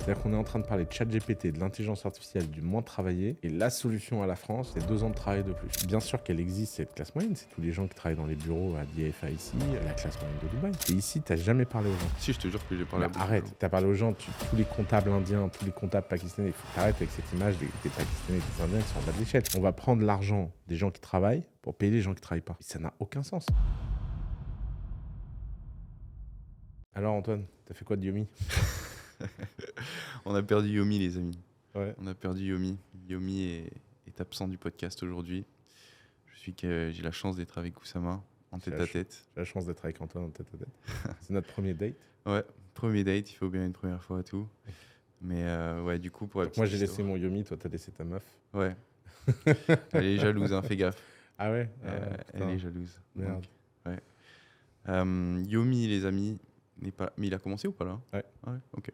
C'est-à-dire qu'on est en train de parler de ChatGPT, de l'intelligence artificielle, du moins travaillé, et la solution à la France, c'est 2 ans de travail de plus. Bien sûr qu'elle existe, cette classe moyenne, c'est tous les gens qui travaillent dans les bureaux à DFA ici, la classe moyenne de Dubaï. Et ici, t'as jamais parlé aux gens. Si, je te jure que j'ai parlé Bah, à beaucoup de arrête, gens. t'as parlé aux gens, tous les comptables indiens, tous les comptables pakistanais, il faut que t'arrêtes avec cette image des Pakistanais et des Indiens qui sont en bas de l'échelle. On va prendre l'argent des gens qui travaillent pour payer les gens qui travaillent pas. Ça n'a aucun sens. Alors Antoine, t'as fait quoi de Yomi? On a perdu Yomi, les amis. Ouais. On a perdu Yomi. Yomi est absent du podcast aujourd'hui. J'ai la chance d'être avec Oussama en tête à tête. J'ai la chance d'être avec Antoine en tête à tête. C'est notre premier date. Ouais, premier date, il faut bien une première fois à tout. Mais ouais, du coup, pour la Donc moi petite j'ai laissé histoire- mon Yomi, toi t'as laissé ta meuf. Ouais. Elle est jalouse, hein, fais gaffe. Ah ouais Elle putain. est jalouse. Merde. Donc, ouais. Yomi, les amis, n'est pas. Mais il a commencé ou pas là? Ouais. Ok.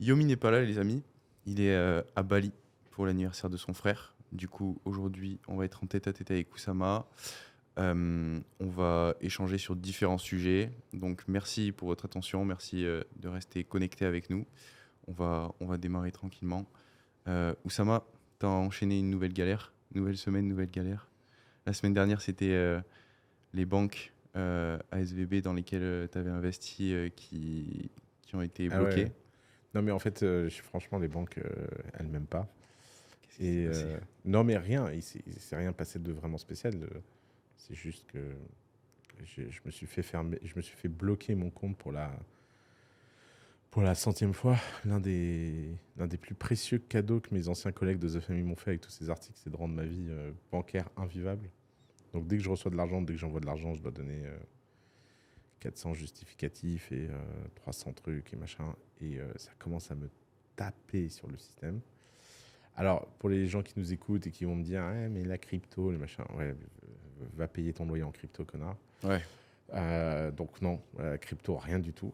Yomi n'est pas là, les amis. Il est à Bali pour l'anniversaire de son frère. Du coup, aujourd'hui, on va être en tête à tête avec Oussama. On va échanger sur différents sujets. Donc, merci pour votre attention. Merci de rester connecté avec nous. On va démarrer tranquillement. Oussama, tu as enchaîné une nouvelle galère. Nouvelle semaine, nouvelle galère. La semaine dernière, c'était les banques ASVB dans lesquelles tu avais investi qui ont été Ah bloquées. ouais. Non mais en fait, franchement les banques, elles m'aiment pas. Qu'est-ce qui s'est passé? Non mais rien, il s'est rien passé de vraiment spécial. C'est juste que je me suis fait fermer, je me suis fait bloquer mon compte pour la 100e fois. L'un des plus précieux cadeaux que mes anciens collègues de The Family m'ont fait avec tous ces articles, c'est de rendre ma vie bancaire invivable. Donc dès que je reçois de l'argent, dès que j'envoie de l'argent, je dois donner 400 justificatifs et 300 trucs et machin. Et ça commence à me taper sur le système. Alors, pour les gens qui nous écoutent et qui vont me dire « mais la crypto, le machin, ouais, va payer ton loyer en crypto, connard. » Ouais. Donc non, crypto, rien du tout.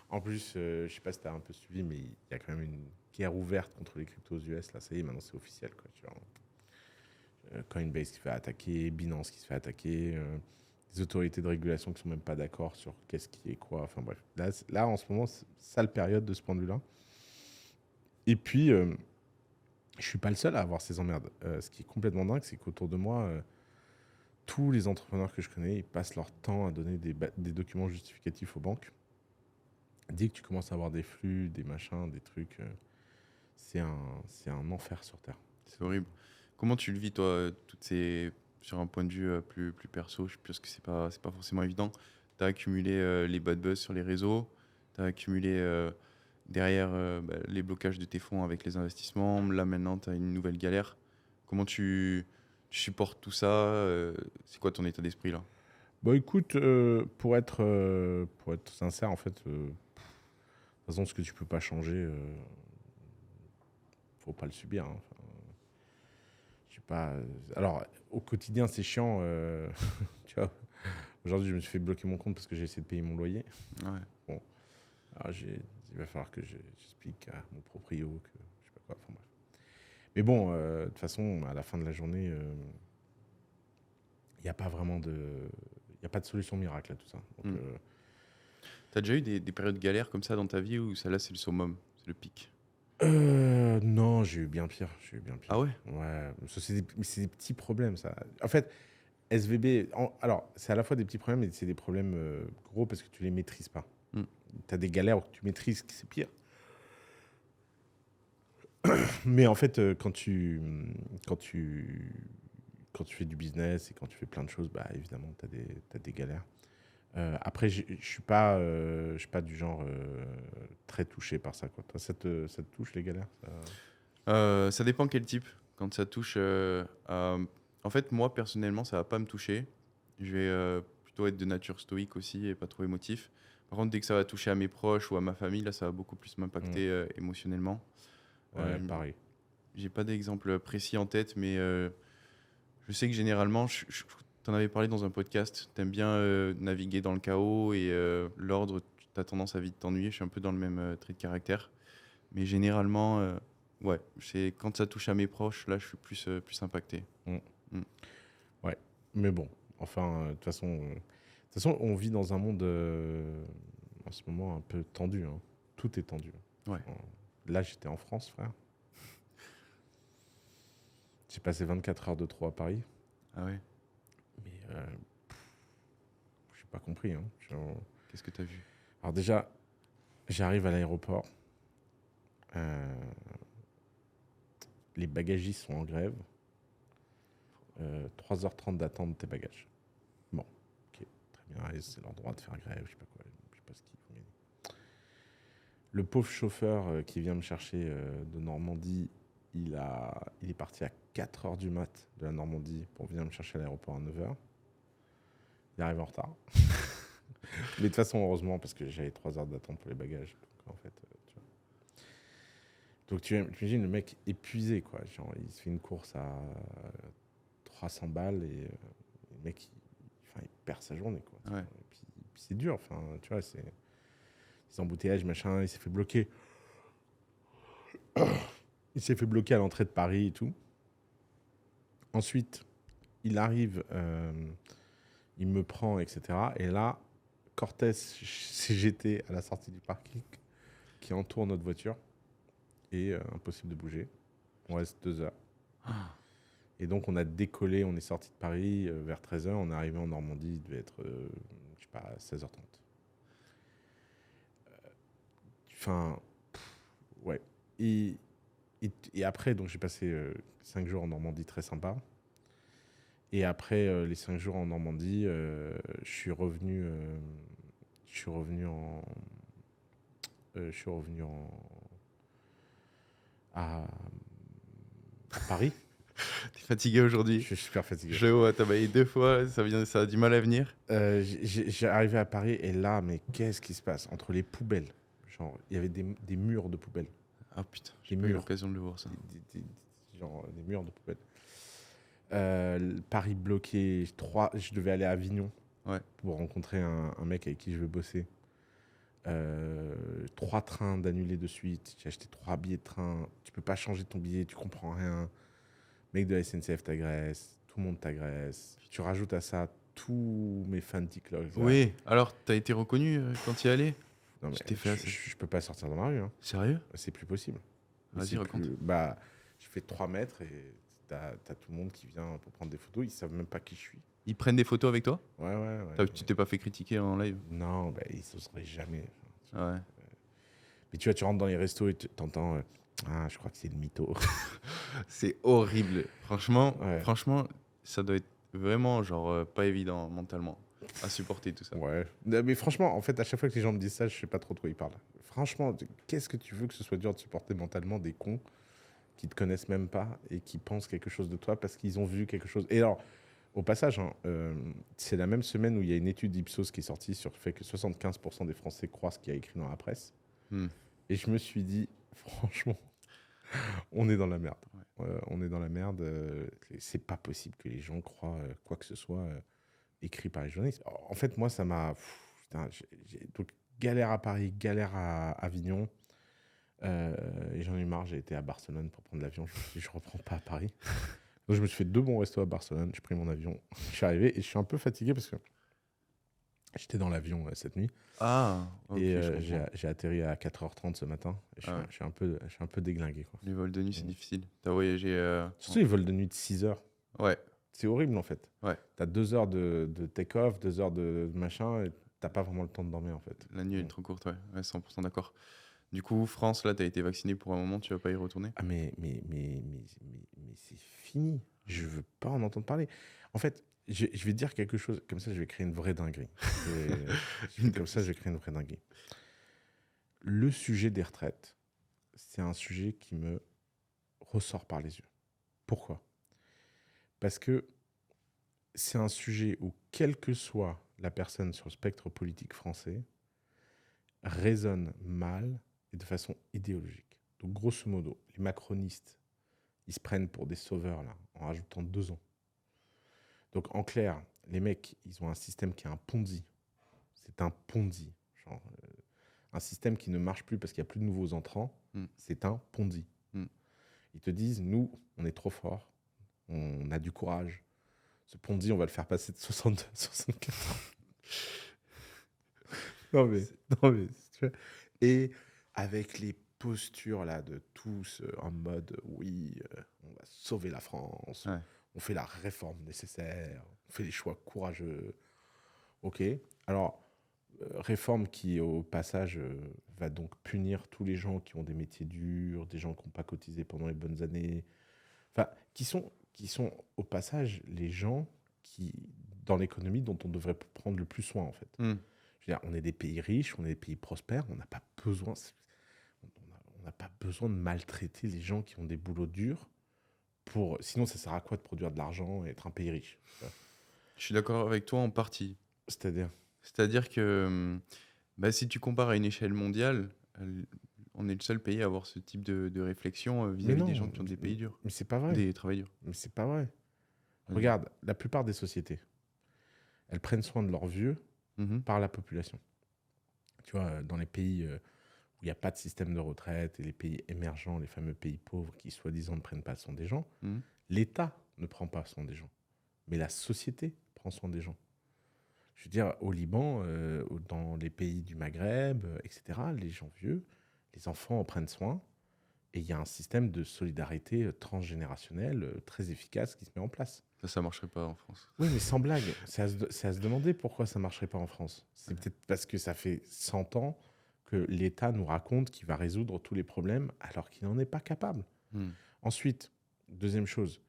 En plus, je sais pas si tu as un peu suivi, mais il y a quand même une guerre ouverte contre les cryptos US. Là, ça y est, maintenant c'est officiel, quoi. Tu vois. Coinbase qui se fait attaquer, Binance qui se fait attaquer, des autorités de régulation qui sont même pas d'accord sur qu'est-ce qui est quoi. Enfin bref, là en ce moment, c'est sale période de ce point de vue-là. Et puis, je suis pas le seul à avoir ces emmerdes. Ce qui est complètement dingue, c'est qu'autour de moi, tous les entrepreneurs que je connais, ils passent leur temps à donner des documents justificatifs aux banques. Dès que tu commences à avoir des flux, des machins, des trucs, c'est un enfer sur Terre. C'est horrible. Comment tu le vis, toi, sur un point de vue plus perso? Je pense que c'est pas forcément évident. Tu as accumulé les bad buzz sur les réseaux, tu as accumulé derrière les blocages de tes fonds avec les investissements. Là, maintenant, tu as une nouvelle galère. Comment tu supportes tout ça? C'est quoi ton état d'esprit là? Bon, écoute, pour être sincère, en fait, de toute façon, ce que tu peux pas changer, faut pas le subir. Hein. Enfin, je sais pas. Alors, au quotidien, c'est chiant. Tu vois, aujourd'hui, je me suis fait bloquer mon compte parce que j'ai essayé de payer mon loyer. Ouais. Alors, il va falloir que j'explique à mon proprio que je sais pas quoi. Enfin, bref. Mais bon, de toute façon, à la fin de la journée, il n'y a pas vraiment il y a pas de solution miracle à tout ça. Donc, T'as déjà eu des périodes galères comme ça dans ta vie ou celle-là c'est le summum, c'est le pic? non, j'ai eu bien pire. Ah ouais? Ouais, ça, c'est des petits problèmes, ça. En fait, SVB, alors, c'est à la fois des petits problèmes, mais c'est des problèmes gros parce que tu les maîtrises pas. Mm. Tu as des galères où tu maîtrises, c'est pire. Mais en fait, quand tu fais du business et quand tu fais plein de choses, bah, évidemment, tu as des galères. Après, je suis pas du genre très touché par ça, quoi. Toi, ça te touche, les galères, ça? Ça dépend quel type. Quand ça touche en fait, moi, personnellement, ça va pas me toucher. Je vais plutôt être de nature stoïque aussi et pas trop émotif. Par contre, dès que ça va toucher à mes proches ou à ma famille, là, ça va beaucoup plus m'impacter émotionnellement. Ouais, Euh, pareil. j'ai pas d'exemple précis en tête, mais je sais que généralement, t'en avais parlé dans un podcast, t'aimes bien naviguer dans le chaos et l'ordre, t'as tendance à vite t'ennuyer. Je suis un peu dans le même trait de caractère. Mais généralement, ouais, quand ça touche à mes proches, là, je suis plus impacté. Mm. Mm. Ouais, mais bon, enfin, de toute façon, on vit dans un monde en ce moment un peu tendu. Hein. Tout est tendu. Ouais. Là, j'étais en France, frère. J'ai passé 24 heures de trop à Paris. Ah ouais. Mais j'ai pas compris. Hein. Qu'est-ce que t'as vu? Alors déjà, j'arrive à l'aéroport. Euh, les bagagistes sont en grève. 3h30 d'attente de tes bagages. Bon, ok, très bien. C'est leur droit de faire grève, je sais pas quoi. Je sais pas ce qu'ils font. Le pauvre chauffeur qui vient me chercher de Normandie, il est parti à 4h du mat de la Normandie pour venir me chercher à l'aéroport à 9h. Il arrive en retard. Mais de toute façon, heureusement, parce que j'avais 3 heures d'attente pour les bagages. Donc, en fait, tu vois. Donc, tu imagines le mec épuisé, quoi. Genre, il se fait une course à 300 balles et le mec, il perd sa journée, quoi. Ouais. Et puis c'est dur, enfin, tu vois, c'est les embouteillages, machin, il s'est fait bloquer. Il s'est fait bloquer à l'entrée de Paris et tout. Ensuite, il arrive, il me prend, etc. Et là, Cortez CGT à la sortie du parking qui entoure notre voiture et impossible de bouger. On reste 2 heures. Et donc, on a décollé, on est sorti de Paris vers 13h. On est arrivé en Normandie, il devait être, je sais pas, 16h30. Enfin, ouais. Et après, donc j'ai passé 5 jours en Normandie très sympa. Et après les 5 jours en Normandie, je suis revenu à Paris. T'es fatigué Je aujourd'hui? suis super fatigué. Je vois, t'as baillé 2 fois, ça a du mal à venir. J'ai arrivé à Paris et là, mais qu'est-ce qui se passe entre les poubelles? Genre, il y avait des murs de poubelles. Ah putain, j'ai Des pas eu murs. l'occasion de le voir ça. Genre des murs de poubelles. Paris bloqué. Je devais aller à Avignon pour rencontrer un mec avec qui je veux bosser. 3 trains d'annulés de suite. J'ai acheté 3 billets de train. Tu peux pas changer ton billet, tu comprends rien. Mec de la SNCF t'agresse, tout le monde t'agresse. Tu rajoutes à ça tous mes fans TikTok. Oui, alors t'as été reconnu quand tu y allais? Non, mais Tu t'es fait assez. je peux pas sortir dans la rue. Hein. Sérieux? C'est plus possible. Vas-y, C'est raconte. Bah, je fais 3 mètres et t'as tout le monde qui vient pour prendre des photos. Ils savent même pas qui je suis. Ils prennent des photos avec toi? Ouais. Tu t'es pas fait critiquer en live? Non, bah, ils se seraient jamais. Ouais. Mais tu vois, tu rentres dans les restos et t'entends ah, je crois que c'est le mytho. C'est horrible. Franchement, Ouais. franchement, ça doit être vraiment genre pas évident mentalement à supporter tout ça. Ouais. Mais franchement, en fait, à chaque fois que les gens me disent ça, je sais pas trop de quoi ils parlent. Franchement, qu'est-ce que tu veux que ce soit dur de supporter mentalement des cons qui te connaissent même pas et qui pensent quelque chose de toi parce qu'ils ont vu quelque chose. Et alors, au passage, hein, c'est la même semaine où il y a une étude d'Ipsos qui est sortie sur le fait que 75% des Français croient ce qu'il y a écrit dans la presse. Et je me suis dit, franchement, on est dans la merde. On est dans la merde. C'est pas possible que les gens croient quoi que ce soit écrit par les journalistes. En fait, moi, ça m'a... Putain, donc, galère à Paris, galère à Avignon. Et j'en ai eu marre, j'ai été à Barcelone pour prendre l'avion. Je me suis dit, je reprends pas à Paris. Donc, je me suis fait 2 bons restos à Barcelone. J'ai pris mon avion. Je suis arrivé et je suis un peu fatigué parce que j'étais dans l'avion cette nuit. Ah, ok, et je comprends. j'ai atterri à 4h30 ce matin. Et je suis un peu déglingué. Quoi. Les vols de nuit, c'est difficile. T'as voyagé. Surtout les vols de nuit de 6h. Ouais, C'est horrible en fait. ouais. T'as 2 heures de take-off, 2 heures de machin, et t'as pas vraiment le temps de dormir en fait. La nuit elle est trop courte, ouais, 100% d'accord. Du coup, France, là, t'as été vacciné pour un moment, tu vas pas y retourner? Ah mais c'est fini. Je veux pas en entendre parler. En fait, je vais te dire quelque chose, comme ça je vais créer une vraie dinguerie. Comme ça je vais créer une vraie dinguerie. Le sujet des retraites, c'est un sujet qui me ressort par les yeux. Pourquoi? Parce que c'est un sujet où, quelle que soit la personne sur le spectre politique français, résonne mal et de façon idéologique. Donc, grosso modo, les macronistes, ils se prennent pour des sauveurs, là, en rajoutant 2 ans. Donc, en clair, les mecs, ils ont un système qui est un Ponzi. C'est un Ponzi. Genre, un système qui ne marche plus parce qu'il n'y a plus de nouveaux entrants. C'est un Ponzi. Ils te disent, nous, on est trop forts. On a du courage. Ce Ponzi, on va le faire passer de 62 à 64 ans. non mais, tu vois. Et avec les posture là de tous en mode oui, on va sauver la France, Ouais. on fait la réforme nécessaire, on fait les choix courageux. Ok. Alors, réforme qui, au passage, va donc punir tous les gens qui ont des métiers durs, des gens qui n'ont pas cotisé pendant les bonnes années. Enfin, qui sont au passage les gens qui, dans l'économie, dont on devrait prendre le plus soin, en fait. Hmm. Je veux dire, on est des pays riches, on est des pays prospères, on n'a pas besoin, on n'a pas besoin de maltraiter les gens qui ont des boulots durs. Sinon, ça sert à quoi de produire de l'argent et être un pays riche? Je suis d'accord avec toi en partie. C'est-à-dire. C'est-à-dire que si tu compares à une échelle mondiale, on est le seul pays à avoir ce type de réflexion Mais vis-à-vis non, des gens qui ont des pays durs, mais c'est pas vrai. des travailleurs durs. Mais c'est pas vrai. Vas-y. Regarde, la plupart des sociétés, elles prennent soin de leurs vieux Mhm. par la population. Tu vois, dans les pays où il n'y a pas de système de retraite et les pays émergents, les fameux pays pauvres qui soi-disant ne prennent pas soin des gens, Mhm. l'État ne prend pas soin des gens, mais la société prend soin des gens. Je veux dire, au Liban, dans les pays du Maghreb, etc., les gens vieux, les enfants en prennent soin et il y a un système de solidarité transgénérationnelle très efficace qui se met en place. Ça marcherait pas en France. Oui, mais sans blague, c'est à se demander pourquoi ça ne marcherait pas en France. C'est peut-être parce que ça fait 100 ans que l'État nous raconte qu'il va résoudre tous les problèmes alors qu'il n'en est pas capable. Hmm. Ensuite, deuxième chose,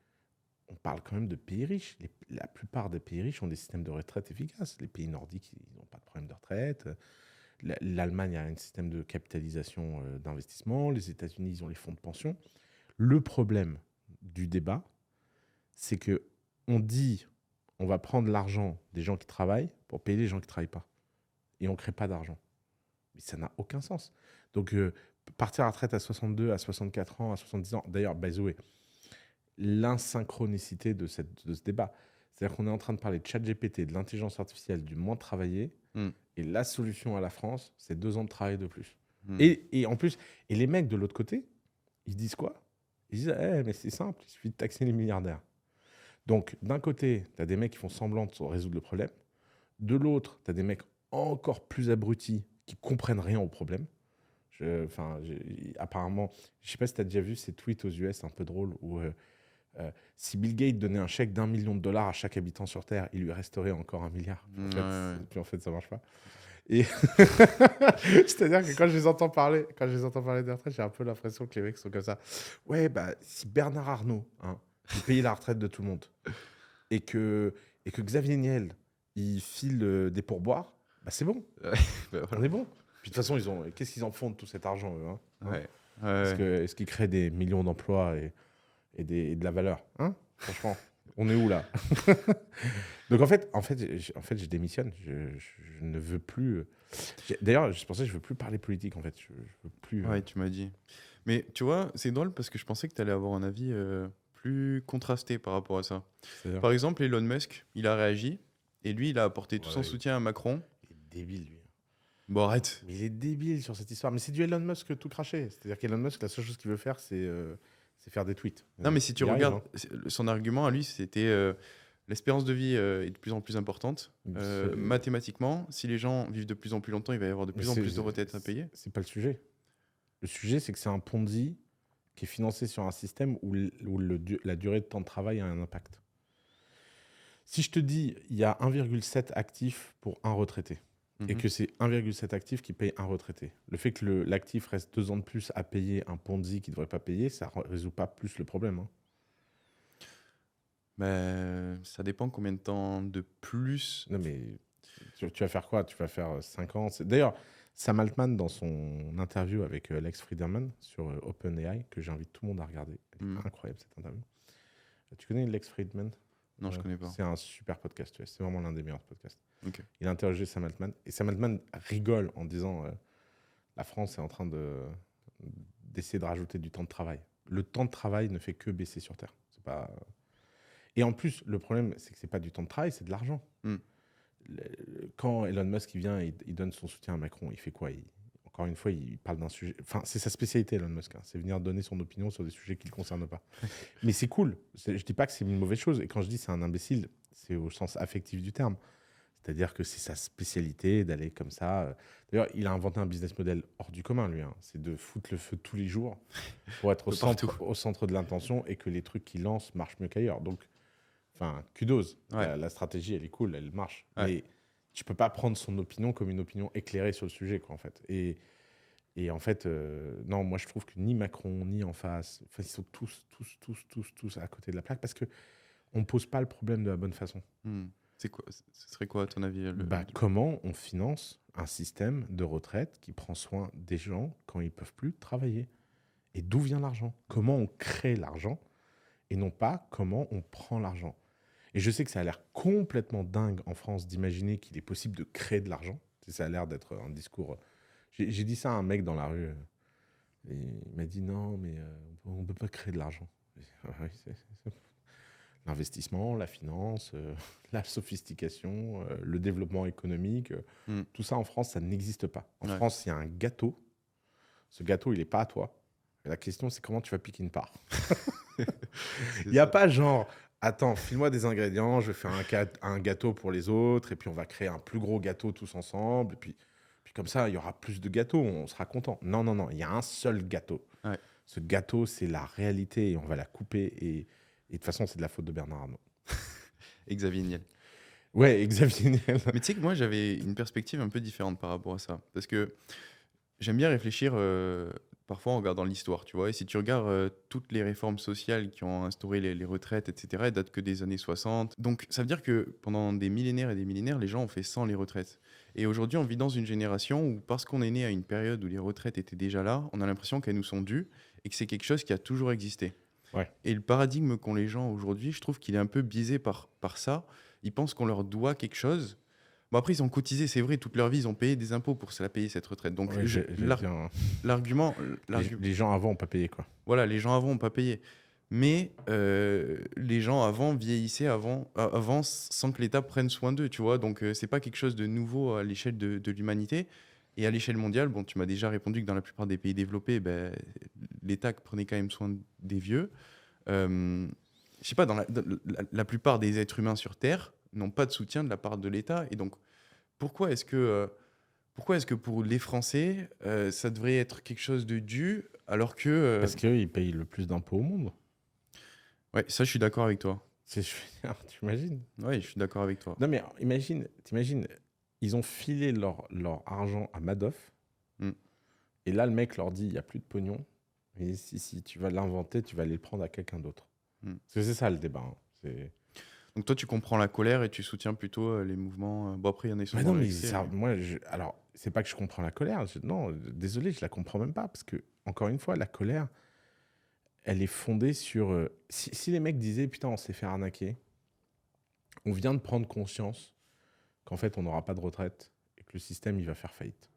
on parle quand même de pays riches. La plupart des pays riches ont des systèmes de retraite efficaces. Les pays nordiques, ils n'ont pas de problème de retraite. L'Allemagne a un système de capitalisation d'investissement. Les États-Unis, ils ont les fonds de pension. Le problème du débat, c'est que on dit on va prendre l'argent des gens qui travaillent pour payer les gens qui ne travaillent pas. Et on ne crée pas d'argent. Mais ça n'a aucun sens. Donc, partir à la retraite à 62, à 64 ans, à 70 ans, d'ailleurs, by the way, l'insynchronicité de ce débat, c'est-à-dire qu'on est en train de parler de ChatGPT, de l'intelligence artificielle, du moins travailler, et la solution à la France, c'est 2 ans de travail de plus. Et en plus, et les mecs de l'autre côté, ils disent quoi? Ils disent mais c'est simple, il suffit de taxer les milliardaires. Donc, d'un côté, tu as des mecs qui font semblant de résoudre le problème. De l'autre, tu as des mecs encore plus abrutis qui comprennent rien au problème. Apparemment, je ne sais pas si tu as déjà vu ces tweets aux US un peu drôles où si Bill Gates donnait un chèque d'1 million de dollars à chaque habitant sur Terre, il lui resterait encore 1 milliard. Puis en fait, ça ne marche pas. Et c'est-à-dire que quand je les entends parler des retraites, j'ai un peu l'impression que les mecs sont comme ça. Ouais, bah, si Bernard Arnault, il payait la retraite de tout le monde, et que Xavier Niel, il file des pourboires, bah c'est bon. On est bon. Puis de toute façon, qu'est-ce qu'ils en font de tout cet argent, eux, Est-ce qu'ils créent des millions d'emplois et de la valeur, franchement, on est où là? Donc en fait, je démissionne. Je ne veux plus. D'ailleurs, c'est pour ça que je veux plus parler politique. En fait, je veux plus. Ouais, tu m'as dit. Mais tu vois, c'est drôle parce que je pensais que tu allais avoir un avis plus contrasté par rapport à ça. C'est-à-dire, Par exemple, Elon Musk, il a réagi et lui, il a apporté tout son Ouais. soutien à Macron. il est débile, lui. Bon, arrête. Mais il est débile sur cette histoire. Mais c'est du Elon Musk tout craché. C'est-à-dire qu'Elon Musk, la seule chose qu'il veut faire, c'est faire des tweets. Non, mais si tu Il arrive, regardes, son argument à lui, c'était l'espérance de vie est de plus en plus importante. C'est- Mathématiquement, si les gens vivent de plus en plus longtemps, il va y avoir de Mais plus en plus de retraites à payer. C'est pas le sujet. Le sujet, c'est que c'est un Ponzi qui est financé sur un système où la durée de temps de travail a un impact. Si je te dis il y a 1,7 actifs pour un retraité, et Mhm. que c'est 1,7 actifs qui paye un retraité, le fait que l'actif reste 2 ans de plus à payer un Ponzi qui ne devrait pas payer, ça ne résout pas plus le problème. Ça dépend combien de temps de plus. Non, mais tu vas faire quoi? Tu vas faire 5 ans. D'ailleurs, Sam Altman, dans son interview avec Lex Fridman sur OpenAI, que j'invite tout le monde à regarder, elle est incroyable cette interview. Tu connais Lex Fridman? Non, je connais pas. C'est un super podcast, c'est vraiment l'un des meilleurs podcasts. Ok. Il a interrogé Sam Altman, et Sam Altman rigole en disant la France est en train d'essayer de rajouter du temps de travail. Le temps de travail ne fait que baisser sur Terre. C'est pas... Et en plus, le problème, c'est que c'est pas du temps de travail, c'est de l'argent. Quand Elon Musk il vient, il donne son soutien à Macron, il fait quoi? Encore une fois, il parle d'un sujet... Enfin, c'est sa spécialité, Elon Musk. C'est venir donner son opinion sur des sujets qui ne le concernent pas. Mais c'est cool. Je ne dis pas que c'est une mauvaise chose. Et quand je dis c'est un imbécile, c'est au sens affectif du terme. C'est-à-dire que c'est sa spécialité d'aller comme ça. D'ailleurs, il a inventé un business model hors du commun, lui. Hein. C'est de foutre le feu tous les jours pour être De partout. au centre de l'intention et que les trucs qu'il lance marchent mieux qu'ailleurs. Donc, enfin, kudos. Ouais. La stratégie, elle est cool, elle marche. Ouais. Mais tu peux pas prendre son opinion comme une opinion éclairée sur le sujet, quoi, en fait. Et en fait, non, moi, je trouve que ni Macron, ni en face, enfin, ils sont tous à côté de la plaque parce que on ne pose pas le problème de la bonne façon. C'est quoi, ce serait quoi, à ton avis Comment on finance un système de retraite qui prend soin des gens quand ils ne peuvent plus travailler? Et d'où vient l'argent? Comment on crée l'argent et non pas comment on prend l'argent? Et je sais que ça a l'air complètement dingue en France d'imaginer qu'il est possible de créer de l'argent. Ça a l'air d'être un discours. J'ai dit ça à un mec dans la rue. Et il m'a dit non, mais on ne peut pas créer de l'argent. Oui, l'investissement, la finance, la sophistication, le développement économique, tout ça en France, ça n'existe pas. En France, il y a un gâteau. Ce gâteau, il n'est pas à toi. Et la question, c'est comment tu vas piquer une part. Il n'y a pas genre, attends, file-moi des ingrédients, je vais faire un gâteau pour les autres, et puis on va créer un plus gros gâteau tous ensemble, et puis comme ça, il y aura plus de gâteaux, on sera content. Non, non, non, il y a un seul gâteau. Ouais. Ce gâteau, c'est la réalité, et on va la couper, et de toute façon, c'est de la faute de Bernard Arnault. Et Xavier Niel. Ouais, Xavier Niel. Mais tu sais que moi, j'avais une perspective un peu différente par rapport à ça. Parce que j'aime bien réfléchir parfois en regardant l'histoire, tu vois. Et si tu regardes toutes les réformes sociales qui ont instauré les retraites, etc., elles datent que des années 60. Donc ça veut dire que pendant des millénaires et des millénaires, les gens ont fait sans les retraites. Et aujourd'hui, on vit dans une génération où, parce qu'on est né à une période où les retraites étaient déjà là, on a l'impression qu'elles nous sont dues et que c'est quelque chose qui a toujours existé. Ouais. Et le paradigme qu'ont les gens aujourd'hui, je trouve qu'il est un peu biaisé par ça. Ils pensent qu'on leur doit quelque chose. Bon, après, ils ont cotisé, c'est vrai, toute leur vie, ils ont payé des impôts pour se la payer, cette retraite. Donc, Ouais, l'argument... Les gens avant n'ont pas payé, quoi. Voilà, les gens avant n'ont pas payé. Mais les gens avant vieillissaient avant sans que l'État prenne soin d'eux, tu vois. Donc, c'est pas quelque chose de nouveau à l'échelle de l'humanité. Et à l'échelle mondiale, bon, tu m'as déjà répondu que dans la plupart des pays développés, l'État prenait quand même soin des vieux. Je sais pas, dans la plupart des êtres humains sur Terre n'ont pas de soutien de la part de l'État. Et donc, pourquoi est-ce que pour les Français, ça devrait être quelque chose de dû alors que... Parce qu'ils payent le plus d'impôts au monde. Ouais, ça, je suis d'accord avec toi. Tu imagines? Ouais, je suis d'accord avec toi. Non, mais t'imagines, ils ont filé leur argent à Madoff. Et là, le mec leur dit, il n'y a plus de pognon. Et si tu vas l'inventer, tu vas aller le prendre à quelqu'un d'autre. Parce que c'est ça le débat. Hein. Donc toi, tu comprends la colère et tu soutiens plutôt les mouvements... Bon, après, il y en a qui sont non, mais moi, alors, c'est pas que je comprends la colère. Non, désolé, je la comprends même pas. Parce que, encore une fois, la colère, elle est fondée sur... si les mecs disaient, putain, on s'est fait arnaquer, on vient de prendre conscience qu'en fait, on n'aura pas de retraite et que le système, il va faire faillite.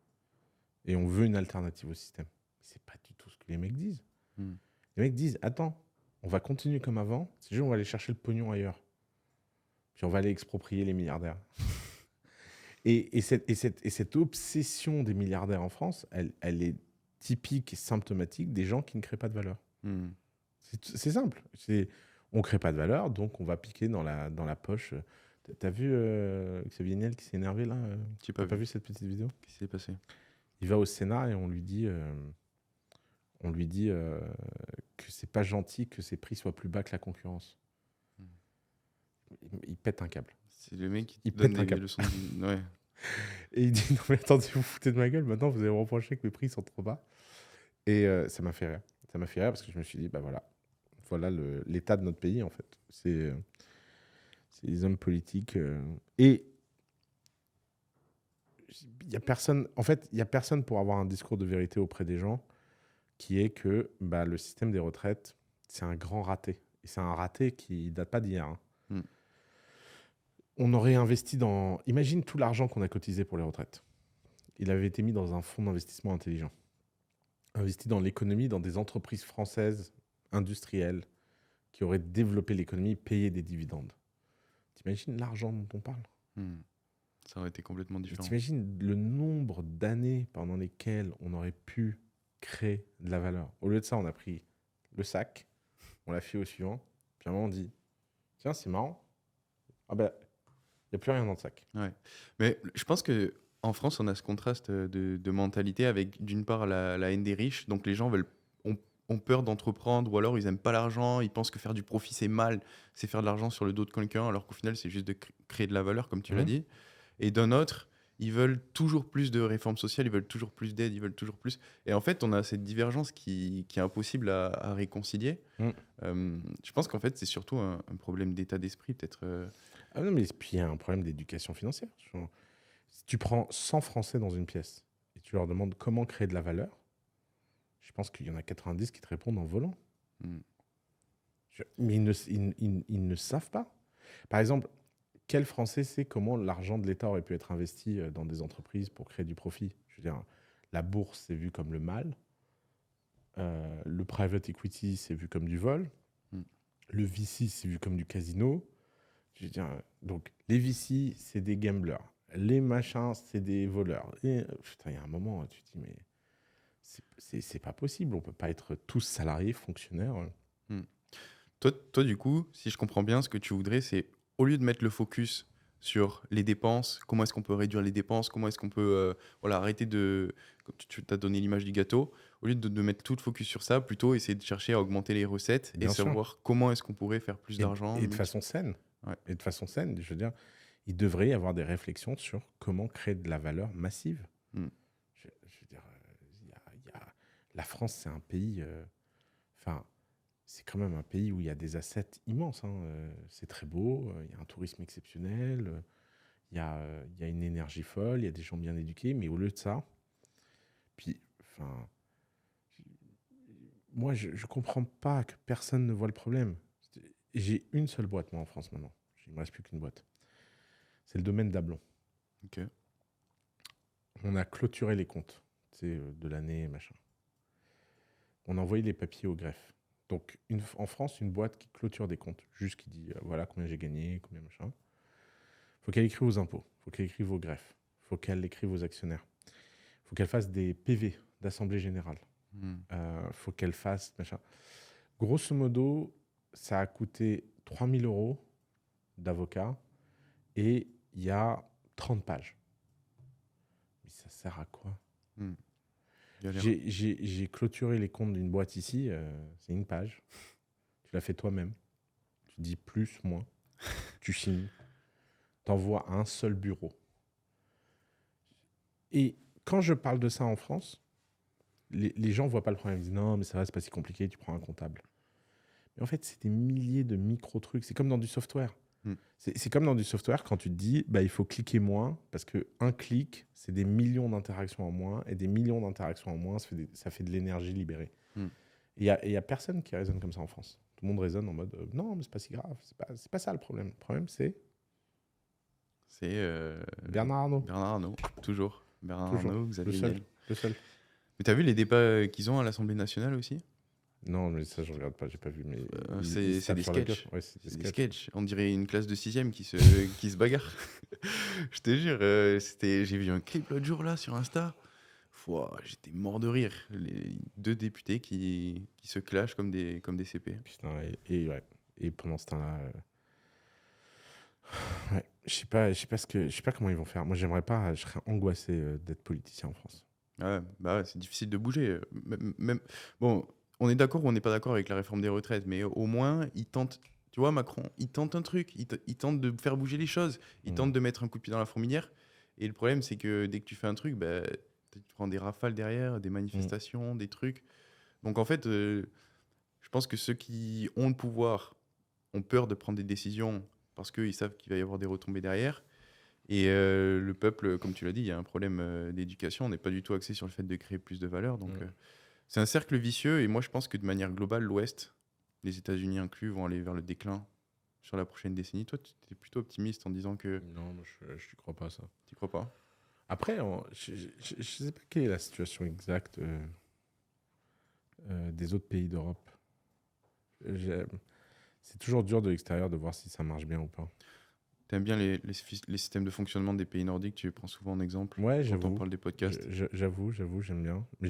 Et on veut une alternative au système. C'est pas du tout ce que les mecs disent. Les mecs disent, attends, on va continuer comme avant, c'est juste on va aller chercher le pognon ailleurs. Puis on va aller exproprier les milliardaires. et cette obsession des milliardaires en France, elle est typique et symptomatique des gens qui ne créent pas de valeur. C'est simple. On ne crée pas de valeur, donc on va piquer dans la poche. T'as vu Xavier Niel qui s'est énervé là? Tu n'as pas vu cette petite vidéo? Qu'est-ce qui s'est passé? Il va au Sénat et on lui dit que c'est pas gentil que ses prix soient plus bas que la concurrence. Il pète un câble. C'est le mec qui donne des leçons de... Ouais. Et il dit non mais attendez, vous foutez de ma gueule, maintenant vous allez me reprocher que mes prix sont trop bas. Et ça m'a fait rire. Ça m'a fait rire parce que je me suis dit, bah voilà l'état de notre pays en fait. C'est les hommes politiques. Et il y a personne pour avoir un discours de vérité auprès des gens qui est que le système des retraites, c'est un grand raté. Et c'est un raté qui date pas d'hier. Hein. On aurait investi dans... Imagine tout l'argent qu'on a cotisé pour les retraites. Il avait été mis dans un fonds d'investissement intelligent. Investi dans l'économie, dans des entreprises françaises, industrielles, qui auraient développé l'économie, payé des dividendes. T'imagines l'argent dont on parle? Ça aurait été complètement différent. T'imagines le nombre d'années pendant lesquelles on aurait pu créer de la valeur. Au lieu de ça, on a pris le sac, on l'a fait au suivant, puis à un moment on dit, tiens, c'est marrant. Ah Il n'y a plus rien dans le sac. Ouais. Mais je pense que en France, on a ce contraste de mentalité avec, d'une part, la haine des riches. Donc les gens ont peur d'entreprendre ou alors ils n'aiment pas l'argent. Ils pensent que faire du profit, c'est mal. C'est faire de l'argent sur le dos de quelqu'un, alors qu'au final, c'est juste de créer de la valeur, comme tu l'as Mhm. dit. Et d'un autre, ils veulent toujours plus de réformes sociales, ils veulent toujours plus d'aide, ils veulent toujours plus. Et en fait, on a cette divergence qui est impossible à réconcilier. Mhm. Je pense qu'en fait, c'est surtout un problème d'état d'esprit, peut-être. Ah non, mais puis il y a un problème d'éducation financière. Genre, si tu prends 100 Français dans une pièce et tu leur demandes comment créer de la valeur, je pense qu'il y en a 90 qui te répondent en volant. Hmm. Mais ils ne savent pas. Par exemple, quel Français sait comment l'argent de l'État aurait pu être investi dans des entreprises pour créer du profit? Je veux dire, la bourse, c'est vu comme le mal. Le private equity, c'est vu comme du vol. Hmm. Le VC, c'est vu comme du casino. Je veux dire, donc, les VC, c'est des gamblers. Les machins, c'est des voleurs. Et, putain, il y a un moment, tu te dis, mais c'est pas possible. On peut pas être tous salariés, fonctionnaires. Hmm. Toi, du coup, si je comprends bien, ce que tu voudrais, c'est au lieu de mettre le focus sur les dépenses, comment est-ce qu'on peut réduire les dépenses, comment est-ce qu'on peut voilà, arrêter de. Comme tu t'as donné l'image du gâteau, au lieu de mettre tout le focus sur ça, plutôt essayer de chercher à augmenter les recettes et Bien sûr. savoir comment est-ce qu'on pourrait faire plus d'argent. Et de façon saine. Ouais. Et de façon saine, je veux dire, il devrait y avoir des réflexions sur comment créer de la valeur massive. Hmm. Je veux dire, la France, c'est un pays. Enfin, c'est quand même un pays où il y a des assets immenses. Hein. C'est très beau, il y a un tourisme exceptionnel, il y a une énergie folle, il y a des gens bien éduqués, mais au lieu de ça, puis, enfin, moi, je ne comprends pas que personne ne voit le problème. J'ai une seule boîte, moi, en France, maintenant. Il ne me reste plus qu'une boîte. C'est le domaine d'Ablon. Ok. On a clôturé les comptes, de l'année, machin. On a envoyé les papiers au greffe. Donc, en France, une boîte qui clôture des comptes, juste qui dit voilà combien j'ai gagné, combien machin. Faut qu'elle écrive aux impôts, faut qu'elle écrive au greffe, faut qu'elle écrive aux actionnaires, faut qu'elle fasse des PV d'assemblée générale, Hmm. faut qu'elle fasse machin. Grosso modo, ça a coûté 3 000 € d'avocat et il y a 30 pages. Mais ça sert à quoi? Hmm. Galère. J'ai clôturé les comptes d'une boîte ici, c'est une page. Tu l'as fait toi-même. Tu dis plus, moins. Tu signes. T'envoies à un seul bureau. Et quand je parle de ça en France, les gens ne voient pas le problème. Ils disent non, mais ça va, c'est pas si compliqué, tu prends un comptable. Mais en fait, c'est des milliers de micro-trucs. C'est comme dans du software. Hmm. C'est comme dans du software quand tu te dis bah, il faut cliquer moins parce qu'un clic, c'est des millions d'interactions en moins. Et des millions d'interactions en moins, ça fait de l'énergie libérée. Hmm. Et il n'y a personne qui raisonne comme ça en France. Tout le monde raisonne en mode non, mais c'est pas si grave. C'est pas ça le problème. Le problème, c'est C'est Bernard Arnault. Bernard Arnault, toujours. Bernard Toujours. Arnault, Le Xavier seul. Niel. Le seul. Mais t'as vu les débats qu'ils ont à l'Assemblée nationale aussi? Non, mais ça, je regarde pas, j'ai pas vu. Mais C'est ils se tapent des sur la gueule. sketchs. Ouais, c'est des C'est des sketchs. sketchs. On dirait une classe de 6e qui se bagarre. Je te jure, j'ai vu un clip l'autre jour là sur Insta. Pouah, j'étais mort de rire. Les deux députés qui se clashent comme des CP. Putain, ouais. Et pendant ce temps-là, ouais, je sais pas comment ils vont faire. Moi, j'aimerais pas, je serais angoissé d'être politicien en France. Ah ouais, bah ouais, c'est difficile de bouger. Même, bon, on est d'accord ou on n'est pas d'accord avec la réforme des retraites, mais au moins, il tente, tu vois, Macron, il tente un truc, il tente de faire bouger les choses, il Mm. tente de mettre un coup de pied dans la fourmilière. Et le problème, c'est que dès que tu fais un truc, bah, tu prends des rafales derrière, des manifestations, des trucs. Donc en fait, je pense que ceux qui ont le pouvoir ont peur de prendre des décisions parce qu'ils savent qu'il va y avoir des retombées derrière. Et le peuple, comme tu l'as dit, il y a un problème d'éducation. On n'est pas du tout axé sur le fait de créer plus de valeur. Donc, c'est un cercle vicieux. Et moi, je pense que de manière globale, l'Ouest, les États-Unis inclus, vont aller vers le déclin sur la prochaine décennie. Toi, tu es plutôt optimiste en disant que Non, moi, je ne crois pas à ça. tu crois pas. Après, je ne sais pas quelle est la situation exacte des autres pays d'Europe. C'est toujours dur de l'extérieur de voir si ça marche bien ou pas. Tu aimes bien les systèmes de fonctionnement des pays nordiques. Tu les prends souvent en exemple Ouais, quand on j'avoue. parle des podcasts. J'avoue, j'aime bien. Mais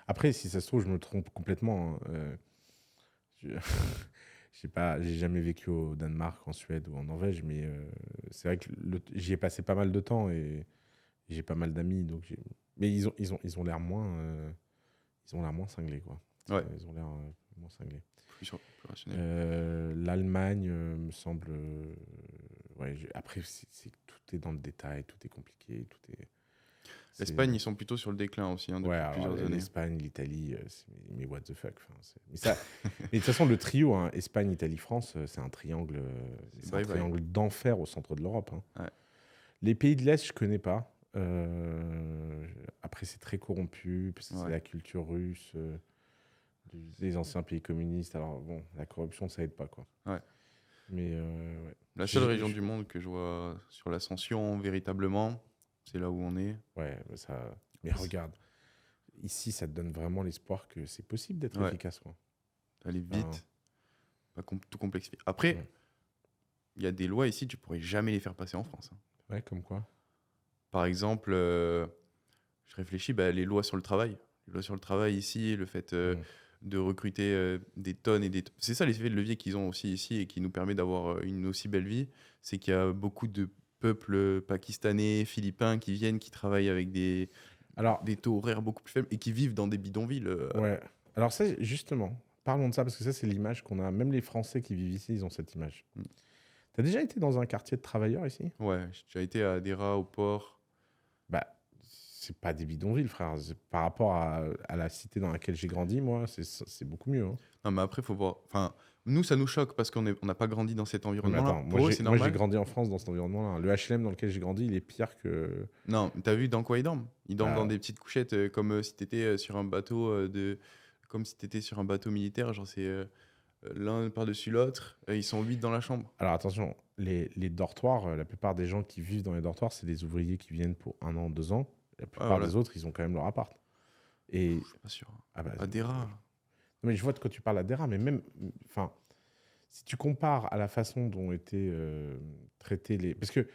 après, si ça se trouve, je me trompe complètement. Hein. Je j'ai jamais vécu au Danemark, en Suède ou en Norvège, mais c'est vrai que j'y ai passé pas mal de temps et j'ai pas mal d'amis, donc mais ils ont l'air moins cinglés, quoi. Ouais, Ils ont l'air moins cinglés. plus rationnel. L'Allemagne me semble. Ouais, après, tout est dans le détail, tout est compliqué, L'Espagne, ils sont plutôt sur le déclin aussi, hein, Ouais, depuis alors plusieurs années. l'Espagne, l'Italie, mais what the fuck. Enfin, mais de toute façon, le trio, hein, Espagne, Italie, France, c'est un triangle, c'est un Bye bye. triangle d'enfer au centre de l'Europe, hein. Ouais. Les pays de l'Est, je connais pas. Après, c'est très corrompu, parce que c'est Ouais. la culture russe, des anciens pays communistes. Alors bon, la corruption, ça aide pas, quoi. Ouais. Mais ouais. La seule région du monde que je vois sur l'ascension, véritablement, c'est là où on est. Ouais, mais regarde, ici, ça te donne vraiment l'espoir que c'est possible d'être Ouais. efficace, quoi. Aller Enfin, vite, pas tout complexifier. Après, ouais. il y a des lois ici, tu pourrais jamais les faire passer en France, hein. Ouais, comme quoi. Par exemple, je réfléchis, les lois sur le travail. Les lois sur le travail ici, le fait de recruter des tonnes et des tonnes. C'est ça l'effet de levier qu'ils ont aussi ici et qui nous permet d'avoir une aussi belle vie. C'est qu'il y a beaucoup de peuples pakistanais, philippins qui viennent, qui travaillent avec Alors, des taux horaires beaucoup plus faibles et qui vivent dans des bidonvilles. ouais. Alors ça, justement, parlons de ça, parce que ça, c'est l'image qu'on a. Même les Français qui vivent ici, ils ont cette image. Mm. T'as déjà été dans un quartier de travailleurs ici? Ouais, j'ai déjà été à Dera, au port. Bah, c'est pas des bidonvilles, frère. Par rapport à la cité dans laquelle j'ai grandi, moi, c'est beaucoup mieux, hein. Non, mais après, faut voir. Enfin, nous, ça nous choque parce qu'on n'a pas grandi dans cet Non, mais environnement-là. attends, Pour eux, c'est moi, j'ai normal. grandi en France dans cet environnement-là. Le HLM dans lequel j'ai grandi, il est pire que. Non, t'as vu dans quoi ils dorment? Ils dorment dans Bah, des petites couchettes comme si t'étais sur un bateau comme si t'étais sur un bateau militaire. Genre, c'est l'un par-dessus l'autre. Ils sont 8 dans la chambre. alors attention, les dortoirs, la plupart des gens qui vivent dans les dortoirs, c'est des ouvriers qui viennent pour 1 an, 2 ans. La plupart voilà. des autres, ils ont quand même leur appart. Et Je suis pas sûr. ah bah, À Dera. non, mais je vois de quoi tu parles à Dera, mais même, enfin, si tu compares à la façon dont étaient traités les, parce que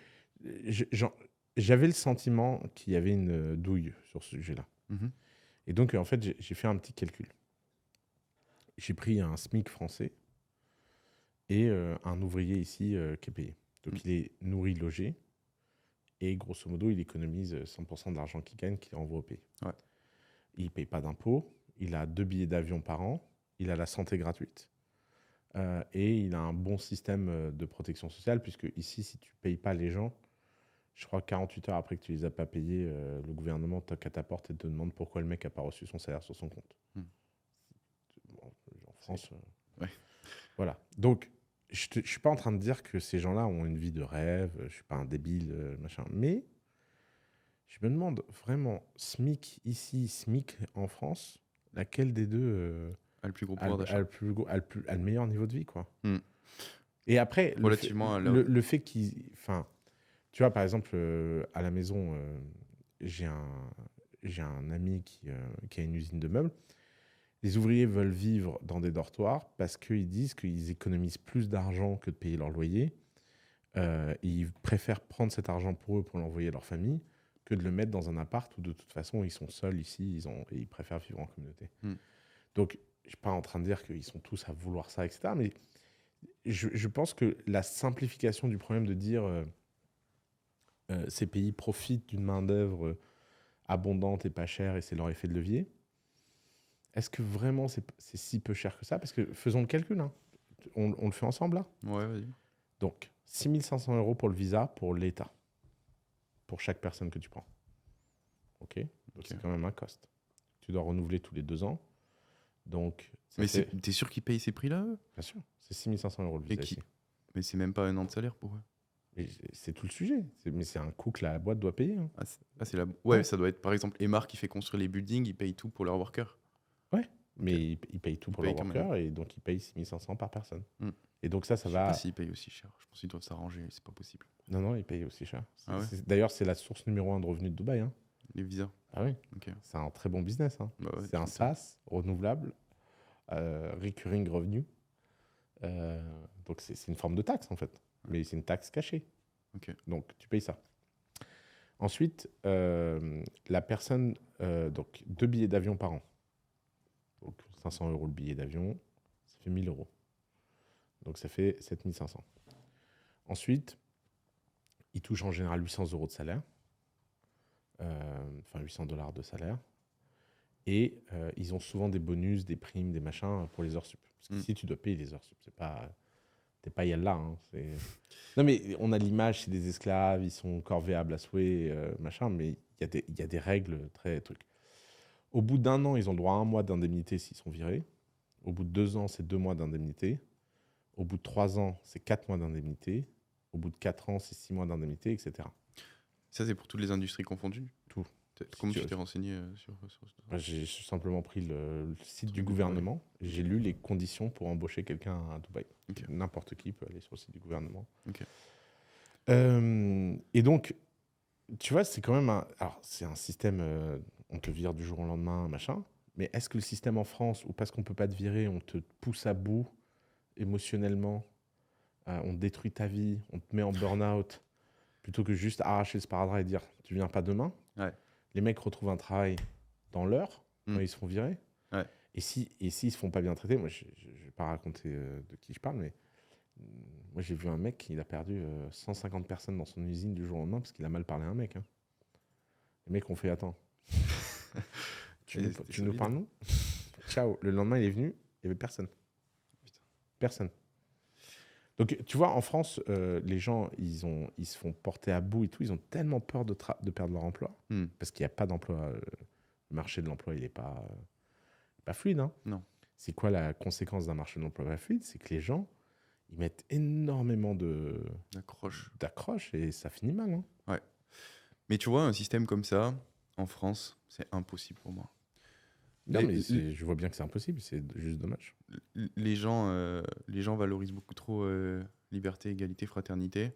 j'avais le sentiment qu'il y avait une douille sur ce sujet-là. Mhm. Et donc, en fait, j'ai fait un petit calcul. J'ai pris un SMIC français et un ouvrier ici qui est payé. Donc, il est nourri, logé, et grosso modo, il économise 100% de l'argent qu'il gagne, qu'il renvoie au pays. Ouais. Il ne paye pas d'impôts, il a 2 billets d'avion par an, il a la santé gratuite, et il a un bon système de protection sociale, puisque ici, si tu ne payes pas les gens, je crois 48 heures après que tu les as pas payés, le gouvernement toque à ta porte et te demande pourquoi le mec n'a pas reçu son salaire sur son compte. Hmm. Bon, en France, Ouais. voilà. Donc, je ne suis pas en train de dire que ces gens-là ont une vie de rêve, je ne suis pas un débile, machin, mais je me demande vraiment, SMIC ici, SMIC en France, laquelle des deux A le plus gros a pouvoir d'achat. le meilleur niveau de vie, quoi. Hmm. Et après, Relativement à là- le fait qu'ils... Enfin, tu vois, par exemple, à la maison, j'ai un ami qui a une usine de meubles. Les ouvriers veulent vivre dans des dortoirs parce qu'ils disent qu'ils économisent plus d'argent que de payer leur loyer. Ils préfèrent prendre cet argent pour eux, pour l'envoyer à leur famille, que de le mettre dans un appart où de toute façon ils sont seuls ici, et ils préfèrent vivre en communauté. Donc, je ne suis pas en train de dire qu'ils sont tous à vouloir ça, etc. Mais je pense que la simplification du problème de dire ces pays profitent d'une main-d'œuvre abondante et pas chère et c'est leur effet de levier, est-ce que vraiment c'est si peu cher que ça? Parce que faisons le calcul, hein. On le fait ensemble là. Ouais, vas-y. Donc, 6 500 € pour le visa pour l'État, pour chaque personne que tu prends. Ok. Donc, c'est quand même un cost. Tu dois renouveler tous les 2 ans. Donc, Mais t'es sûr qu'ils payent ces prix-là, eux? bien sûr, c'est 6 500 € le Et visa ici. Mais c'est même pas un an de salaire pour eux. Et c'est tout le sujet. Mais c'est un coût que la boîte doit payer, hein. C'est la... Ouais, ça doit être par exemple Emar qui fait construire les buildings, ils payent tout pour leurs workers. Ouais, mais ils payent tout Ils pour payent leur quand worker et donc ils payent 6 500 par personne. Hmm. Et donc ça Je sais va. pas s'ils payent aussi cher. Je pense qu'ils doivent s'arranger, c'est pas possible. Non, ils payent aussi cher. Ah ouais? D'ailleurs, c'est la source numéro 1 de revenus de Dubaï, hein. Les visas. Ah oui, Ok. c'est un très bon business, hein. Bah ouais, C'est un SaaS renouvelable, recurring revenue. Donc c'est une forme de taxe en fait, mais c'est une taxe cachée. Ok. Donc tu payes ça. Ensuite, la personne, donc 2 billets d'avion par an. Donc 500 € le billet d'avion, ça fait 1 000 €. Donc ça fait 7500. Ensuite, ils touchent en général 800 euros de salaire. Enfin, 800 dollars de salaire. Et ils ont souvent des bonus, des primes, des machins pour les heures sup. Parce que si tu dois payer les heures sup, t'es pas là. Hein, non, mais on a l'image, c'est des esclaves, ils sont corvéables à souhait, machin, mais il y a des règles très trucs. Au bout d'1 an, ils ont droit à 1 mois d'indemnité s'ils sont virés. Au bout de 2 ans, c'est 2 mois d'indemnité. Au bout de 3 ans, c'est 4 mois d'indemnité. Au bout de 4 ans, c'est 6 mois d'indemnité, etc. Ça, c'est pour toutes les industries confondues. Tout. Comment tu t'es renseigné sur Moi, j'ai simplement pris le site du gouvernement. J'ai lu les conditions pour embaucher quelqu'un à Dubaï. Ok. N'importe qui peut aller sur le site du gouvernement. Ok. Et donc, tu vois, c'est quand même alors, c'est un système, on te vire du jour au lendemain, machin. Mais est-ce que le système en France, ou parce qu'on peut pas te virer, on te pousse à bout émotionnellement, on détruit ta vie, on te met en burn-out, plutôt que juste arracher le sparadrap et dire tu viens pas demain. Ouais. Les mecs retrouvent un travail dans l'heure quand ils se font virer. Ouais. Et s'ils se font pas bien traiter, moi je vais pas raconter de qui je parle, mais moi j'ai vu un mec, il a perdu 150 personnes dans son usine du jour au lendemain parce qu'il a mal parlé à un mec. Hein. Les mecs ont fait attends. tu nous parles nous. Ciao. Le lendemain il est venu, il y avait personne. Putain. Personne. Donc tu vois, en France, les gens ils se font porter à bout et tout, ils ont tellement peur de perdre leur emploi parce qu'il n'y a pas d'emploi. Le marché de l'emploi il est pas fluide. Hein. Non. C'est quoi la conséquence d'un marché de l'emploi pas fluide? C'est que les gens ils mettent énormément d'accroches et ça finit mal. Hein. Ouais. Mais tu vois, un système comme ça, en France, c'est impossible pour moi. Non, mais je vois bien que c'est impossible, c'est juste dommage. Les gens valorisent beaucoup trop liberté, égalité, fraternité.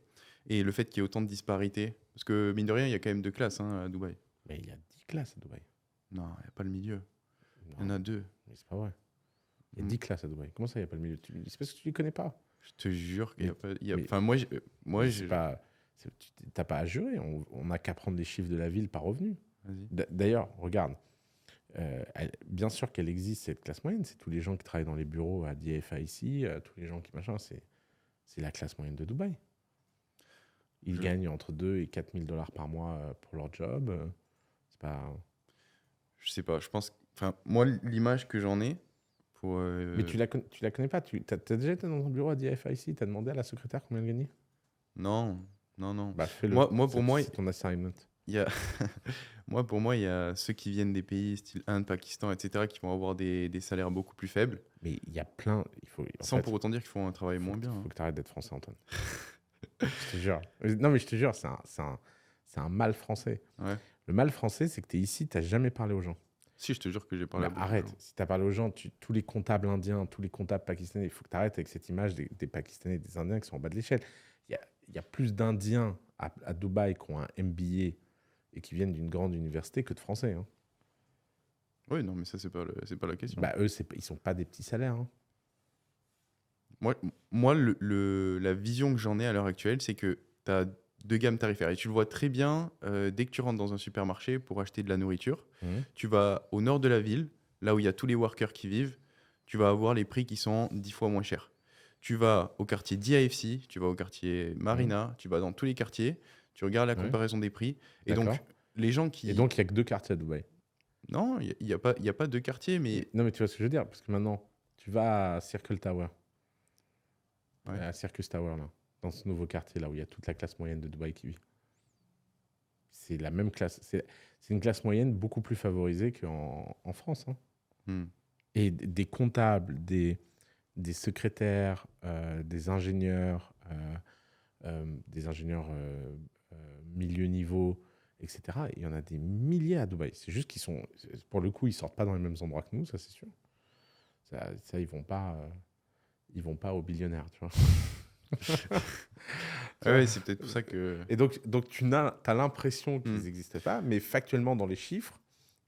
Et le fait qu'il y ait autant de disparités, parce que mine de rien, il y a quand même 2 classes à Dubaï. Mais il y a 10 classes à Dubaï. Non, il n'y a pas le milieu. Non, Il y en a 2. mais c'est pas vrai. Il y a 10 classes à Dubaï. Comment ça, il n'y a pas le milieu? C'est parce que tu ne les connais pas. Je te jure qu'il n'y a pas. mais- Enfin, T'as pas à jurer. On n'a qu'à prendre les chiffres de la ville par revenu. Vas-y. D'ailleurs, regarde. Bien sûr qu'elle existe, cette classe moyenne. C'est tous les gens qui travaillent dans les bureaux à DFA ici, tous les gens qui machin. C'est la classe moyenne de Dubaï. Ils gagnent entre 2 et 4 000 dollars par mois pour leur job. C'est pas. Je sais pas, je pense. Enfin, moi, l'image que j'en ai pour. Mais tu la connais pas. T'as déjà été dans ton bureau à DFA ici? T'as demandé à la secrétaire combien elle gagnait? Non, non, non. Bah, fais-le. Pour moi, c'est ton assignment. il y a. Pour moi, il y a ceux qui viennent des pays style Inde, Pakistan, etc., qui vont avoir des salaires beaucoup plus faibles. Mais il y a plein. Sans pour autant dire qu'ils font un travail moins bien. Il faut que tu arrêtes d'être français, Antoine. Je te jure. Non, mais je te jure, c'est un mal français. Ouais. Le mal français, c'est que tu es ici, tu n'as jamais parlé aux gens. Si, je te jure que j'ai parlé à beaucoup de arrête. gens. Si tu as parlé aux gens, tous les comptables indiens, tous les comptables pakistanais, il faut que tu arrêtes avec cette image des Pakistanais et des Indiens qui sont en bas de l'échelle. Il y a plus d'Indiens à Dubaï qui ont un MBA et qui viennent d'une grande université que de Français. Hein. Oui, non, mais ça, c'est pas la question. Bah, eux, ils sont pas des petits salaires. Hein. Moi la vision que j'en ai à l'heure actuelle, c'est que tu as 2 gammes tarifaires. Et tu le vois très bien dès que tu rentres dans un supermarché pour acheter de la nourriture. Tu vas au nord de la ville, là où il y a tous les workers qui vivent, tu vas avoir les prix qui sont 10 fois moins chers. Tu vas au quartier DIFC, tu vas au quartier Marina, tu vas dans tous les quartiers, tu regardes la comparaison des prix. Et donc, les gens qui... Et donc, il n'y a que 2 quartiers à Dubaï. Non, il n'y a pas 2 quartiers, mais... Non, mais tu vois ce que je veux dire? Parce que maintenant, tu vas à Circle Tower. Ouais. À Circus Tower, là. Dans ce nouveau quartier, là, où il y a toute la classe moyenne de Dubaï qui vit. C'est la même classe. C'est une classe moyenne beaucoup plus favorisée qu'en France. Hein. Et des comptables, des secrétaires, des ingénieurs milieu niveau, etc. Il y en a des milliers à Dubaï. C'est juste qu'ils sont, pour le coup, ils sortent pas dans les mêmes endroits que nous, ça c'est sûr. Ça ils vont pas au billionnaire, tu vois. Ouais, c'est peut-être pour ça que... Et donc tu as l'impression qu'ils n'existaient pas, mais factuellement, dans les chiffres,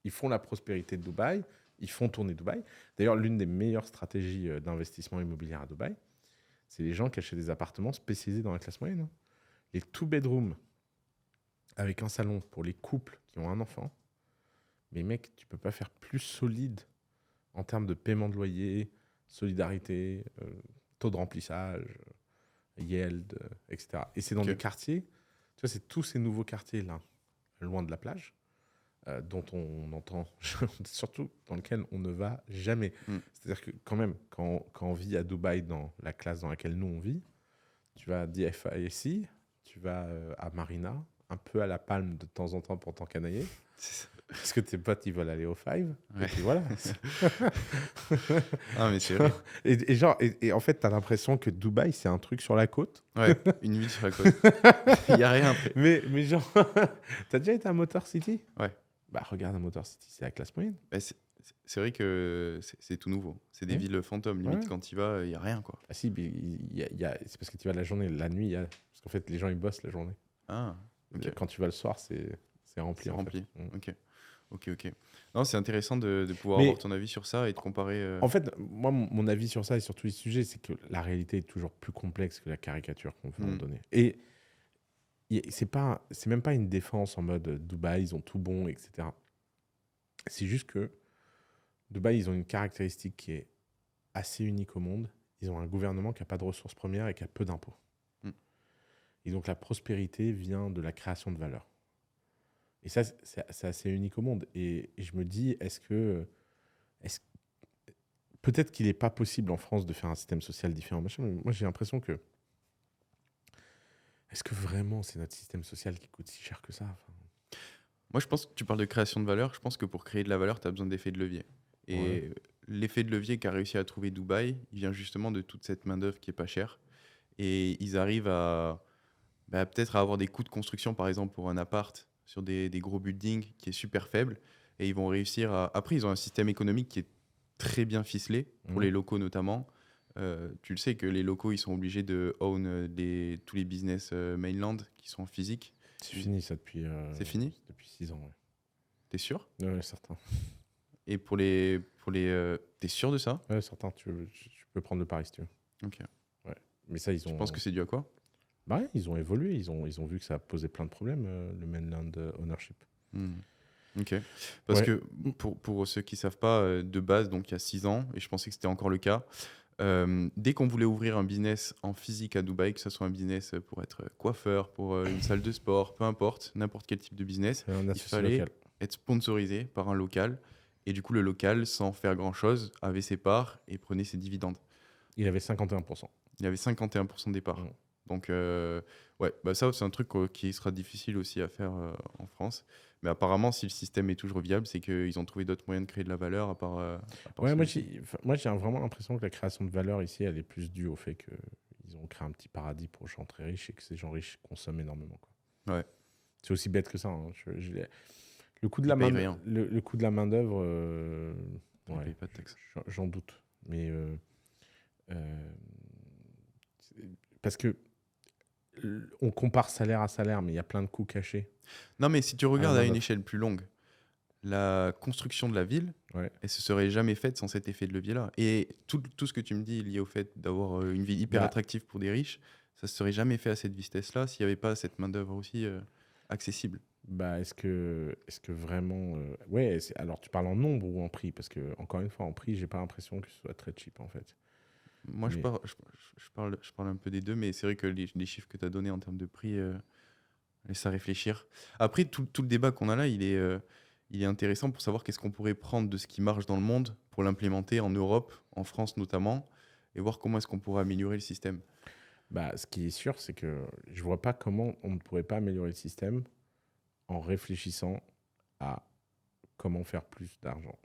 ils font la prospérité de Dubaï, ils font tourner Dubaï. D'ailleurs, l'une des meilleures stratégies d'investissement immobilier à Dubaï, c'est les gens qui achètent des appartements spécialisés dans la classe moyenne. Hein. Les two-bedrooms avec un salon pour les couples qui ont un enfant. Mais mec, tu peux pas faire plus solide en termes de paiement de loyer, solidarité. taux de remplissage, yield, etc. Et c'est dans Ok. des quartiers, tu vois, c'est tous ces nouveaux quartiers-là, loin de la plage, dont on entend, surtout dans lesquels on ne va jamais. Mm. C'est-à-dire que quand même, quand on vit à Dubaï, dans la classe dans laquelle nous on vit, tu vas à DFIC, tu vas à Marina, un peu à la Palme de temps en temps pour t'encanailler, C'est ça. parce que tes potes ils veulent aller au Five, et Ouais. puis voilà. Ah, mais c'est vrai. Et en fait, tu as l'impression que Dubaï, c'est un truc sur la côte. Ouais, une ville sur la côte. Il n'y a rien après. Mais genre, t'as déjà été à Motor City? Ouais. Bah regarde, à Motor City, c'est la classe moyenne. Bah, c'est vrai que c'est tout nouveau. C'est des Ouais. villes fantômes. Limite, Ouais. quand tu y vas, il n'y a rien, quoi. Ah si, mais c'est parce que tu vas la journée. La nuit, parce qu'en fait, les gens, ils bossent la journée. Ah, ok. Quand tu vas le soir, c'est rempli. C'est en fait. rempli. Mm. Ok. Non, c'est intéressant de pouvoir Mais- avoir ton avis sur ça et de comparer. En fait, moi, mon avis sur ça et sur tous les sujets, c'est que la réalité est toujours plus complexe que la caricature qu'on veut en Mm. donner. Et c'est même pas une défense en mode Dubaï, ils ont tout bon, etc. C'est juste que Dubaï, ils ont une caractéristique qui est assez unique au monde. Ils ont un gouvernement qui n'a pas de ressources premières et qui a peu d'impôts. Mm. Et donc la prospérité vient de la création de valeur. Et ça, c'est assez unique au monde. Et je me dis, peut-être qu'il n'est pas possible en France de faire un système social différent. Machin, mais moi, j'ai l'impression que est-ce que vraiment c'est notre système social qui coûte si cher que ça? Enfin, Moi, je pense que tu parles de création de valeur. Je pense que pour créer de la valeur, tu as besoin d'effet de levier. Et Ouais. l'effet de levier qu'a réussi à trouver Dubaï, il vient justement de toute cette main-d'œuvre qui est pas chère. Et ils arrivent à peut-être à avoir des coûts de construction, par exemple, pour un appart sur des gros buildings qui est super faible. Et ils vont réussir à. Après, ils ont un système économique qui est très bien ficelé, pour Mhm. les locaux notamment. Tu le sais que les locaux, ils sont obligés de own tous les business mainland qui sont physiques. c'est fini ça depuis. C'est fini? Depuis 6 ans. Ouais, T'es sûr? ouais certain. Et t'es sûr de ça? Ouais, certain. Tu peux prendre le pari si tu veux. Ok. Ouais. Mais ça, ils Tu ont. penses que c'est dû à quoi? Bah ouais, ils ont évolué. Ils ont vu que ça a posé plein de problèmes, le mainland ownership. Hmm. Ok. Parce Ouais. que pour ceux qui savent pas, de base, donc il y a 6 ans, et je pensais que c'était encore le cas, dès qu'on voulait ouvrir un business en physique à Dubaï, que ce soit un business pour être coiffeur, pour une salle de sport, peu importe, n'importe quel type de business, C'est un il associé fallait local. être sponsorisé par un local. Et du coup, le local, sans faire grand-chose, avait ses parts et prenait ses dividendes. Il avait 51%. Il avait 51% des parts. Mm. Donc, ouais, bah ça, c'est un truc qui sera difficile aussi à faire en France. Mais apparemment, si le système est toujours viable, c'est qu'ils ont trouvé d'autres moyens de créer de la valeur à part Ouais, celui-ci. moi j'ai vraiment l'impression que la création de valeur ici, elle est plus due au fait qu'ils ont créé un petit paradis pour les gens très riches et que ces gens riches consomment énormément. Quoi. Ouais. C'est aussi bête que ça. Hein. Le coût de Ils la payent main, rien. le coût de la main d'œuvre, Ils ouais, payent pas de taxes. j'en doute. Mais parce que on compare salaire à salaire, mais il y a plein de coûts cachés. Non, mais si tu regardes la à une main-d'œuvre. échelle plus longue, la construction de la ville, Ouais. elle se serait jamais faite sans cet effet de levier-là. Et tout ce que tu me dis lié au fait d'avoir une ville hyper Bah, attractive pour des riches, ça se serait jamais fait à cette vitesse-là s'il n'y avait pas cette main-d'œuvre aussi accessible. Bah, est-ce que vraiment. Ouais, alors tu parles en nombre ou en prix? Parce que, encore une fois, en prix, j'ai pas l'impression que ce soit très cheap en fait. Moi, Mais- je parle un peu des deux, mais c'est vrai que les chiffres que tu as donnés en termes de prix laissent à réfléchir. Après, tout le débat qu'on a là, il est intéressant pour savoir qu'est-ce qu'on pourrait prendre de ce qui marche dans le monde pour l'implémenter en Europe, en France notamment, et voir comment est-ce qu'on pourrait améliorer le système. Bah, ce qui est sûr, c'est que je vois pas comment on ne pourrait pas améliorer le système en réfléchissant à comment faire plus d'argent.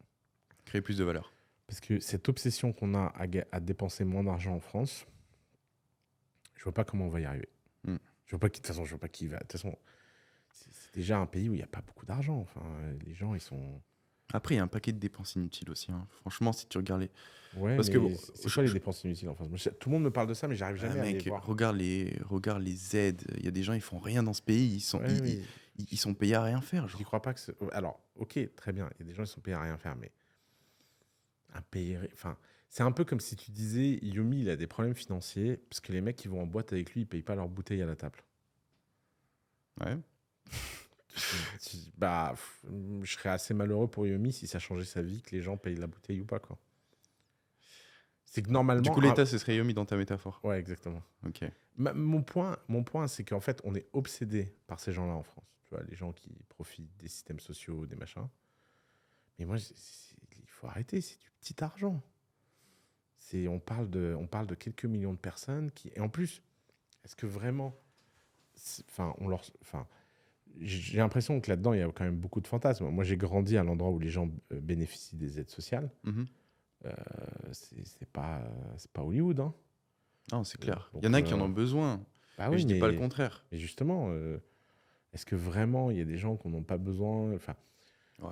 Créer plus de valeur. Parce que cette obsession qu'on a à dépenser moins d'argent en France, je vois pas comment on va y arriver. Mm. Je vois pas de toute façon, je vois pas qui va. De toute façon, c'est déjà un pays où il n'y a pas beaucoup d'argent. Enfin, les gens, ils sont. Après, il y a un paquet de dépenses inutiles aussi, hein. Franchement, si tu regardes les... Ouais, Parce mais que, c'est quoi les dépenses inutiles en France? Moi, tout le monde me parle de ça, mais j'arrive jamais à les mec, voir. regarde les aides. Il y a des gens, ils font rien dans ce pays. Ils sont, Ouais, mais ils sont payés à rien faire. j'y Genre. crois pas que. Alors, ok, très bien. Il y a des gens qui sont payés à rien faire, mais un pays. Enfin, c'est un peu comme si tu disais Yumi, il a des problèmes financiers parce que les mecs qui vont en boîte avec lui, ils payent pas leur bouteille à la table. Ouais. Bah, je serais assez malheureux pour Yumi si ça changeait sa vie que les gens payent la bouteille ou pas, quoi. C'est que Du normalement. coup, l'État, ce serait Yomi dans ta métaphore. Ouais, exactement. Ok. Mon point, c'est qu'en fait, on est obsédé par ces gens-là en France. Tu vois, les gens qui profitent des systèmes sociaux, des machins. Mais moi, il faut arrêter, c'est du petit argent. On parle de quelques millions de personnes qui. Et en plus, est-ce que vraiment. Enfin, j'ai l'impression que là-dedans, il y a quand même beaucoup de fantasmes. Moi, j'ai grandi à l'endroit où les gens bénéficient des aides sociales. Mhm. C'est pas Hollywood, hein. Non, c'est clair. Donc, Il y en a qui en ont besoin. bah Mais oui, je dis pas le contraire. mais justement, est-ce que vraiment il y a des gens qui n'en ont pas besoin? Enfin, Ouais.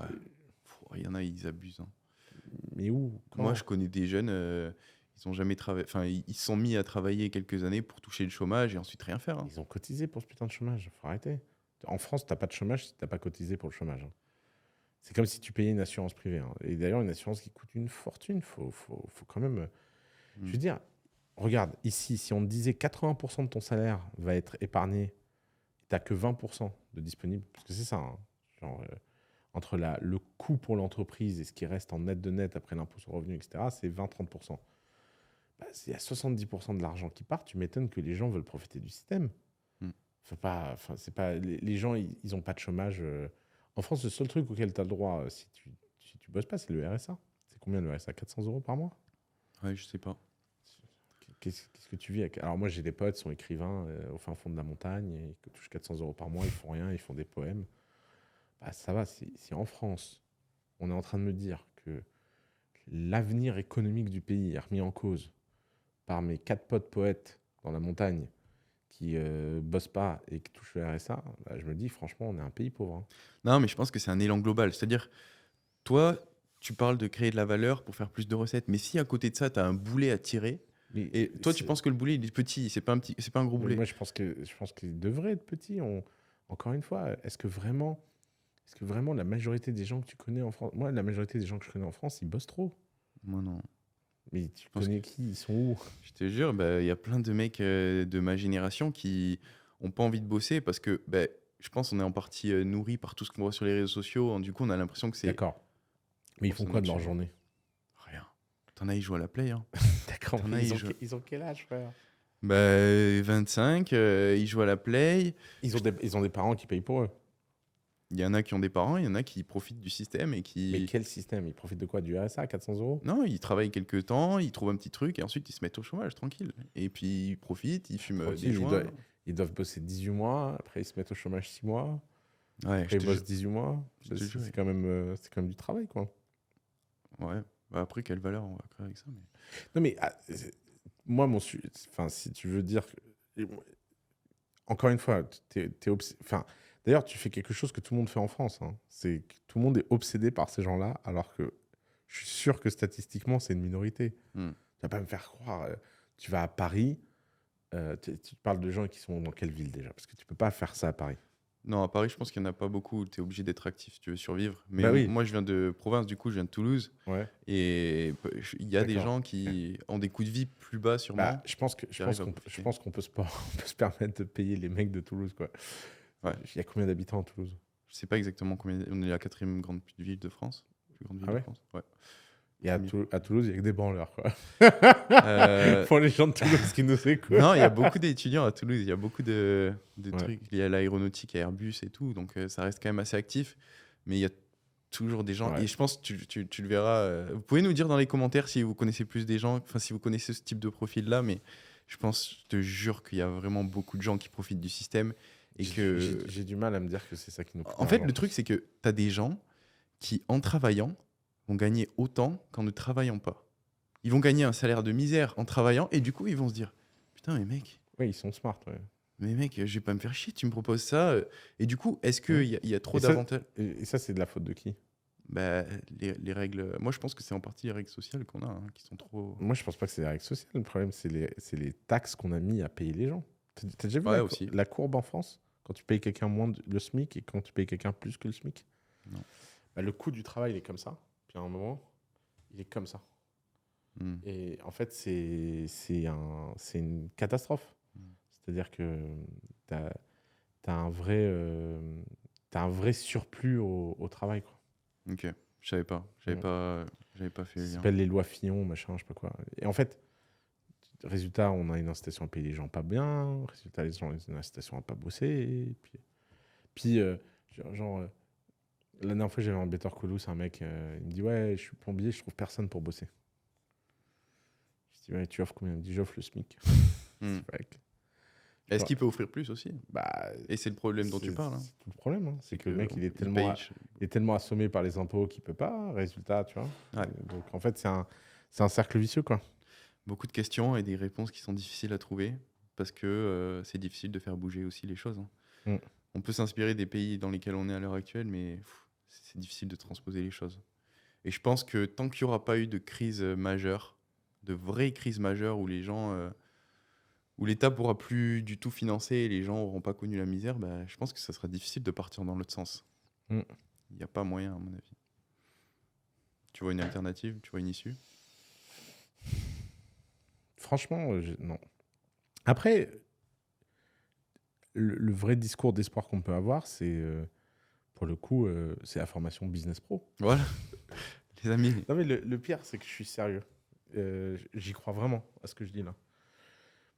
Il y en a, ils abusent, hein. mais où? Quand? Moi, je connais des jeunes, ils ont jamais travaillé. Enfin, ils se sont mis à travailler quelques années pour toucher le chômage et ensuite rien faire, hein. Ils ont cotisé pour ce putain de chômage. Faut arrêter. En France, t'as pas de chômage si t'as pas cotisé pour le chômage, hein. C'est comme si tu payais une assurance privée, hein. Et d'ailleurs, une assurance qui coûte une fortune. Faut quand même. Je veux dire, regarde, ici, si on te disait 80% de ton salaire va être épargné, t'as que 20% de disponible, parce que c'est ça, hein. Genre, entre le coût pour l'entreprise et ce qui reste en net de net après l'impôt sur le revenu, etc., c'est 20-30%. Bah, s'il y a 70% de l'argent qui part, tu m'étonnes que les gens veulent profiter du système. Mm. C'est pas, les gens, ils n'ont pas de chômage. En France, le seul truc auquel tu as le droit, si tu bosses pas, c'est le RSA. C'est combien le RSA? 400 € par mois? Ouais, je sais pas. Qu'est-ce que tu vis avec... Alors moi, j'ai des potes qui sont écrivains au fin fond de la montagne et qui touchent 400 € par mois, ils font rien, ils font des poèmes. Bah, ça va, si en France, on est en train de me dire que l'avenir économique du pays est remis en cause par mes 4 potes poètes dans la montagne qui bossent pas et qui touchent le RSA, bah, je me dis franchement, on est un pays pauvre, hein. Non, mais je pense que c'est un élan global. C'est-à-dire, toi, tu parles de créer de la valeur pour faire plus de recettes. Mais si à côté de ça, tu as un boulet à tirer, Mais et toi, tu penses que le boulet, il est petit, c'est pas un gros boulet. moi, je pense qu'il devrait être petit. Encore une fois, est-ce que vraiment la majorité des gens que tu connais en France, moi, la majorité des gens que je connais en France, ils bossent trop. Moi, non. Mais tu pense connais qui? Ils sont où? Je te jure, bah, y a plein de mecs de ma génération qui ont pas envie de bosser parce que bah, je pense qu'on est en partie nourri par tout ce qu'on voit sur les réseaux sociaux. Du coup, on a l'impression que c'est D'accord. Mais ils Oh, font c'est quoi de leur notre journée? rien. T'en as, ils jouent à la play, hein. D'accord, T'en mais as, ils ont quel âge, frère? Bah, 25, ils jouent à la play. Ils ont des parents qui payent pour eux. Il y en a qui ont des parents, il y en a qui profitent du système et Mais qui... quel système? Ils profitent de quoi? Du RSA, 400 €? Non, ils travaillent quelques temps, ils trouvent un petit truc et ensuite ils se mettent au chômage, tranquille. Et puis ils profitent, ils fument Tranquille, des joints. ils doivent bosser 18 mois, après ils se mettent au chômage 6 mois, Ouais, après ils bossent 18 mois. je te jure. C'est quand même du travail, quoi. Ouais. Bah, après, quelle valeur on va créer avec ça mais... Non, mais moi, enfin, si tu veux dire. Encore une fois, enfin, d'ailleurs, tu fais quelque chose que tout le monde fait en France, hein. C'est que tout le monde est obsédé par ces gens-là, alors que je suis sûr que statistiquement, c'est une minorité. Hmm. Tu vas pas me faire croire. Tu vas à Paris, tu parles de gens qui sont dans quelle ville déjà? Parce que tu peux pas faire ça à Paris. Non, à Paris, je pense qu'il n'y en a pas beaucoup. Tu es obligé d'être actif si tu veux survivre. Mais Bah oui. moi, je viens de province, du coup, je viens de Toulouse. Ouais. Et il y a des D'accord. gens qui ont des coûts de vie plus bas, sûrement. Bah, je pense arrivent à qu'on profiter. on peut se permettre de payer les mecs de Toulouse, quoi. Ouais. Il y a combien d'habitants à Toulouse? Je sais pas exactement combien. On est la 4e grande ville de France. Plus grande ville Ah de ouais France. Ouais. Et à Toulouse, il y a que des branleurs, quoi. Euh, Pour les gens de Toulouse qui nous écoutent. Non, il y a beaucoup d'étudiants à Toulouse. Il y a beaucoup de Ouais. trucs. Il y a l'aéronautique, Airbus et tout. Donc, ça reste quand même assez actif. Mais il y a toujours des gens. Ouais. Et je pense que tu le verras. Vous pouvez nous dire dans les commentaires si vous connaissez plus des gens, enfin, si vous connaissez ce type de profil-là. Mais je te jure qu'il y a vraiment beaucoup de gens qui profitent du système. Et que... J'ai du mal à me dire que c'est ça qui nous coûte En fait, l'argent. le truc, c'est que tu as des gens qui, en travaillant, vont gagner autant qu'en ne travaillant pas. Ils vont gagner un salaire de misère en travaillant. Et du coup, ils vont se dire, putain, mais mec... Oui, ils sont smart, ouais. Mais mec, je vais pas me faire chier, tu me proposes ça. Et du coup, est-ce qu'il y a trop Et ça- d'avantages? Et ça, c'est de la faute de qui? Bah, les règles. Moi, je pense que c'est en partie les règles sociales qu'on a, hein, qui sont trop. Moi, je pense pas que c'est les règles sociales. Le problème, c'est les taxes qu'on a mis à payer les gens. T'as déjà vu Ouais, aussi. la courbe en France? Quand tu payes quelqu'un moins le SMIC et quand tu payes quelqu'un plus que le SMIC? Non. Bah, le coût du travail, il est comme ça. Puis à un moment, il est comme ça. Hmm. Et en fait, c'est une catastrophe. C'est-à-dire que tu as un vrai surplus au travail, quoi. Ok, Je savais pas. J'avais pas fait Ça le lien. s'appelle les lois Fillon, machin, je sais pas quoi. Et en fait, résultat, on a une incitation à payer les gens pas bien. Résultat, les gens ont une incitation à pas bosser. Et puis la dernière fois, j'avais un Better Call Saul, c'est un mec, il me dit ouais, je suis plombier, je trouve personne pour bosser. Je dis ouais, tu offres combien? Il me dit j'offre le SMIC. Hmm. C'est vrai que- Est-ce qu'il peut offrir plus aussi? Bah, Et c'est le problème dont tu parles. Hein. c'est tout le problème, hein. C'est que le mec, il est paye. tellement assommé par les impôts qu'il peut pas. Résultat, tu vois. Ouais. Donc en fait, c'est un cercle vicieux, quoi. Beaucoup de questions et des réponses qui sont difficiles à trouver parce que c'est difficile de faire bouger aussi les choses. Hein. Mm. On peut s'inspirer des pays dans lesquels on est à l'heure actuelle, mais c'est difficile de transposer les choses. Et je pense que tant qu'il n'y aura pas eu de crise majeure, de vraie crise majeure où les gens, où l'État pourra plus du tout financer et les gens n'auront pas connu la misère, bah, je pense que ça sera difficile de partir dans l'autre sens. Mm. Il n'y a pas moyen, à mon avis. Tu vois une alternative? Tu vois une issue? Franchement, non. Après, le vrai discours d'espoir qu'on peut avoir, c'est, pour le coup, c'est la formation Business Pro. Voilà, les amis. Non, mais le pire, c'est que je suis sérieux. J'y crois vraiment à ce que je dis là.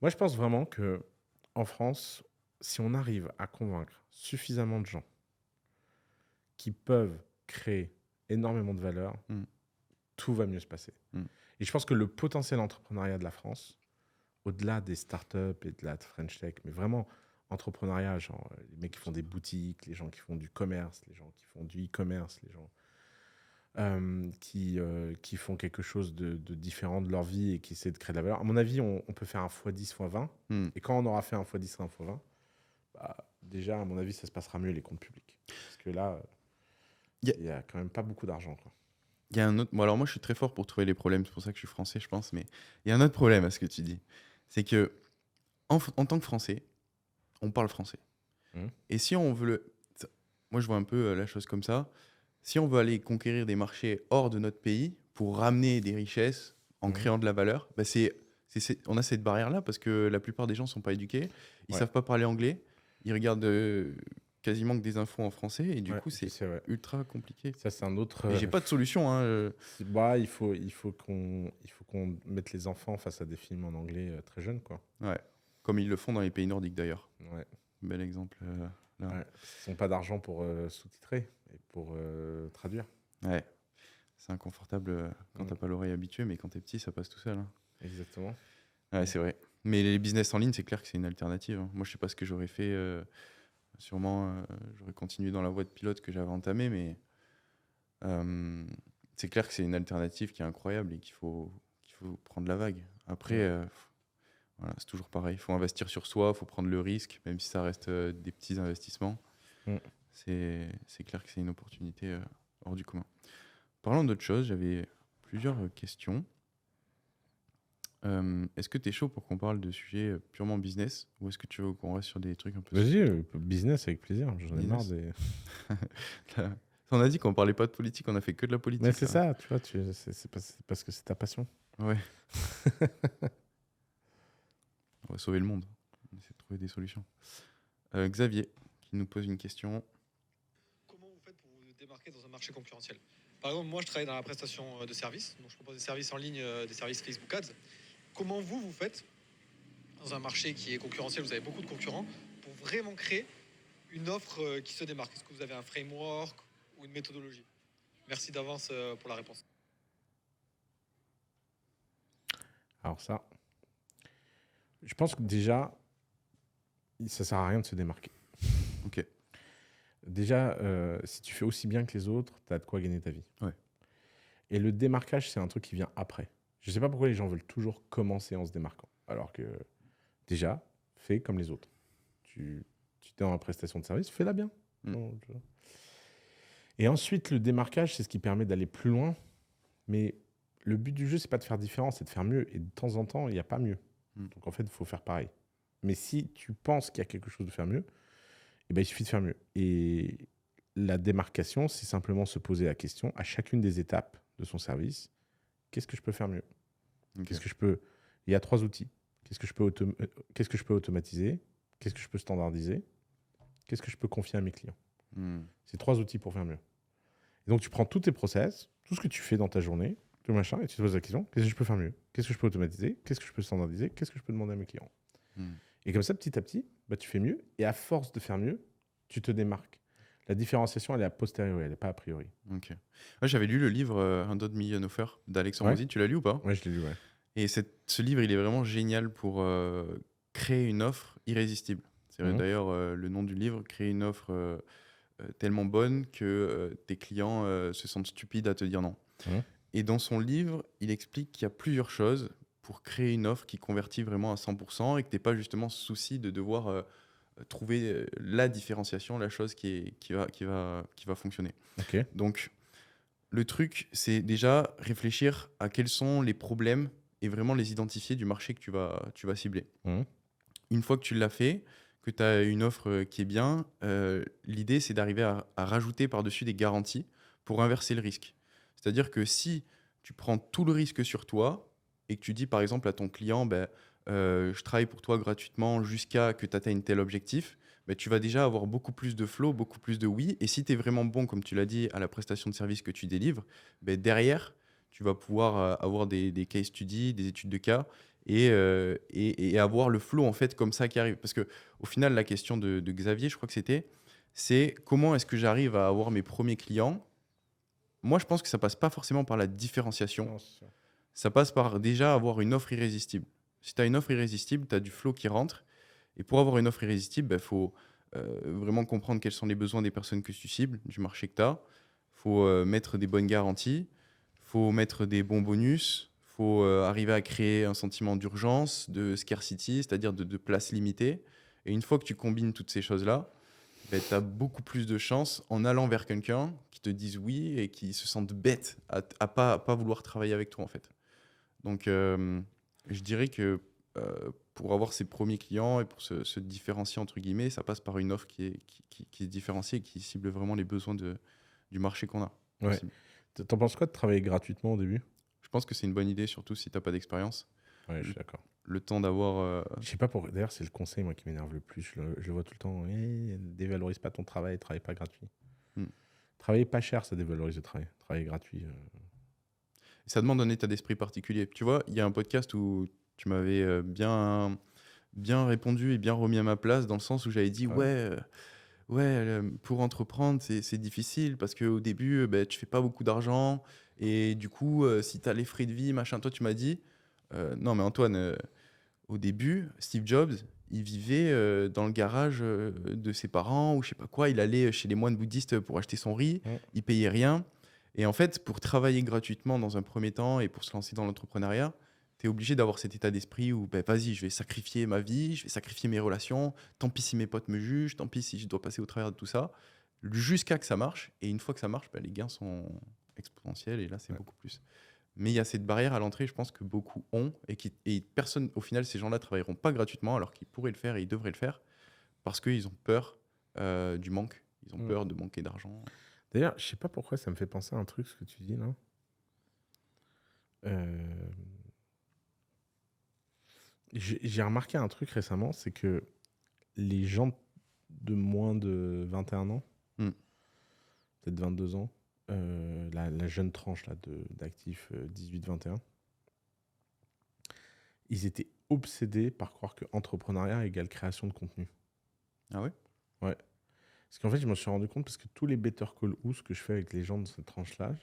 Moi, je pense vraiment que en France, si on arrive à convaincre suffisamment de gens qui peuvent créer énormément de valeur, Mm. tout va mieux se passer. Mm. Et je pense que le potentiel entrepreneuriat de la France, au-delà des startups et de la French Tech, mais vraiment entrepreneuriat, genre les mecs qui font des boutiques, les gens qui font du commerce, les gens qui font du e-commerce, les gens qui font quelque chose de différent de leur vie et qui essaient de créer de la valeur. À mon avis, on peut faire un x10, x20. Mm. Et quand on aura fait un x10 et un x20, bah, déjà, à mon avis, ça se passera mieux les comptes publics. Parce que là, il y a quand même pas beaucoup d'argent, quoi. Il y a un autre. Bon, alors moi, je suis très fort pour trouver les problèmes. C'est pour ça que je suis français, je pense. Mais il y a un autre problème à ce que tu dis. C'est que, en tant que Français, on parle français. Mhm. Et si on veut moi, je vois un peu la chose comme ça. Si on veut aller conquérir des marchés hors de notre pays pour ramener des richesses en Mhm. créant de la valeur, bah on a cette barrière-là parce que la plupart des gens ne sont pas éduqués. Ils ne Ouais. savent pas parler anglais. Ils regardent quasiment que des infos en français. Et du Ouais, coup, c'est ouais. ultra compliqué. Ça, c'est un autre. Et j'ai pas de solution. Hein. Bah, il faut qu'on mette les enfants face à des films en anglais très jeunes, quoi. Ouais. Comme ils le font dans les pays nordiques d'ailleurs. Ouais. Bel exemple. Là. Ouais. Ils n'ont pas d'argent pour sous-titrer et pour traduire. Ouais. C'est inconfortable quand Mm. t'as pas l'oreille habituée, mais quand t'es petit, ça passe tout seul. Hein. Exactement. Ouais, c'est vrai. Mais les business en ligne, c'est clair que c'est une alternative. Hein. Moi, je sais pas ce que j'aurais fait. Sûrement, j'aurais continué dans la voie de pilote que j'avais entamée, mais c'est clair que c'est une alternative qui est incroyable et qu'il faut prendre la vague. Après, voilà, c'est toujours pareil. Il faut investir sur soi, il faut prendre le risque, même si ça reste des petits investissements. Mm. C'est clair que c'est une opportunité hors du commun. Parlons d'autre chose, j'avais plusieurs questions. Est-ce que tu es chaud pour qu'on parle de sujets purement business ou est-ce que tu veux qu'on reste sur des trucs un peu... Vas-y, business avec plaisir. J'en ai Business. marre des. On a dit qu'on parlait pas de politique, on a fait que de la politique. Mais c'est là. ça, tu vois, c'est parce que c'est ta passion. Ouais. On va sauver le monde. On essaie de trouver des solutions. Xavier, qui nous pose une question. Comment vous faites pour vous démarquer dans un marché concurrentiel? Par exemple, moi, je travaille dans la prestation de services. Donc, je propose des services en ligne, des services Facebook Ads. Comment vous faites dans un marché qui est concurrentiel, vous avez beaucoup de concurrents, pour vraiment créer une offre qui se démarque? Est-ce que vous avez un framework ou une méthodologie? Merci d'avance pour la réponse. Alors ça, je pense que déjà, ça sert à rien de se démarquer. Ok. Déjà, si tu fais aussi bien que les autres, tu as de quoi gagner ta vie. Ouais. Et le démarquage, c'est un truc qui vient après. Je ne sais pas pourquoi les gens veulent toujours commencer en se démarquant. Alors que déjà, fais comme les autres. Tu es dans la prestation de service, fais-la bien. Et ensuite, le démarquage, c'est ce qui permet d'aller plus loin. Mais le but du jeu, c'est pas de faire différent, c'est de faire mieux. Et de temps en temps, il n'y a pas mieux. Donc en fait, il faut faire pareil. Mais si tu penses qu'il y a quelque chose de faire mieux, eh ben, il suffit de faire mieux. Et la démarcation, c'est simplement se poser la question à chacune des étapes de son service, qu'est-ce que je peux faire mieux? Ok. Qu'est-ce que je peux... Il y a 3 outils. Qu'est-ce que je peux automatiser? Qu'est-ce que je peux standardiser? Qu'est-ce que je peux confier à mes clients? C'est 3 outils pour faire mieux. Et donc, tu prends tous tes process, tout ce que tu fais dans ta journée, tout machin, et tu te poses la question, qu'est-ce que je peux faire mieux? Qu'est-ce que je peux automatiser? Qu'est-ce que je peux standardiser? Qu'est-ce que je peux demander à mes clients? Hmm. Et comme ça, petit à petit, bah, tu fais mieux. Et à force de faire mieux, tu te démarques. La différenciation, elle est a posteriori, elle n'est pas a priori. Ok. Ouais, j'avais lu le livre 100 Million Offer d'Alexandre Ouais. Mozy. Tu l'as lu ou pas? Ouais, je l'ai lu, ouais. Et ce livre, il est vraiment génial pour créer une offre irrésistible. C'est Mhm. d'ailleurs le nom du livre, créer une offre tellement bonne que tes clients se sentent stupides à te dire non. Mhm. Et dans son livre, il explique qu'il y a plusieurs choses pour créer une offre qui convertit vraiment à 100% et que tu n'aies pas justement ce souci de devoir trouver la différenciation, la chose qui va fonctionner. Ok. Donc, le truc, c'est déjà réfléchir à quels sont les problèmes et vraiment les identifier du marché que tu vas cibler. Mhm. Une fois que tu l'as fait, que tu as une offre qui est bien, l'idée, c'est d'arriver à rajouter par-dessus des garanties pour inverser le risque. C'est-à-dire que si tu prends tout le risque sur toi et que tu dis par exemple à ton client, ben, je travaille pour toi gratuitement jusqu'à que tu atteignes tel objectif, ben, tu vas déjà avoir beaucoup plus de flow, beaucoup plus de oui. Et si tu es vraiment bon, comme tu l'as dit, à la prestation de service que tu délivres, ben, derrière, tu vas pouvoir avoir des case studies, des études de cas et avoir le flow en fait comme ça qui arrive. Parce que au final, la question de Xavier, je crois que c'est comment est-ce que j'arrive à avoir mes premiers clients. Moi, je pense que ça passe pas forcément par la différenciation. Non, c'est sûr. Ça passe par déjà avoir une offre irrésistible. Si tu as une offre irrésistible, tu as du flow qui rentre. Et pour avoir une offre irrésistible, il faut vraiment comprendre quels sont les besoins des personnes que tu cibles, du marché que tu as. Il faut mettre des bonnes garanties. Il faut mettre des bons bonus. Il faut arriver à créer un sentiment d'urgence, de scarcity, c'est-à-dire de place limitée. Et une fois que tu combines toutes ces choses-là, tu as beaucoup plus de chances en allant vers quelqu'un qui te dise oui et qui se sentent bêtes à pas vouloir travailler avec toi en fait. Donc je dirais que pour avoir ses premiers clients et pour se différencier entre guillemets, ça passe par une offre qui est différenciée et qui cible vraiment les besoins du marché qu'on a. Ouais. T'en penses quoi de travailler gratuitement au début? Je pense que c'est une bonne idée, surtout si tu n'as pas d'expérience. Ouais, je suis d'accord. Le temps d'avoir... Je sais pas pour. D'ailleurs, c'est le conseil moi qui m'énerve le plus. Je le vois tout le temps. Dévalorise pas ton travail, travaille pas gratuit. Hmm. Travailler pas cher, ça dévalorise le travail. Travailler gratuit. Ça demande un état d'esprit particulier. Tu vois, il y a un podcast où tu m'avais bien répondu et bien remis à ma place dans le sens où j'avais dit pour entreprendre, c'est difficile parce qu'au début, tu fais pas beaucoup d'argent et du coup, si tu as les frais de vie, machin, toi, tu m'as dit, non, mais Antoine, au début, Steve Jobs, il vivait dans le garage de ses parents ou je sais pas quoi. Il allait chez les moines bouddhistes pour acheter son riz. Ouais. Il payait rien. Et en fait, pour travailler gratuitement dans un premier temps et pour se lancer dans l'entrepreneuriat, tu es obligé d'avoir cet état d'esprit où, vas-y, je vais sacrifier ma vie, je vais sacrifier mes relations. Tant pis si mes potes me jugent, tant pis si je dois passer au travers de tout ça, jusqu'à que ça marche. Et une fois que ça marche, les gains sont exponentiels et là, c'est Ouais. beaucoup plus. Mais il y a cette barrière à l'entrée, je pense que beaucoup ont et personne, au final, ces gens-là travailleront pas gratuitement alors qu'ils pourraient le faire et ils devraient le faire parce qu'ils ont peur du manque. Ils ont peur de manquer d'argent. D'ailleurs, je sais pas pourquoi ça me fait penser à un truc, ce que tu dis là. J'ai remarqué un truc récemment, c'est que les gens de moins de 21 ans, peut-être 22 ans, la jeune tranche là, d'actifs 18-21, ils étaient obsédés par croire que entrepreneuriat égale création de contenu. Ah ouais? Ouais. Parce qu'en fait, je me suis rendu compte, parce que tous les Better Call Who que je fais avec les gens de cette tranche-là,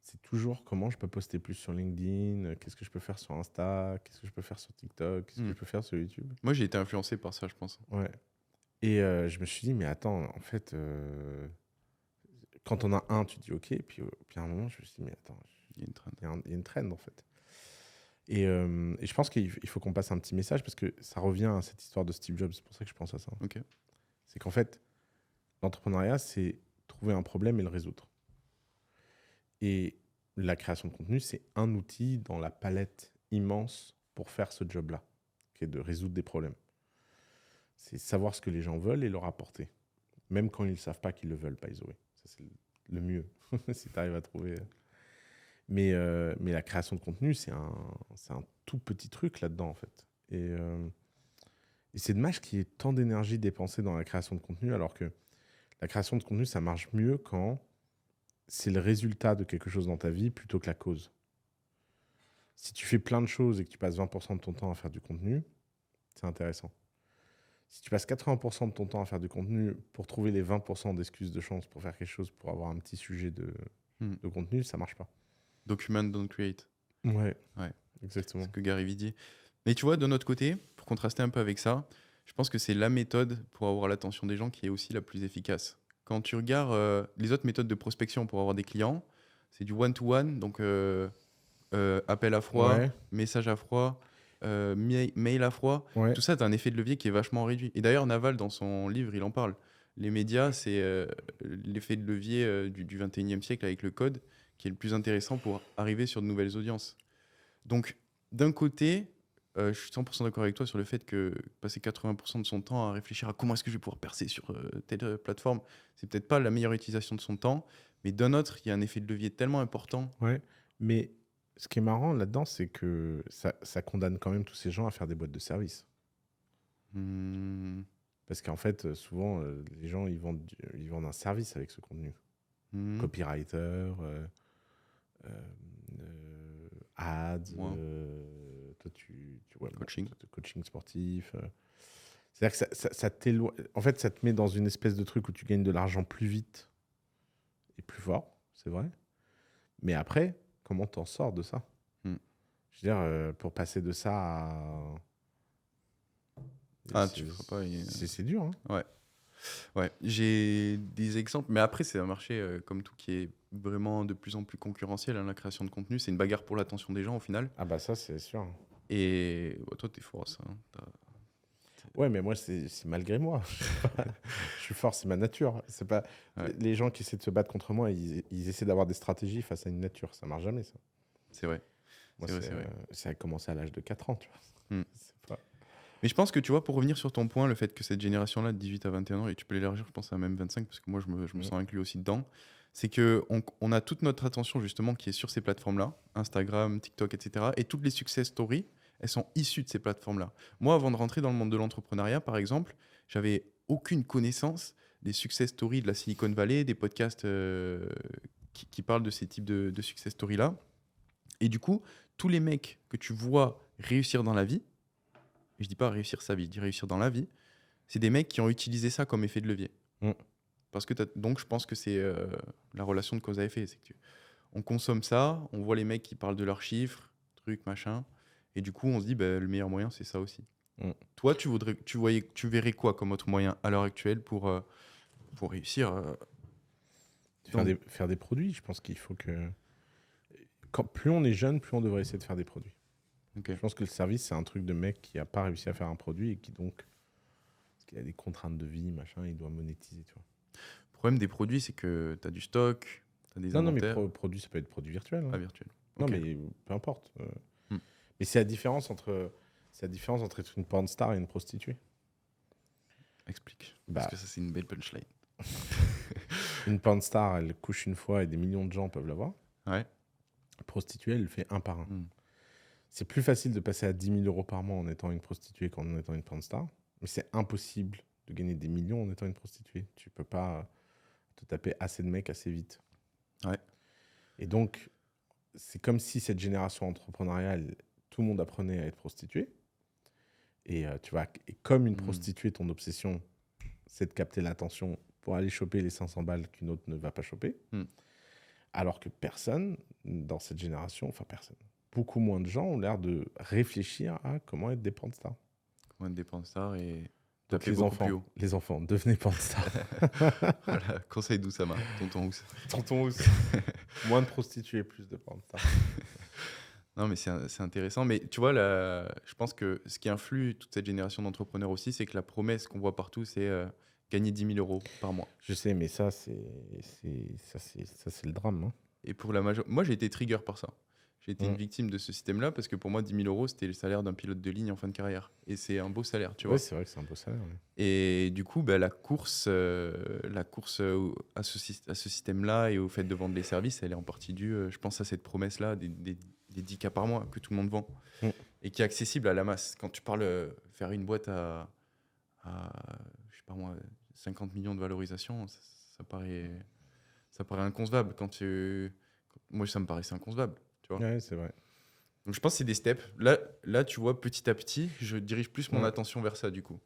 c'est toujours comment je peux poster plus sur LinkedIn, qu'est-ce que je peux faire sur Insta, qu'est-ce que je peux faire sur TikTok, qu'est-ce que je peux faire sur YouTube. Moi, j'ai été influencé par ça, je pense. Ouais. Et je me suis dit, mais attends, en fait, quand on a un, tu te dis OK. Et puis à un moment, je me suis dit, mais attends, Il y a une trend. il y a une trend, en fait. Et je pense qu'il faut qu'on passe un petit message, parce que ça revient à cette histoire de Steve Jobs. C'est pour ça que je pense à ça. Ok. C'est qu'en fait, l'entrepreneuriat, c'est trouver un problème et le résoudre. Et la création de contenu, c'est un outil dans la palette immense pour faire ce job-là, qui est de résoudre des problèmes. C'est savoir ce que les gens veulent et leur apporter. Même quand ils ne savent pas qu'ils le veulent, by the way. Ça, c'est le mieux, si tu arrives à trouver. Mais la création de contenu, c'est un tout petit truc là-dedans, en fait. Et c'est dommage qu'il y ait tant d'énergie dépensée dans la création de contenu, alors que la création de contenu, ça marche mieux quand c'est le résultat de quelque chose dans ta vie plutôt que la cause. Si tu fais plein de choses et que tu passes 20% de ton temps à faire du contenu, c'est intéressant. Si tu passes 80% de ton temps à faire du contenu pour trouver les 20% d'excuses de chance pour faire quelque chose, pour avoir un petit sujet de contenu, ça marche pas. Document, don't create. Ouais, Ouais. exactement. C'est ce que Gary Vee dit. Mais tu vois, de notre côté, pour contraster un peu avec ça, je pense que c'est la méthode pour avoir l'attention des gens qui est aussi la plus efficace. Quand tu regardes les autres méthodes de prospection pour avoir des clients, c'est du one-to-one, donc appel à froid, Ouais, message à froid, mail à froid. ouais. Tout ça, tu as un effet de levier qui est vachement réduit. Et d'ailleurs, Naval, dans son livre, il en parle. Les médias, c'est l'effet de levier du 21e siècle avec le code qui est le plus intéressant pour arriver sur de nouvelles audiences. Donc, d'un côté, je suis 100% d'accord avec toi sur le fait que passer 80% de son temps à réfléchir à comment est-ce que je vais pouvoir percer sur telle plateforme, c'est peut-être pas la meilleure utilisation de son temps. Mais d'un autre, il y a un effet de levier tellement important. Ouais, mais ce qui est marrant là-dedans, c'est que ça condamne quand même tous ces gens à faire des boîtes de services. Hmm, Parce qu'en fait, souvent, les gens, ils vendent un service avec ce contenu. hmm, Copywriter, ads, Ouais. toi, ouais, bon, Coaching. coaching sportif. C'est-à-dire que ça en fait, ça te met dans une espèce de truc où tu gagnes de l'argent plus vite et plus fort, c'est vrai. Mais après, comment t'en sors de ça? Hmm. Je veux dire, pour passer de ça à... Ah, tu feras pas. C'est dur, hein. Ouais, j'ai des exemples, mais après, c'est un marché comme tout qui est vraiment de plus en plus concurrentiel. Hein, la création de contenu, c'est une bagarre pour l'attention des gens au final. Ah bah ça, c'est sûr. Et bah, toi, t'es fort à ça. Hein. Ouais, mais moi, c'est malgré moi. Je suis fort, c'est ma nature. C'est pas... Ouais. Les gens qui essaient de se battre contre moi, ils essaient d'avoir des stratégies face à une nature. Ça marche jamais, ça. C'est vrai. Moi, C'est vrai. ça a commencé à l'âge de 4 ans, tu vois. Hmm. C'est pas... Mais je pense que tu vois, pour revenir sur ton point, le fait que cette génération-là, de 18 à 21 ans, et tu peux l'élargir, je pense, à même 25, parce que moi, je me sens inclus aussi dedans, c'est qu'on a toute notre attention, justement, qui est sur ces plateformes-là, Instagram, TikTok, etc. Et toutes les success stories, elles sont issues de ces plateformes-là. Moi, avant de rentrer dans le monde de l'entrepreneuriat, par exemple, j'avais aucune connaissance des success stories de la Silicon Valley, des podcasts qui parlent de ces types de success stories-là. Et du coup, tous les mecs que tu vois réussir dans la vie, et je dis pas réussir sa vie, je dis réussir dans la vie, c'est des mecs qui ont utilisé ça comme effet de levier. Mm. Parce que donc je pense que c'est la relation de cause à effet. C'est que on consomme ça, on voit les mecs qui parlent de leurs chiffres, trucs, machin, et du coup on se dit bah, le meilleur moyen c'est ça aussi. Mm. Toi tu verrais quoi comme autre moyen à l'heure actuelle pour réussir Faire des produits, je pense qu'il faut que... plus on est jeune, plus on devrait essayer de faire des produits. Ok. Je pense que le service, c'est un truc de mec qui n'a pas réussi à faire un produit et qui donc, parce qu'il a des contraintes de vie, machin, il doit monétiser, tu vois. Le problème des produits c'est que tu as du stock, tu as des Non, mais inventaires. produit, ça peut être produit virtuel. Ah, virtuel. Non, Ok. mais peu importe. Hmm. Mais c'est la différence entre être une porn star et une prostituée. Explique. Bah. Parce que ça c'est une belle punchline. Une porn star, elle couche une fois et des millions de gens peuvent la voir. Ouais. Prostituée, elle le fait un par un. Hmm. C'est plus facile de passer à 10 000 euros par mois en étant une prostituée qu'en étant une porn star. Mais c'est impossible de gagner des millions en étant une prostituée. Tu peux pas te taper assez de mecs assez vite. Ouais. Et donc, c'est comme si cette génération entrepreneuriale, tout le monde apprenait à être prostituée. Et tu vois, et comme une prostituée, ton obsession, c'est de capter l'attention pour aller choper les 500 balles qu'une autre ne va pas choper. Alors que personne, dans cette génération, enfin personne, beaucoup moins de gens ont l'air de réfléchir à comment être des pornstars. Comment être des pornstars et Donc taper beaucoup plus haut. les enfants, devenez pornstars. Voilà, conseil d'Oussama, tonton Ous. Tonton Ous. Moins de prostituées, plus de pornstars. Non, mais c'est intéressant. Mais tu vois, je pense que ce qui influe toute cette génération d'entrepreneurs aussi, c'est que la promesse qu'on voit partout, c'est gagner 10 000 euros par mois. Je sais, mais ça, c'est le drame. Hein. Et pour la moi, j'ai été trigger par ça. J'ai été une victime de ce système-là parce que pour moi, 10 000 euros, c'était le salaire d'un pilote de ligne en fin de carrière. Et c'est un beau salaire, tu vois. Oui, c'est vrai que c'est un beau salaire. Oui. Et du coup, bah, la course à ce système-là et au fait de vendre les services, elle est en partie due, je pense, à cette promesse-là des 10 cas par mois que tout le monde vend et qui est accessible à la masse. Quand tu parles faire une boîte à je sais pas moi, 50 millions de valorisation, ça paraît Ça paraît inconcevable quand tu. Moi, ça me paraissait inconcevable, tu vois. Ouais, c'est vrai. Donc, je pense que c'est des steps. Là, tu vois, petit à petit, je dirige plus mon Ouais. attention vers ça, du coup.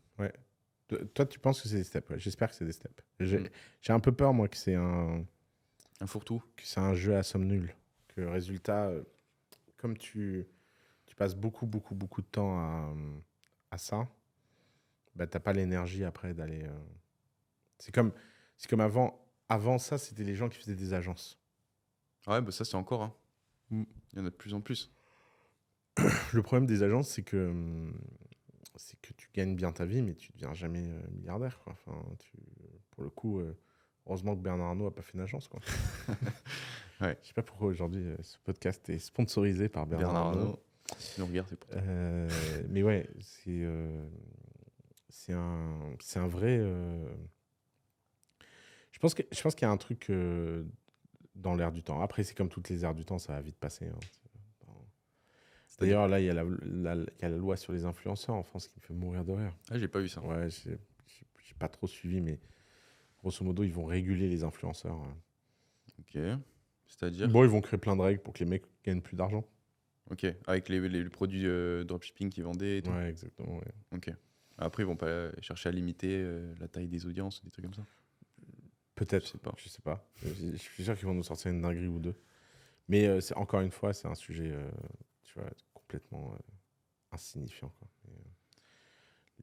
Toi, tu penses que c'est des steps? Ouais. J'espère que c'est des steps. Mm. J'ai un peu peur, moi, Un fourre-tout. que c'est un jeu à somme nulle. Que résultat, comme tu passes beaucoup, beaucoup, beaucoup de temps à ça, bah, t'as pas l'énergie après d'aller. C'est comme, c'est comme avant. Avant ça, c'était les gens qui faisaient des agences. Ouais, bah ça, c'est encore. Hein. Mm. Il y en a de plus en plus. Le problème des agences, c'est que tu gagnes bien ta vie, mais tu deviens jamais milliardaire, quoi. Enfin, pour le coup, heureusement que Bernard Arnault a pas fait une agence, quoi. Ouais. Je sais pas pourquoi aujourd'hui ce podcast est sponsorisé par Bernard Arnault. Si on regarde, c'est pour toi. Mais ouais, c'est un vrai. Je pense qu'il y a un truc dans l'air du temps. Après, c'est comme toutes les airs du temps, ça va vite passer. Hein. C'est-à-dire- D'ailleurs, là, il y a il y a la loi sur les influenceurs en France qui me fait mourir de rire. Ah, j'ai pas vu ça. Ouais, j'ai pas trop suivi, mais grosso modo, ils vont réguler les influenceurs. Hein. Ok. C'est-à-dire. Bon, ils vont créer plein de règles pour que les mecs gagnent plus d'argent. Ok. Avec les produits dropshipping qu'ils vendaient et tout. Ouais, exactement. Ouais. Ok. Après, ils vont pas chercher à limiter la taille des audiences ou des trucs comme ça. Peut-être, Je sais pas. je sais pas. Je suis sûr qu'ils vont nous sortir une dinguerie ou deux. Mais encore une fois, c'est un sujet tu vois, complètement insignifiant. Quoi.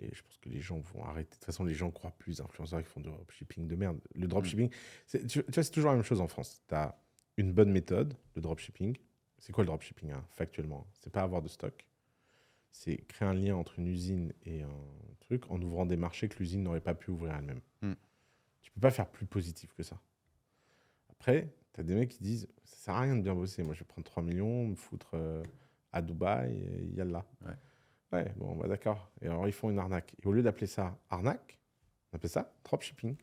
Je pense que les gens vont arrêter. De toute façon, les gens croient plus aux influenceurs qui font du dropshipping de merde. Le dropshipping, tu vois, c'est toujours la même chose en France. Tu as une bonne méthode, le dropshipping. C'est quoi le dropshipping hein, factuellement? C'est pas avoir de stock. C'est créer un lien entre une usine et un truc en ouvrant des marchés que l'usine n'aurait pas pu ouvrir elle-même. Mm. Tu peux pas faire plus positif que ça. Après, tu as des mecs qui disent ça sert à rien de bien bosser. Moi, je vais prendre 3 millions, me foutre à Dubaï, et yallah. Ouais. Ouais, bon, bah d'accord. Et alors, ils font une arnaque. Et au lieu d'appeler ça arnaque, on appelle ça dropshipping.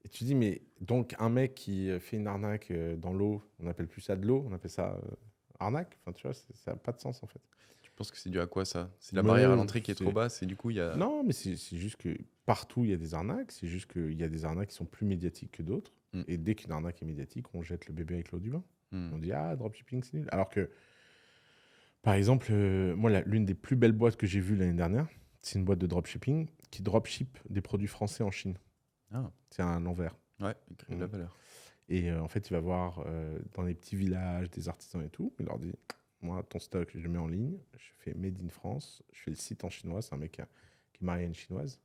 Et tu dis, mais donc, un mec qui fait une arnaque dans l'eau, on n'appelle plus ça de l'eau, on appelle ça arnaque. Enfin, tu vois, ça n'a pas de sens, en fait. Tu penses que c'est dû à quoi ça? C'est la Mais barrière à l'entrée qui est c'est- trop basse et du coup, il y a. Non, mais c'est juste que partout, il y a des arnaques. C'est juste qu'il y a des arnaques qui sont plus médiatiques que d'autres. Mm. Et dès qu'une arnaque est médiatique, on jette le bébé avec l'eau du bain. Hmm. On dit, ah, dropshipping, c'est nul. Alors que, par exemple, moi, l'une des plus belles boîtes que j'ai vues l'année dernière, c'est une boîte de dropshipping qui dropship des produits français en Chine. Ah, C'est un l'envers. ouais, il crée de la Mm. valeur. Et en fait, il va voir dans les petits villages des artisans et tout. Il leur dit, moi, ton stock, je le mets en ligne. Je fais Made in France. Je fais le site en chinois. C'est un mec qui est marié à une chinoise.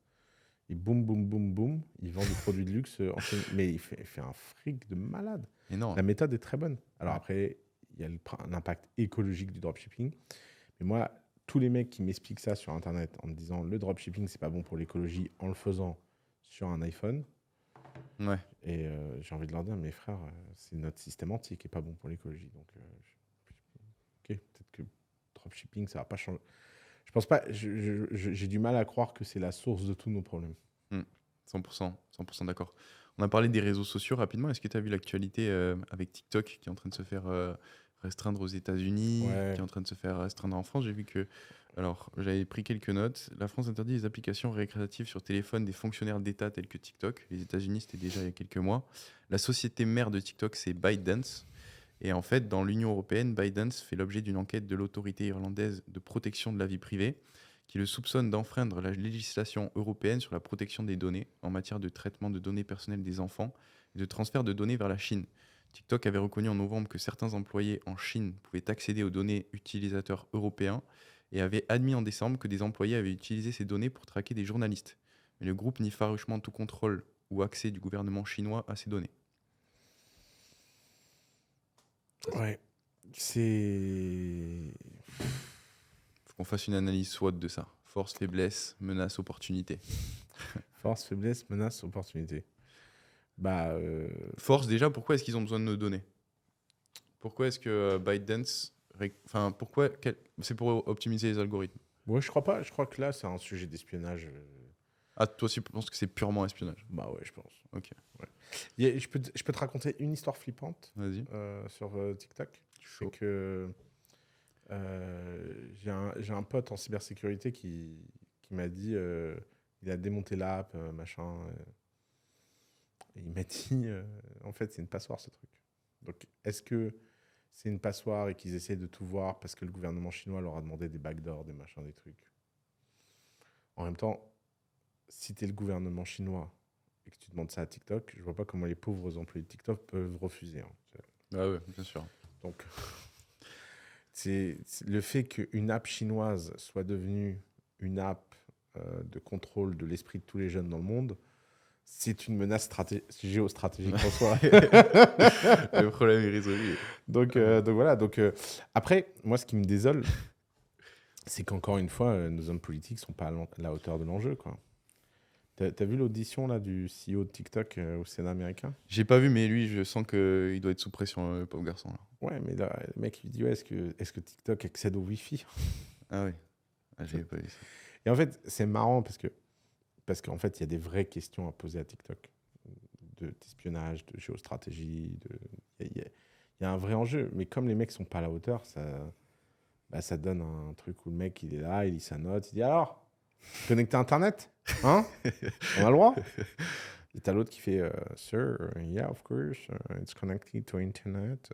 Et boum, boum, boum, boum, il vend des produits de luxe en Chine. Mais il fait un fric de malade. Énorme. La méthode est très bonne. Alors Ouais. après, il y a l'impact écologique du dropshipping. Mais moi, tous les mecs qui m'expliquent ça sur Internet en me disant le dropshipping, c'est pas bon pour l'écologie en le faisant sur un iPhone. Ouais. Et j'ai envie de leur dire, mes frères, c'est notre système entier qui est pas bon pour l'écologie. Donc, ok, peut-être que dropshipping, ça va pas changer. Je pense pas, j'ai du mal à croire que c'est la source de tous nos problèmes. 100%, 100% d'accord. On a parlé des réseaux sociaux rapidement. Est-ce que tu as vu l'actualité avec TikTok qui est en train de se faire restreindre aux États-Unis, Ouais. qui est en train de se faire restreindre en France? J'ai vu que. Alors, j'avais pris quelques notes. La France interdit les applications récréatives sur téléphone des fonctionnaires d'État tels que TikTok. Les États-Unis, c'était déjà il y a quelques mois. La société mère de TikTok, c'est ByteDance. Et en fait, dans l'Union européenne, ByteDance fait l'objet d'une enquête de l'autorité irlandaise de protection de la vie privée qui le soupçonne d'enfreindre la législation européenne sur la protection des données en matière de traitement de données personnelles des enfants et de transfert de données vers la Chine. TikTok avait reconnu en novembre que certains employés en Chine pouvaient accéder aux données utilisateurs européens et avait admis en décembre que des employés avaient utilisé ces données pour traquer des journalistes. Mais le groupe nie farouchement tout contrôle ou accès du gouvernement chinois à ces données. Ouais. C'est. Faut qu'on fasse une analyse SWOT de ça. Force, faiblesse, menace, opportunité. Force, faiblesse, menace, opportunité. Bah. Force, déjà, pourquoi est-ce qu'ils ont besoin de nos données? Pourquoi est-ce que ByteDance... Enfin, pourquoi... C'est pour optimiser les algorithmes. Ouais, je crois pas. Je crois que là, c'est un sujet d'espionnage. Ah, toi aussi, tu penses que c'est purement espionnage? Bah ouais, je pense. Ok. Je peux te raconter une histoire flippante Vas-y. sur TikTok. C'est Chaud. que j'ai un pote en cybersécurité qui m'a dit il a démonté l'app, machin. Et il m'a dit, en fait, c'est une passoire, ce truc. Donc, est-ce que c'est une passoire et qu'ils essaient de tout voir parce que le gouvernement chinois leur a demandé des backdoors, des machins, des trucs. En même temps, si tu es le gouvernement chinois et que tu demandes ça à TikTok, je vois pas comment les pauvres employés de TikTok peuvent refuser. Hein. Ah ouais, bien sûr. Donc, c'est le fait qu'une app chinoise soit devenue une app de contrôle de l'esprit de tous les jeunes dans le monde, c'est une menace géostratégique en soi. Le problème est résolu. Donc voilà. Après, moi, ce qui me désole, c'est qu'encore une fois, nos hommes politiques sont pas à la hauteur de l'enjeu, quoi. T'as vu l'audition là du CEO de TikTok au Sénat américain? J'ai pas vu, mais lui, je sens qu'il doit être sous pression, le pauvre garçon. Là. Ouais, mais là, le mec lui dit ouais, est-ce que TikTok accède au Wi-Fi? Ah oui, j'avais pas vu ça. Et en fait, c'est marrant parce qu'en fait, il y a des vraies questions à poser à TikTok d'espionnage, de géostratégie. Il y a un vrai enjeu. Mais comme les mecs sont pas à la hauteur, ça donne un truc où le mec, il est là, il lit sa note, il dit alors, connecté à Internet? Hein? On a le droit? Et t'as l'autre qui fait Sir, yeah, of course, it's connected to Internet.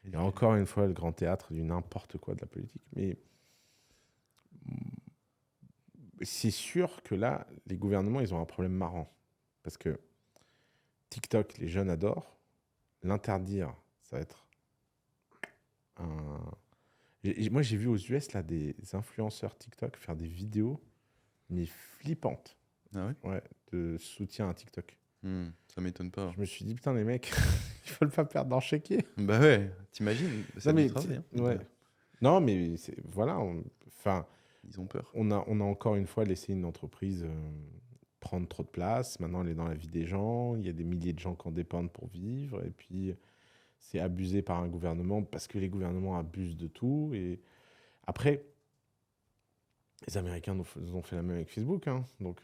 Il y a encore une fois le grand théâtre du n'importe quoi de la politique. Mais c'est sûr que là, les gouvernements, ils ont un problème marrant. Parce que TikTok, les jeunes adorent. L'interdire, ça va être un... Moi, j'ai vu aux US là, des influenceurs TikTok faire des vidéos, mais flippantes. Ah ouais? Ouais, de soutien à TikTok. Ça m'étonne pas. Je me suis dit, putain, les mecs, ils veulent pas perdre leur chéquier. Bah ouais, t'imagines? Ça Non, mais, du travail, hein. ouais. Non, mais voilà. Enfin, Ils ont peur. on a encore une fois laissé une entreprise prendre trop de place. Maintenant, elle est dans la vie des gens. Il y a des milliers de gens qui en dépendent pour vivre. Et puis, c'est abusé par un gouvernement parce que les gouvernements abusent de tout. Et après, les Américains nous ont fait la même avec Facebook. Hein. Donc,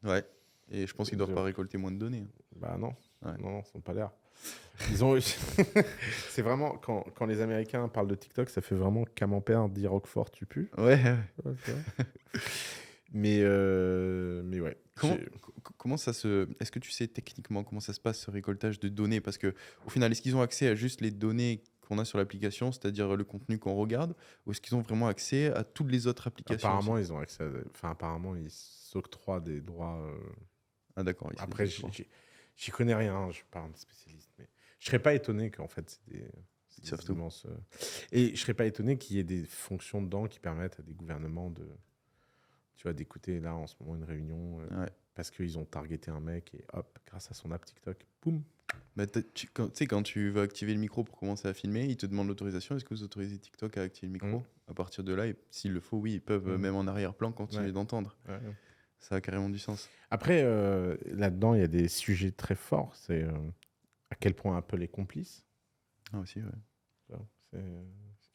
Ouais. Et je pense qu'ils doivent pas récolter moins de données. bah non. Ouais. Non, ils n'ont pas l'air. Ils ont... C'est vraiment... Quand les Américains parlent de TikTok, ça fait vraiment Camembert dit Roquefort, tu pues. Ouais. Ouais, tu vois. mais ouais. Comment ça se... Est-ce que tu sais techniquement comment ça se passe, ce récoltage de données? Parce que au final, est-ce qu'ils ont accès à juste les données qu'on a sur l'application, c'est-à-dire le contenu qu'on regarde, ou est-ce qu'ils ont vraiment accès à toutes les autres applications Apparemment, aussi? ils ont accès Enfin, apparemment, ils s'octroient des droits... Ah d'accord. Après, j'y connais rien, hein, je suis pas un spécialiste. Mais je serais pas étonné qu'en fait, c'est savent des tout. immenses... Et je serais pas étonné qu'il y ait des fonctions dedans qui permettent à des gouvernements de... Tu vois, d'écouter là en ce moment une réunion Ouais. parce qu'ils ont targeté un mec et hop, grâce à son app TikTok, boum. Bah, quand tu vas activer le micro pour commencer à filmer, ils te demandent l'autorisation. Est-ce que vous autorisez TikTok à activer le micro? À partir de là, s'il le faut, oui, ils peuvent même en arrière-plan continuer Ouais. d'entendre. Ouais. Ça a carrément du sens. Après, là-dedans, il y a des sujets très forts. C'est à quel point Apple est complice. Ah aussi, ouais.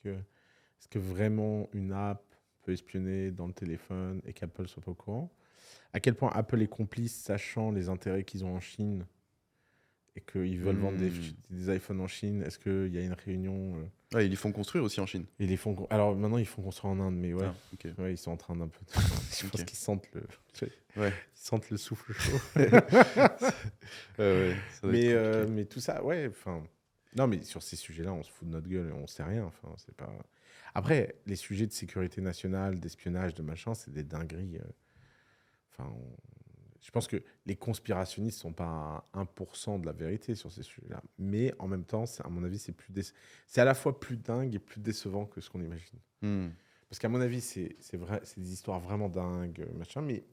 Tu vois, est-ce que vraiment une app peut espionner dans le téléphone et qu'Apple soit pas au courant? À quel point Apple est complice, sachant les intérêts qu'ils ont en Chine et qu'ils veulent vendre des iPhones en Chine? Est-ce qu'il y a une réunion Ah, ils les font construire aussi en Chine. et les font... Alors maintenant, ils font construire en Inde, mais ouais. Ah, ok. Ouais, ils sont en train d'un peu... Je pense Ok. qu'ils sentent Ouais. ils sentent le souffle chaud. Ouais, ça doit être compliqué. mais tout ça, ouais, enfin... Non, mais sur ces sujets-là, on se fout de notre gueule et on sait rien. Enfin, c'est pas... Après, les sujets de sécurité nationale, d'espionnage, de machin, c'est des dingueries. Enfin, je pense que les conspirationnistes sont pas à 1% de la vérité sur ces sujets-là. Mais en même temps, à mon avis, c'est à la fois plus dingue et plus décevant que ce qu'on imagine. Parce qu'à mon avis, c'est vrai, c'est des histoires vraiment dingues, machin. Mais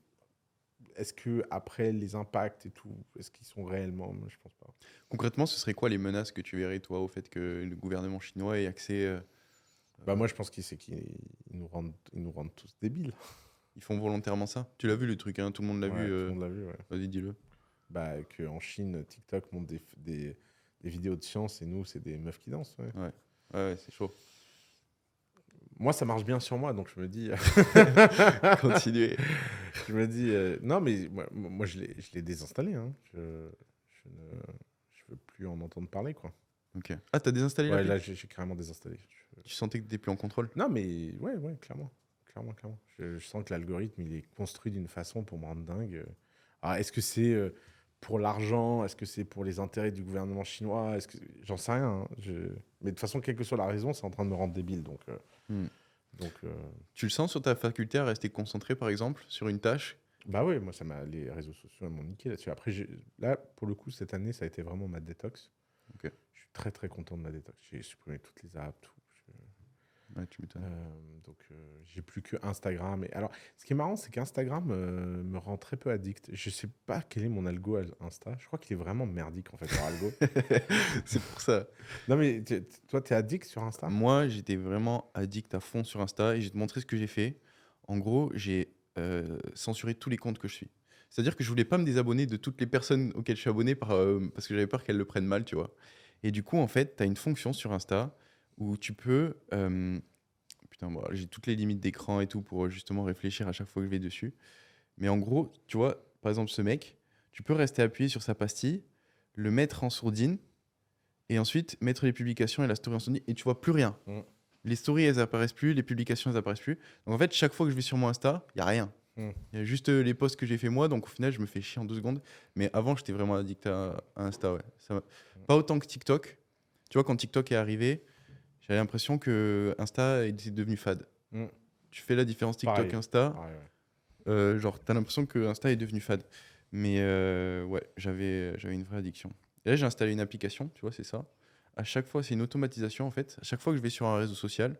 est-ce que après les impacts et tout, est-ce qu'ils sont réellement? Moi, je pense pas. Concrètement, ce serait quoi les menaces que tu verrais, toi, au fait que le gouvernement chinois ait accès Bah moi, je pense qu'ils nous rendent tous débiles. Ils font volontairement ça? Tu l'as vu le truc, hein? Tout le monde l'a Ouais, vu. tout le monde l'a vu, ouais. Vas-y, dis-le. Bah, qu'en Chine, TikTok montre des vidéos de science et nous, c'est des meufs qui dansent. Ouais. Ouais, c'est chaud. Moi, ça marche bien sur moi, donc je me dis... Continuez. Je me dis... non, mais moi je l'ai désinstallé. Hein. Je veux plus en entendre parler, quoi. Ok. Ah, t'as désinstallé Ouais, l'appli? là, j'ai carrément désinstallé. Tu sentais que t'étais plus en contrôle? Non, mais ouais, clairement. Je sens que l'algorithme, il est construit d'une façon pour me rendre dingue. Alors, est-ce que c'est pour l'argent? Est-ce que c'est pour les intérêts du gouvernement chinois? J'en sais rien, hein. Mais de toute façon, quelle que soit la raison, c'est en train de me rendre débile. Hmm. Donc, Tu le sens sur ta faculté à rester concentré, par exemple, sur une tâche? bah oui, moi, les réseaux sociaux elles m'ont niqué là-dessus. Après, là, pour le coup, cette année, ça a été vraiment ma détox. Ok. Je suis très, très content de ma détox. J'ai supprimé toutes les apps, tout. Ouais, tu m'étonnes. J'ai plus que Instagram. Et alors, ce qui est marrant, c'est qu'Instagram me rend très peu addict. Je sais pas quel est mon algo Insta. Je crois qu'il est vraiment merdique en fait, leur algo. C'est pour ça. Non mais toi, t'es addict sur Insta? Moi, j'étais vraiment addict à fond sur Insta et je vais te montrer ce que j'ai fait. En gros, j'ai censuré tous les comptes que je suis. C'est-à-dire que je voulais pas me désabonner de toutes les personnes auxquelles je suis abonné parce que j'avais peur qu'elles le prennent mal, tu vois. Et du coup, en fait, tu as une fonction sur Insta où tu peux. Putain, bon, j'ai toutes les limites d'écran et tout pour justement réfléchir à chaque fois que je vais dessus. Mais en gros, tu vois, par exemple, ce mec, tu peux rester appuyé sur sa pastille, le mettre en sourdine et ensuite mettre les publications et la story en sourdine et tu vois plus rien. Mm. Les stories, elles apparaissent plus, les publications, elles apparaissent plus. Donc en fait, chaque fois que je vais sur mon Insta, il y a rien. Mm. Il y a juste les posts que j'ai fait moi, donc au final, je me fais chier en 2 secondes. Mais avant, j'étais vraiment addict à Insta, ouais. Pas autant que TikTok. Tu vois, quand TikTok est arrivé, j'avais l'impression que Insta était devenu fade. Mm. Tu fais la différence Pareil. TikTok-Insta, Pareil, ouais. genre, t'as l'impression que Insta est devenu fade. Mais ouais, j'avais une vraie addiction. Et là, j'ai installé une application, tu vois, c'est ça. À chaque fois, c'est une automatisation en fait. À chaque fois que je vais sur un réseau social,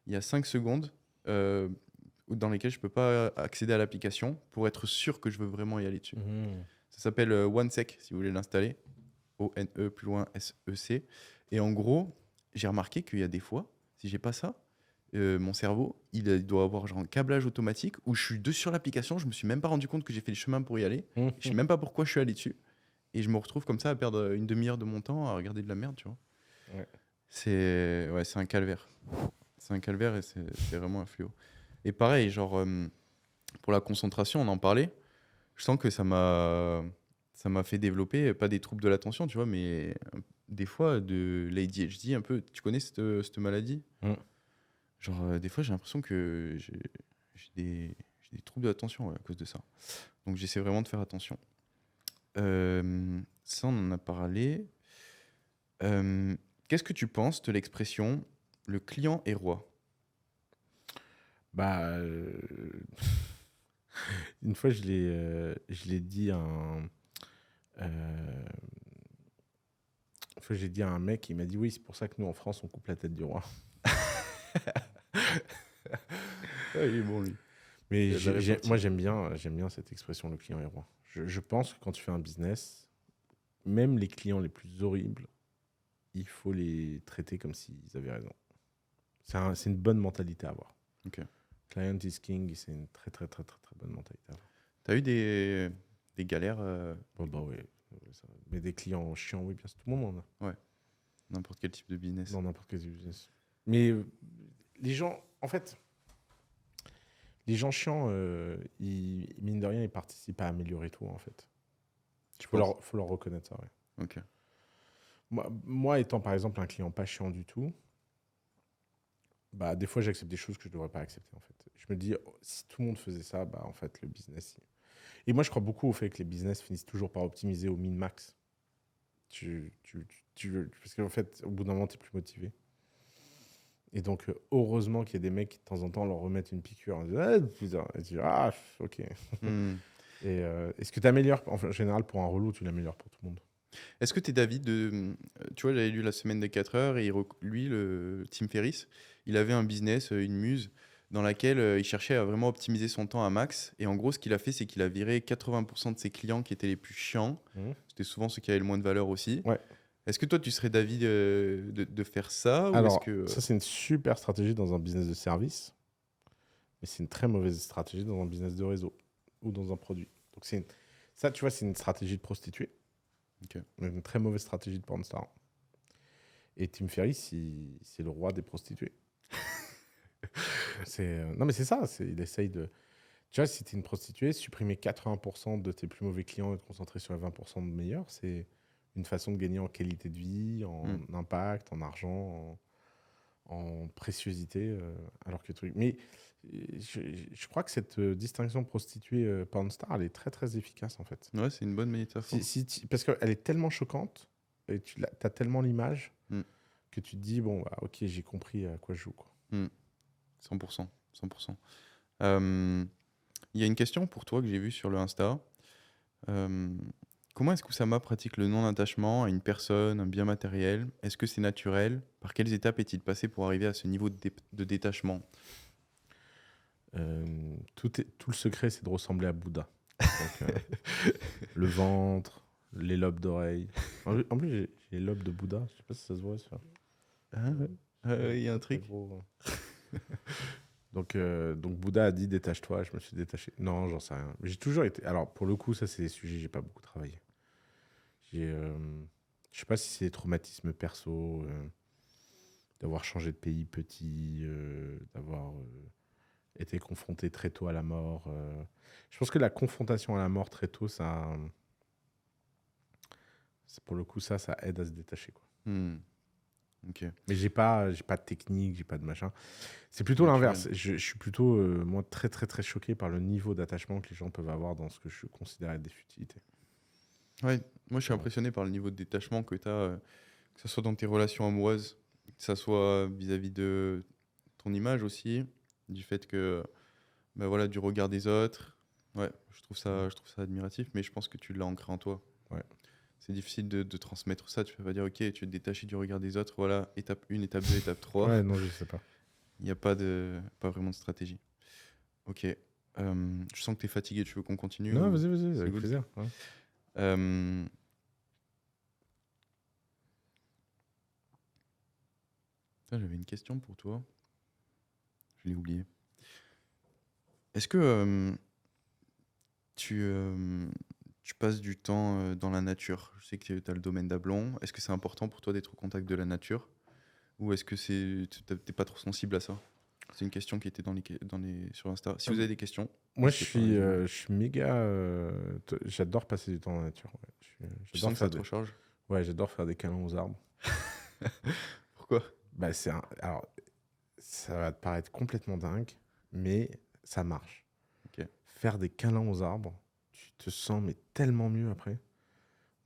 il y a 5 secondes dans lesquelles je peux pas accéder à l'application pour être sûr que je veux vraiment y aller dessus. Mhm. Ça s'appelle OneSec si vous voulez l'installer. O-N-E plus loin S-E-C. Et en gros, j'ai remarqué qu'il y a des fois, si j'ai pas ça, mon cerveau, il doit avoir genre un câblage automatique où je suis dessus sur l'application, je me suis même pas rendu compte que j'ai fait le chemin pour y aller. Mhm. Je sais même pas pourquoi je suis allé dessus. Et je me retrouve comme ça à perdre une demi-heure de mon temps à regarder de la merde, tu vois. Ouais. C'est un calvaire. C'est un calvaire et c'est vraiment un fléau. Et pareil, genre, pour la concentration, on en parlait. Je sens que ça m'a fait développer, pas des troubles de l'attention, tu vois, mais des fois de l'ADHD un peu. Tu connais cette maladie? Mm. Genre, des fois, j'ai l'impression que j'ai des troubles de l'attention ouais, à cause de ça. Donc, j'essaie vraiment de faire attention. Ça, on en a parlé. Qu'est-ce que tu penses de l'expression le client est roi? Bah, une fois, je l'ai dit à une fois, j'ai dit à un mec, il m'a dit oui, c'est pour ça que nous en France, on coupe la tête du roi. Ouais, il est bon, lui. Mais Il a de la répartie. moi, j'aime bien cette expression, le client est roi. Je pense que quand tu fais un business, même les clients les plus horribles, il faut les traiter comme s'ils avaient raison. C'est une bonne mentalité à avoir. Ok. Client is king, c'est une très, très, très, très, très bonne mentalité à avoir. T'as eu des galères Bon, bah oui. Mais des clients chiants, oui, bien sûr, tout le monde en a. n'importe quel type de business? Dans n'importe quel business. Mais les gens, en fait, les gens chiants, mine de rien, ils participent à améliorer tout, en fait. Tu Faut penses? faut leur reconnaître ça, ouais. Ok. Moi, étant par exemple un client pas chiant du tout, bah, des fois, j'accepte des choses que je devrais pas accepter, en fait. Je me dis, oh, si tout le monde faisait ça, bah, en fait, le business. Et moi, je crois beaucoup au fait que les business finissent toujours par optimiser au min-max. Parce qu'en fait, au bout d'un moment, tu es plus motivé. Et donc, heureusement qu'il y a des mecs qui, de temps en temps, leur remettent une piqûre. Ils disent, ah, putain. Et tu dis, ah, ok. Hmm. Et est-ce que tu améliores, en général, pour un relou, tu l'améliores pour tout le monde? Est-ce que tu es d'avis de. Tu vois, j'avais lu La semaine des 4 heures et lui, le Tim Ferriss, il avait un business, une muse, dans laquelle il cherchait à vraiment optimiser son temps à max. Et en gros, ce qu'il a fait, c'est qu'il a viré 80% de ses clients qui étaient les plus chiants. Mhm. C'était souvent ceux qui avaient le moins de valeur aussi. Ouais. Est-ce que toi, tu serais d'avis de faire ça ou est-ce Alors, que... ça, c'est une super stratégie dans un business de service, mais c'est une très mauvaise stratégie dans un business de réseau ou dans un produit. Donc, ça, tu vois, c'est une stratégie de prostituée. Ok. Une très mauvaise stratégie de pornstar. Et Tim Ferriss, c'est le roi des prostituées. Non, mais c'est ça. Il essaye de. Tu vois, si tu es une prostituée, supprimer 80% de tes plus mauvais clients et te concentrer sur les 20% de meilleurs, c'est une façon de gagner en qualité de vie, en impact, en argent, en préciosité, alors que le truc. Mais je crois que cette distinction prostituée-porn star, elle est très très efficace en fait. Ouais, c'est une bonne métaphore. Parce qu'elle est tellement choquante et tu as tellement l'image Mm. que tu te dis, bon, bah, ok, j'ai compris à quoi je joue, quoi. 100%. 100%. Il y a une question pour toi que j'ai vue sur le Insta. Comment est-ce qu'Oussama pratique le non-attachement à une personne, un bien matériel? Est-ce que c'est naturel? Par quelles étapes est-il passé pour arriver à ce niveau de détachement? Tout le secret, c'est de ressembler à Bouddha. Donc, le ventre, les lobes d'oreilles. En plus, j'ai les lobes de Bouddha. Je sais pas si ça se voit, ça. Il y a un Très truc. gros. Donc Bouddha a dit détache-toi, je me suis détaché. Non, j'en sais rien. J'ai toujours été. Alors pour le coup, ça c'est des sujets, j'ai pas beaucoup travaillé. Je sais pas si c'est des traumatismes perso, d'avoir changé de pays petit, d'avoir été confronté très tôt à la mort. Je pense que la confrontation à la mort très tôt, pour le coup, ça aide à se détacher, quoi. Ok. Mais j'ai pas de technique, j'ai pas de machin. C'est plutôt Naturel. l'inverse. Je suis plutôt, moi, très, très, très choqué par le niveau d'attachement que les gens peuvent avoir dans ce que je considère être des futilités. Ouais, moi je suis impressionné par le niveau de détachement que tu as, que ce soit dans tes relations amoureuses, que ce soit vis-à-vis de ton image aussi, du fait que, bah voilà, du regard des autres. Ouais, je trouve ça admiratif, mais je pense que tu l'as ancré en toi. Ouais. C'est difficile de transmettre ça. Tu peux pas dire, ok, tu veux te détacher du regard des autres, voilà, étape 1, étape 2, étape 3. Ouais, non, je sais pas. Il n'y a pas vraiment de stratégie. Ok. Je sens que tu es fatigué, tu veux qu'on continue Non, ou- vas-y, C'est avec good. plaisir. Ouais. Putain, j'avais une question pour toi. Je l'ai oublié. Est-ce que tu passes du temps dans la nature? Je sais que tu as le domaine d'Ablon. Est-ce que c'est important pour toi d'être au contact de la nature? Ou est-ce que t'es pas trop sensible à ça? C'est une question qui était sur Insta. Si vous avez des questions, Moi, je n'hésitez pas à les envoyer. suis méga. J'adore passer du temps dans la nature. Ouais. Tu J'adore sens que ça faire te recharge? ouais, j'adore faire des câlins aux arbres. Pourquoi? Bah, alors, ça va te paraître complètement dingue, mais ça marche. Ok. Faire des câlins aux arbres, tu te sens mais tellement mieux après.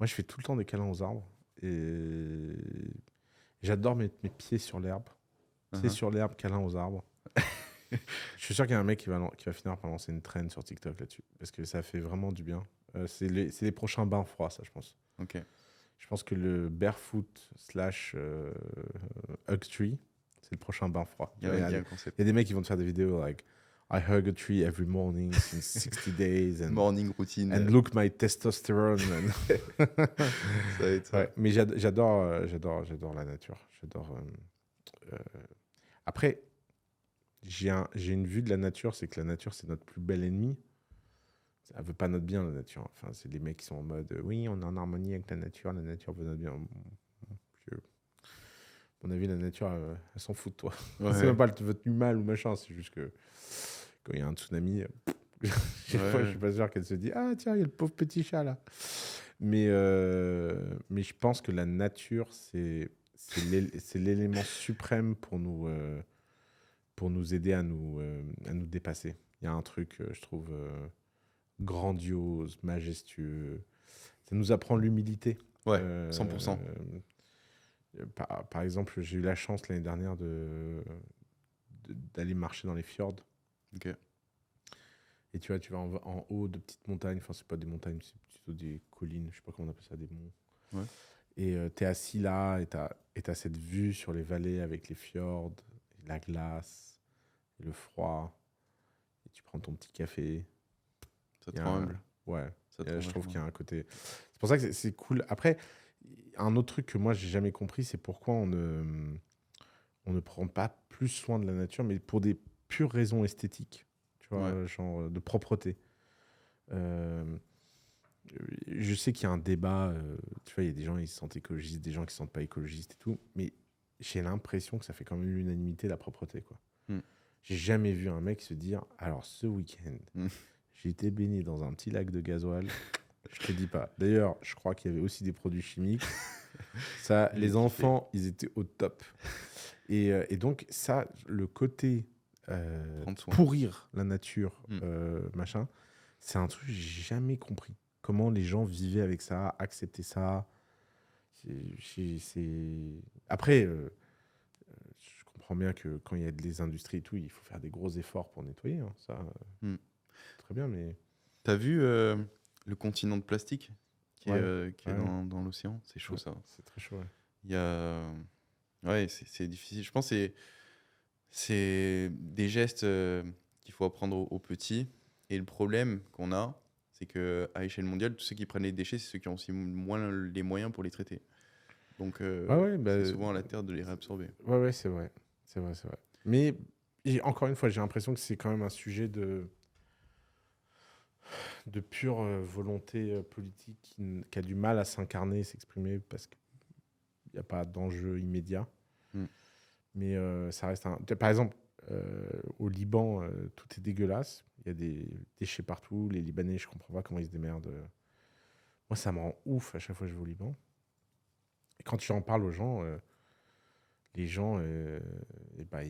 Moi, je fais tout le temps des câlins aux arbres et j'adore mettre mes pieds sur l'herbe. Pieds Uh-huh. sur l'herbe, câlin aux arbres. Je suis sûr qu'il y a un mec qui va finir par lancer une trend sur TikTok là-dessus parce que ça fait vraiment du bien. C'est les prochains bains froids, ça, je pense. Ok. Je pense que le barefoot / hug tree, c'est le prochain bain froid. Il y a un concept. Il y a des mecs qui vont te faire des vidéos like I hug a tree every morning since 60 days and, Morning routine. and look my testosterone. Ça va être ça. Ouais, mais j'adore la nature. Après, j'ai une vue de la nature, c'est que la nature, c'est notre plus bel ennemi. Elle veut pas notre bien, la nature. Enfin, c'est les mecs qui sont en mode oui, on est en harmonie avec la nature veut notre bien. À mon avis, la nature, elle s'en fout de toi. Ouais. C'est même pas elle veut te mal ou machin, c'est juste que quand il y a un tsunami, je suis pas sûr qu'elle se dit ah tiens, il y a le pauvre petit chat là. Mais je pense que la nature, c'est l'élément suprême pour nous aider à nous dépasser. Il y a un truc, je trouve, grandiose, majestueux. Ça nous apprend l'humilité. Ouais, 100%. Par exemple, j'ai eu la chance l'année dernière d'aller marcher dans les fjords. Ok. Et tu vois, tu vas en haut de petites montagnes. Enfin, c'est pas des montagnes, c'est plutôt des collines. Je sais pas comment on appelle ça, des monts. Ouais. Et tu es assis là et tu as cette vue sur les vallées avec les fjords, et la glace, et le froid. Et tu prends ton petit café. Ça te rend humble. Ouais. Ça te rend Je trouve vachement qu'il y a un côté. C'est pour ça que c'est cool. Après, un autre truc que moi, j'ai jamais compris, c'est pourquoi on ne prend pas plus soin de la nature, mais pour des pures raisons esthétiques. Tu vois, Ouais. genre de propreté. Je sais qu'il y a un débat. Tu vois, il y a des gens qui se sentent écologistes, des gens qui se sentent pas écologistes et tout. Mais j'ai l'impression que ça fait quand même l'unanimité, la propreté, quoi. J'ai jamais vu un mec se dire alors ce week-end, j'ai été baigné dans un petit lac de gasoil. Je te dis pas. D'ailleurs, je crois qu'il y avait aussi des produits chimiques. Ça, J'ai les kiffé. enfants, ils étaient au top. Et donc, ça, le côté Prendre soin. pourrir la nature, Mm. machin, c'est un truc que j'ai jamais compris. Comment les gens vivaient avec ça, acceptaient ça. Après, je comprends bien que quand il y a des industries et tout, il faut faire des gros efforts pour nettoyer. Hein. Ça, Mm. très bien, mais T'as vu le continent de plastique qui est, Ouais, qui est ouais. dans l'océan? C'est chaud ouais, ça. c'est très chaud. Ouais. Il y a... Ouais, c'est difficile. Je pense que c'est des gestes qu'il faut apprendre aux petits. Et le problème qu'on a, c'est qu'à échelle mondiale, tous ceux qui prennent les déchets, c'est ceux qui ont aussi moins les moyens pour les traiter. Donc, Ouais, bah, c'est souvent à la terre de les réabsorber. ouais, c'est vrai. C'est vrai, c'est vrai. Mais encore une fois, j'ai l'impression que c'est quand même un sujet de pure volonté politique qui a du mal à s'incarner et s'exprimer parce qu'il n'y a pas d'enjeu immédiat. Mm. Mais ça reste un. Par exemple, au Liban, tout est dégueulasse. Il y a des déchets partout. Les Libanais, je comprends pas comment ils se démerdent. Moi, ça me rend ouf à chaque fois que je vais au Liban. Et quand tu en parles aux gens, les gens, et bah,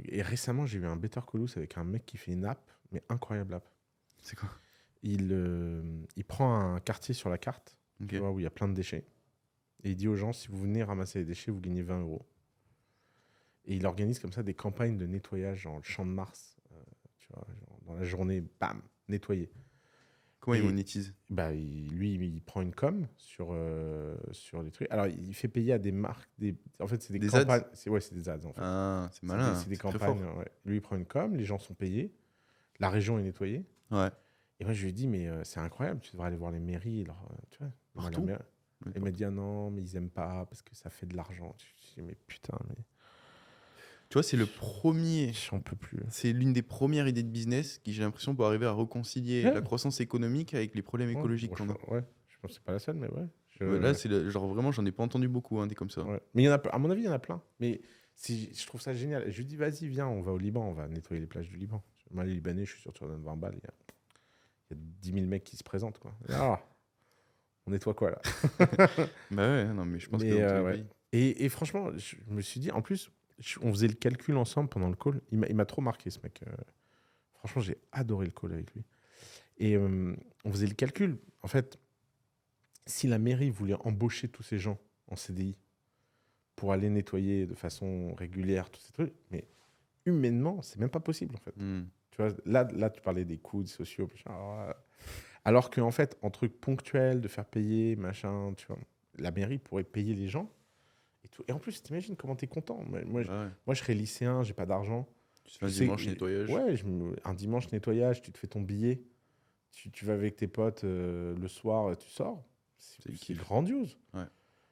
Et récemment, j'ai eu un Better Call Saul avec un mec qui fait une app, mais incroyable app. C'est quoi? Il prend un quartier sur la carte, Ok. tu vois, où il y a plein de déchets. Et il dit aux gens, si vous venez ramasser les déchets, vous gagnez 20 euros. Et il organise comme ça des campagnes de nettoyage dans le champ de Mars. Tu vois, genre, dans la journée, bam, nettoyer. Comment ils Et monétisent? bah, lui, il prend une com sur les trucs. Alors, il fait payer à des marques. En fait, c'est des Des campagnes. ads? C'est des ads, en fait. Ah, c'est C'est malin, des, c'est des c'est très fort. campagnes. Ouais. Lui, il prend une com, les gens sont payés, la région est nettoyée. Ouais. Et moi, je lui ai dit, mais c'est incroyable, tu devrais aller voir les mairies. Tu vois, moi, Partout. Elle m'a dit, ah non, mais ils aiment pas parce que ça fait de l'argent. Je lui ai dit, mais putain, mais Tu vois, c'est le premier. j'en peux plus. C'est l'une des premières idées de business qui, j'ai l'impression, peut arriver à réconcilier Ouais. la croissance économique avec les problèmes Ouais, écologiques bon, qu'on a. je pense que c'est pas la seule, mais ouais. Ouais, là, c'est genre vraiment, j'en ai pas entendu beaucoup, hein, des comme ça. Ouais. Mais il y en a, à mon avis, il y en a plein. Mais je trouve ça génial. Je lui dis, vas-y, viens, on va au Liban, on va nettoyer les plages du Liban. Moi, les Libanais, je suis sûr que tu leur donnes 20 balles. Il y a 10 000 mecs qui se présentent, quoi. Ah, on nettoie quoi, là? Bah ouais, non, mais je pense que Mais dans tous les ouais. pays. Et franchement, je me suis dit, en plus, on faisait le calcul ensemble pendant le call. Il m'a trop marqué, ce mec. Franchement, j'ai adoré le call avec lui. Et on faisait le calcul. En fait, si la mairie voulait embaucher tous ces gens en CDI pour aller nettoyer de façon régulière tous ces trucs, mais humainement, c'est même pas possible, en fait. Hmm. Tu vois, là, tu parlais des coûts sociaux. Alors qu'en fait, en trucs ponctuels, de faire payer, machin, tu vois, la mairie pourrait payer les gens. Et, tout. Et en plus, t'imagines comment t'es content. Moi, Bah ouais. je serais lycéen, j'ai pas d'argent. Tu te fais un Je sais- dimanche nettoyage. Ouais, un dimanche nettoyage, tu te fais ton billet, tu vas avec tes potes le soir, tu sors. C'est le C'est kiff. grandiose. Ouais.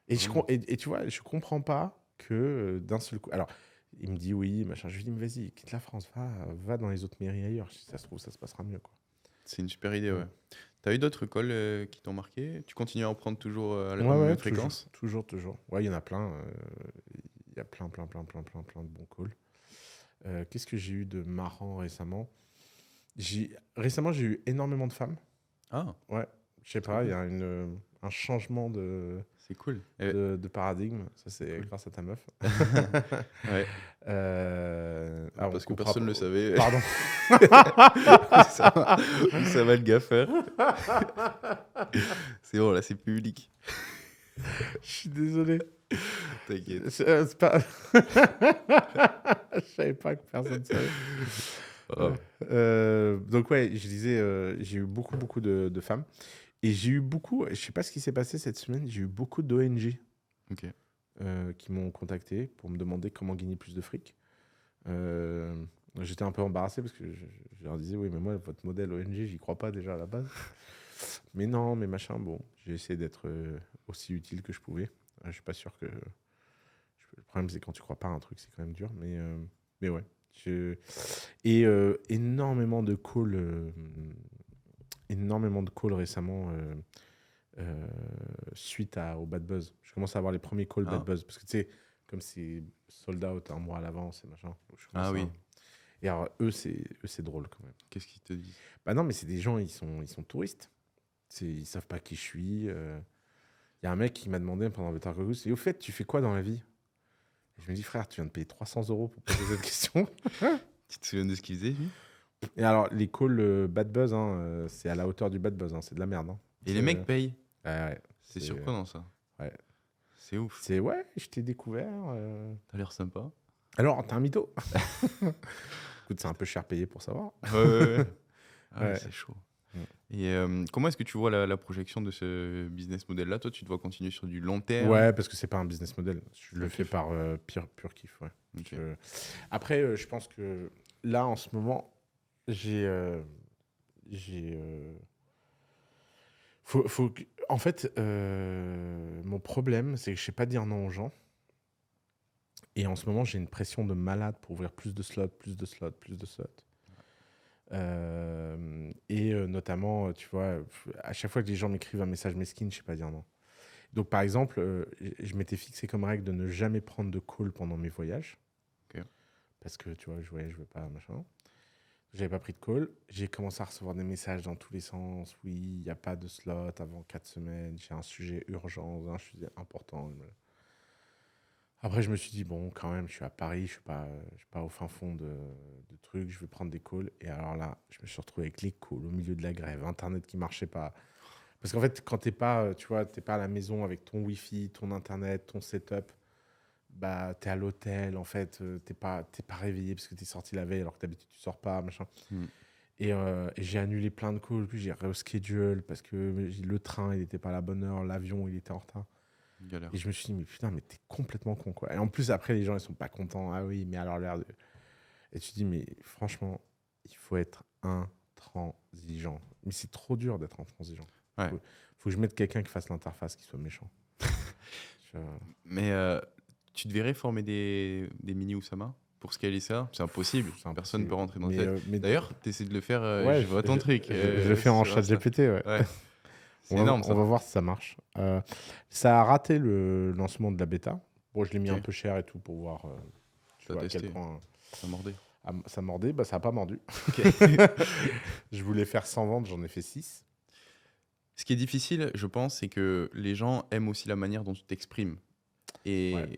Et, Vraiment. et tu vois, je comprends pas que d'un seul coup. Alors, il me dit oui, machin. Je lui dis, mais vas-y, quitte la France, va dans les autres mairies ailleurs. Si ça se trouve, ça se passera mieux, quoi. C'est une super idée, ouais. Ouais. T'as eu d'autres calls qui t'ont marqué? Tu continues à en prendre toujours à la Ouais, même ouais, fréquence? toujours. Ouais, il y en a plein. Il y a plein de bons calls. Qu'est-ce que j'ai eu de marrant récemment? Récemment, j'ai eu énormément de femmes. Ah, Ouais, je sais Trop pas, il y cool. a un changement c'est cool. de paradigme. Ça, c'est Cool. grâce à ta meuf. Ouais, On parce que coupera personne ne le savait. Pardon. Ça va le gaffeur. C'est bon, là, c'est public. Je suis désolé. T'inquiète. C'est pas... Je savais pas que personne savait. Oh. Donc ouais, je disais, j'ai eu beaucoup de femmes. Et j'ai eu beaucoup, je sais pas ce qui s'est passé cette semaine, j'ai eu beaucoup d'ONG Ok. qui m'ont contacté pour me demander comment gagner plus de fric. J'étais un peu embarrassé parce que je leur disais, oui, mais moi, votre modèle ONG, j'y crois pas déjà à la base. Mais non, mais machin, bon, j'ai essayé d'être aussi utile que je pouvais. Je suis pas sûr que... Le problème, c'est quand tu crois pas à un truc, c'est quand même dur. Mais ouais. Et énormément de calls récemment suite au Bad Buzz. Je commence à avoir les premiers calls Ah. Bad Buzz. Parce que tu sais, comme c'est sold out un mois à l'avance et machin. donc je commence Ah oui. Et alors, eux, c'est drôle quand même. Qu'est-ce qu'ils te disent? Bah non, mais c'est des gens, ils sont touristes. Ils savent pas qui je suis. Il y a un mec qui m'a demandé pendant Better Call Saul, au fait, tu fais quoi dans la vie? Et je me dis, frère, tu viens de payer 300 € pour poser cette question. Tu te souviens de ce qu'il faisait, lui? Et alors, les calls bad buzz, hein, c'est à la hauteur du bad buzz, hein, c'est de la merde. Hein. Et les mecs payent. Ouais, C'est surprenant, ça. Ouais. C'est ouf. C'est ouais, je t'ai découvert. T'as l'air sympa. Alors, t'es un mytho. Écoute, c'est un peu cher payé pour savoir. Ouais. Ah, Ouais. c'est chaud. Mm. Et comment est-ce que tu vois la projection de ce business model-là? Toi, tu dois continuer sur du long terme. Ouais, parce que c'est pas un business model. Je le Un fais kiff. par pur kiff. Ouais. Ok. Après, je pense que là, en ce moment, j'ai. En fait, mon problème, c'est que je sais pas dire non aux gens. Et en ce moment, j'ai une pression de malade pour ouvrir plus de slots, plus de slots, plus de slots. Notamment, tu vois, à chaque fois que les gens m'écrivent un message mesquine, je sais pas dire non. Donc, par exemple, je m'étais fixé comme règle de ne jamais prendre de call pendant mes voyages. Ok. Parce que, tu vois, je voyage, je veux pas, machin. J'avais pas pris de call. J'ai commencé à recevoir des messages dans tous les sens. Oui, il n'y a pas de slot avant 4 semaines. J'ai un sujet urgent, un sujet important. Après, je me suis dit, bon, quand même, je suis à Paris, je suis pas au fin fond de trucs, je vais prendre des calls. Et alors là, je me suis retrouvé avec les calls au milieu de la grève, Internet qui marchait pas. Parce qu'en fait, quand t'es pas, tu vois, t'es pas à la maison avec ton Wi-Fi, ton Internet, ton setup, bah, t'es à l'hôtel, en fait, t'es pas réveillé parce que t'es sorti la veille alors que d'habitude tu sors pas, machin. Mm. Et j'ai annulé plein de calls, puis j'ai reschedule parce que le train, il était pas à la bonne heure, l'avion, il était en retard. Galère. Et je me suis dit, mais putain, mais t'es complètement con, quoi. Et en plus, après, les gens, ils sont pas contents. Ah oui, mais alors l'air de. Et tu te dis, mais franchement, il faut être intransigeant. Mais c'est trop dur d'être intransigeant. Ouais. Faut que je mette quelqu'un qui fasse l'interface, qui soit méchant. Je- Mais tu devrais former des mini Oussama pour scaler ça? C'est impossible. C'est impossible. Personne ne peut rentrer dans Mais, ta tête. mais D'ailleurs, tu essaies de le faire. ouais, Je vois ton truc. Je le fais en sur chat Insta. GPT, ouais. Ouais. C'est On va, énorme, on ça. va voir si ça marche. Ça a raté le lancement de la bêta. Bon, je l'ai mis Ok. un peu cher et tout pour voir tu T'as vois, à quel testé. point Ça mordait. ça mordait. Bah, ça n'a pas mordu. Ok. Je voulais faire 100 ventes, j'en ai fait 6. Ce qui est difficile, je pense, c'est que les gens aiment aussi la manière dont tu t'exprimes. Et Ouais.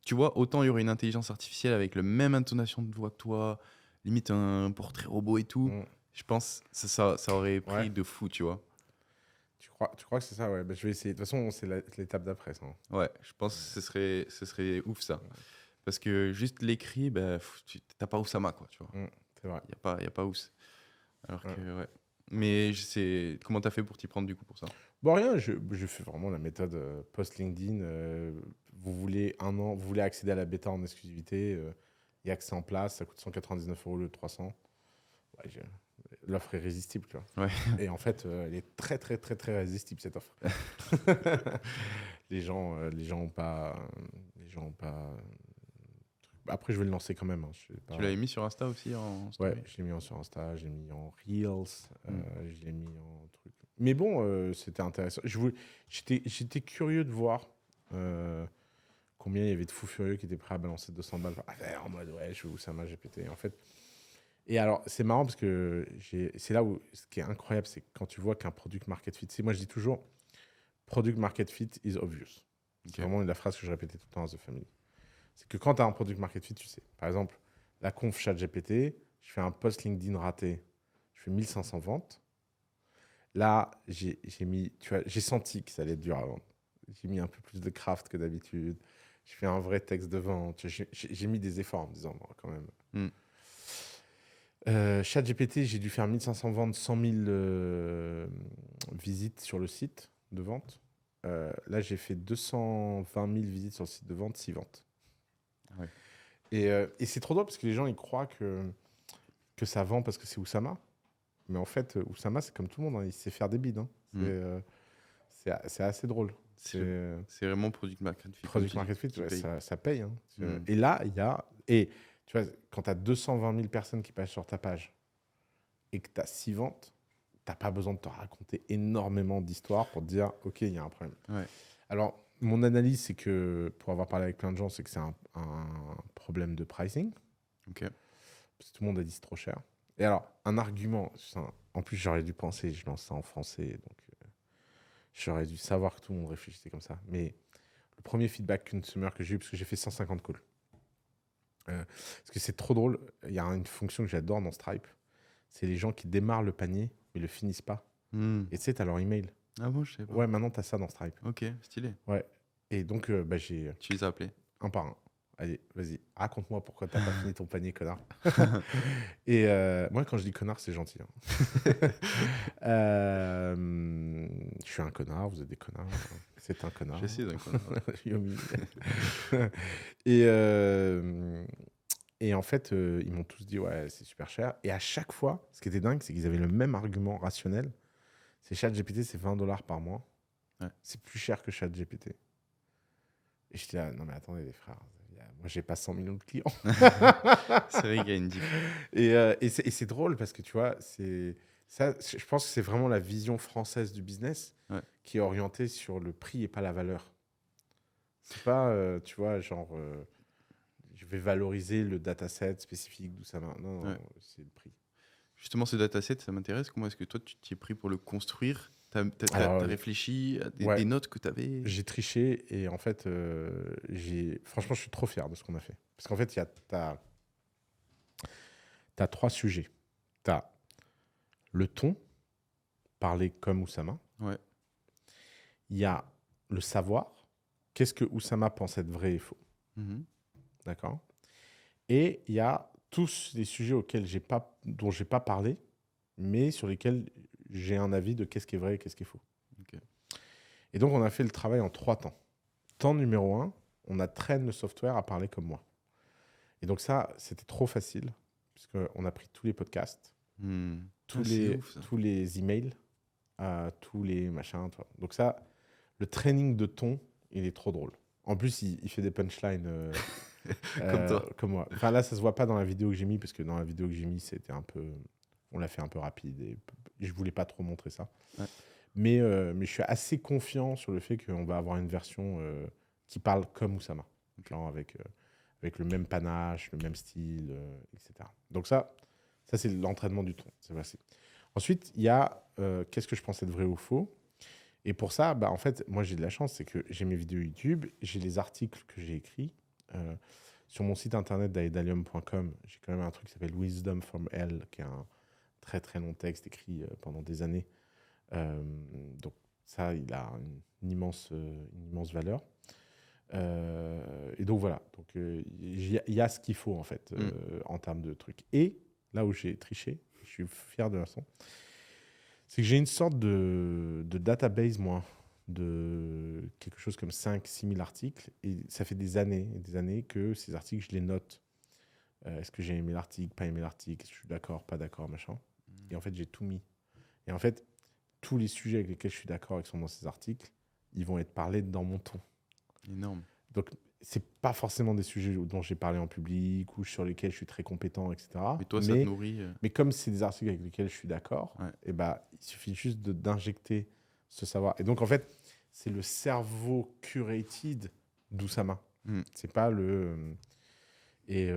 tu vois, autant il y aurait une intelligence artificielle avec la même intonation de voix que toi, limite un portrait robot et tout, Mm. je pense que ça aurait pris Ouais. de fou, tu vois. Tu crois que c'est ça? Ouais, bah, je vais essayer. De toute façon, c'est l'étape d'après, ça. Ouais, je pense que ce serait ouf, ça. Parce que juste l'écrit, bah, tu t'as pas Oussama, quoi, tu vois. C'est vrai. Il y a pas Ous. Alors Ouais. que, ouais. Mais je sais... Comment t'as fait pour t'y prendre, du coup, pour ça? Bon, rien, je fais vraiment la méthode post-LinkedIn. Vous voulez vous voulez accéder à la bêta en exclusivité. Il y a que c'est en place, ça coûte 199 € au lieu de 300. Ouais, l'offre est irrésistible, tu vois. Ouais. Et en fait, elle est très, très, très, très résistible, cette offre. Les gens ont pas. Après, je vais le lancer quand même. Hein. Je sais pas. Tu l'avais mis sur Insta aussi en story? Ouais, je l'ai mis sur Insta, j'ai mis en Reels, Mm. je l'ai mis en truc. Mais bon, c'était intéressant. J'étais curieux de voir combien il y avait de fous furieux qui étaient prêts à balancer 200 balles en mode ouais, je veux Oussama GPT. En fait. Et alors, c'est marrant parce que c'est là où ce qui est incroyable, c'est quand tu vois qu'un product market fit. Moi, je dis toujours product market fit is obvious. Ok. C'est vraiment la phrase que je répétais tout le temps à The Family. C'est que quand tu as un product market fit, tu sais. Par exemple, la conf chat GPT, je fais un post LinkedIn raté, je fais 1500 ventes. Là, j'ai mis, tu vois, j'ai senti que ça allait être dur à vendre. J'ai mis un peu plus de craft que d'habitude. Je fais un vrai texte de vente. J'ai mis des efforts en me disant, bon, quand même. Chat GPT, j'ai dû faire 1500 ventes, 100 000 visites sur le site de vente. Là, j'ai fait 220 000 visites sur le site de vente, 6 ventes. Ouais. Et c'est trop drôle parce que les gens, ils croient que ça vend parce que c'est Oussama. Mais en fait, Oussama, c'est comme tout le monde, hein, il sait faire des bids. Hein. C'est assez drôle. C'est vraiment product market fit. Product market fit, ouais, paye. ça paye. Hein. Mm. Et là, il y a... Et tu vois, quand tu as 220 000 personnes qui passent sur ta page et que tu as 6 ventes, tu n'as pas besoin de te raconter énormément d'histoires pour te dire, OK, il y a un problème. Ouais. Alors, mon analyse, c'est que, pour avoir parlé avec plein de gens, c'est que c'est un problème de pricing. Ok. Parce que tout le monde a dit c'est trop cher. Et alors, un argument, en plus, j'aurais dû penser, je lance ça en français, donc J'aurais dû savoir que tout le monde réfléchissait comme ça. Mais le premier feedback consumer que j'ai eu, parce que j'ai fait 150 calls, parce que c'est trop drôle, il y a une fonction que j'adore dans Stripe, c'est les gens qui démarrent le panier, mais le finissent pas. Et tu sais, tu as leur email. Ah bon, je sais pas. Ouais, maintenant, tu as ça dans Stripe. Ok, stylé. Ouais. Et donc, j'ai Tu les as appelés. un par un. Allez, vas-y, raconte-moi pourquoi t'as pas fini ton panier, connard. Et moi, quand je dis connard, c'est gentil. Hein. Je suis un connard, vous êtes des connards. C'est un connard. J'essaie d'un connard. Yomi. Et en fait, ils m'ont tous dit, ouais, c'est super cher. Et à chaque fois, ce qui était dingue, c'est qu'ils avaient le même argument rationnel. C'est ChatGPT, c'est $20 par mois. Ouais. C'est plus cher que ChatGPT. Et j'étais là, non mais attendez les frères, moi j'ai pas 100 millions de clients. C'est vrai qu'il y a une diff. Et c'est drôle parce que tu vois, ça, je pense que c'est vraiment la vision française du business qui est orientée sur le prix et pas la valeur. C'est pas, tu vois, genre, je vais valoriser le dataset spécifique d'où ça va. Non, Ouais. c'est le prix. Justement, ce dataset, ça m'intéresse. Comment est-ce que toi, tu t'y es pris pour le construire? T'as Alors, réfléchi à ouais. des notes que tu avais? J'ai triché et en fait, franchement, je suis trop fier de ce qu'on a fait. Parce qu'en fait, tu as 3 sujets. Tu as le ton, parler comme Oussama. Ouais. Il y a le savoir. Qu'est-ce que Oussama pense être vrai et faux? D'accord. Et il y a tous les sujets dont j'ai pas parlé, mais sur lesquels j'ai un avis de qu'est-ce qui est vrai et qu'est-ce qui est faux. Ok. Et donc, on a fait le travail en 3 temps. Temps numéro 1, on a traîné le software à parler comme moi. Et donc ça, c'était trop facile, puisqu'on a pris tous les podcasts, tous les emails, tous les machins. Donc ça, le training de ton, il est trop drôle. En plus, il fait des punchlines Comme toi. comme moi. Enfin là, ça se voit pas dans la vidéo que j'ai mis, parce que dans la vidéo que j'ai mis, c'était un peu... On l'a fait un peu rapide et je voulais pas trop montrer ça. Ouais. Mais je suis assez confiant sur le fait qu'on va avoir une version qui parle comme Oussama. Genre avec le même panache, le même style, etc. Donc ça c'est l'entraînement du ton. C'est facile. Ensuite, il y a qu'est-ce que je pense être vrai ou faux. Et pour ça, en fait, moi j'ai de la chance, c'est que j'ai mes vidéos YouTube, j'ai les articles que j'ai écrits. Sur mon site internet daedalium.com, j'ai quand même un truc qui s'appelle Wisdom from Hell, qui est un très très long texte écrit pendant des années. Donc ça, il a une immense valeur. Et donc voilà, il y a ce qu'il faut en fait en termes de trucs. Et là où j'ai triché, je suis fier de l'instant, c'est que j'ai une sorte de database, moi, de quelque chose comme 5-6 000 articles. Et ça fait des années et des années que ces articles, je les note. Est-ce que j'ai aimé l'article, pas aimé l'article, est-ce que je suis d'accord, pas d'accord, machin. Et en fait, j'ai tout mis. Et en fait, tous les sujets avec lesquels je suis d'accord et qui sont dans ces articles, ils vont être parlés dans mon ton. Énorme. Donc, c'est pas forcément des sujets dont j'ai parlé en public ou sur lesquels je suis très compétent, etc. Mais toi, ça te nourrit. Mais comme c'est des articles avec lesquels je suis d'accord, Ouais. et il suffit juste d'injecter ce savoir. Et donc, en fait, c'est le cerveau curated d'Oussama. C'est pas le... Et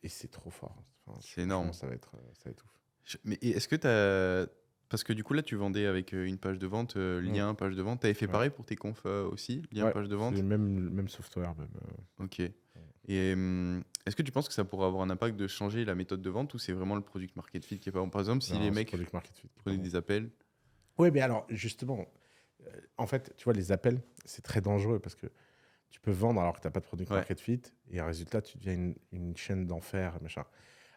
c'est trop fort. Enfin, c'est énorme. Ça va être ouf. Mais est-ce que tu as... Parce que du coup, là, tu vendais avec une page de vente, lien, page de vente. Tu avais fait pareil pour tes confs aussi, lien, page de vente? C'est le même software. Même, Ok. Et est-ce que tu penses que ça pourrait avoir un impact de changer la méthode de vente ou c'est vraiment le product market fit qui est pas bon? Par exemple, si les mecs prenaient des appels. Oui, mais alors, justement, en fait, tu vois, les appels, c'est très dangereux parce que tu peux vendre alors que tu n'as pas de product market fit et en résultat, tu deviens une chaîne d'enfer, machin.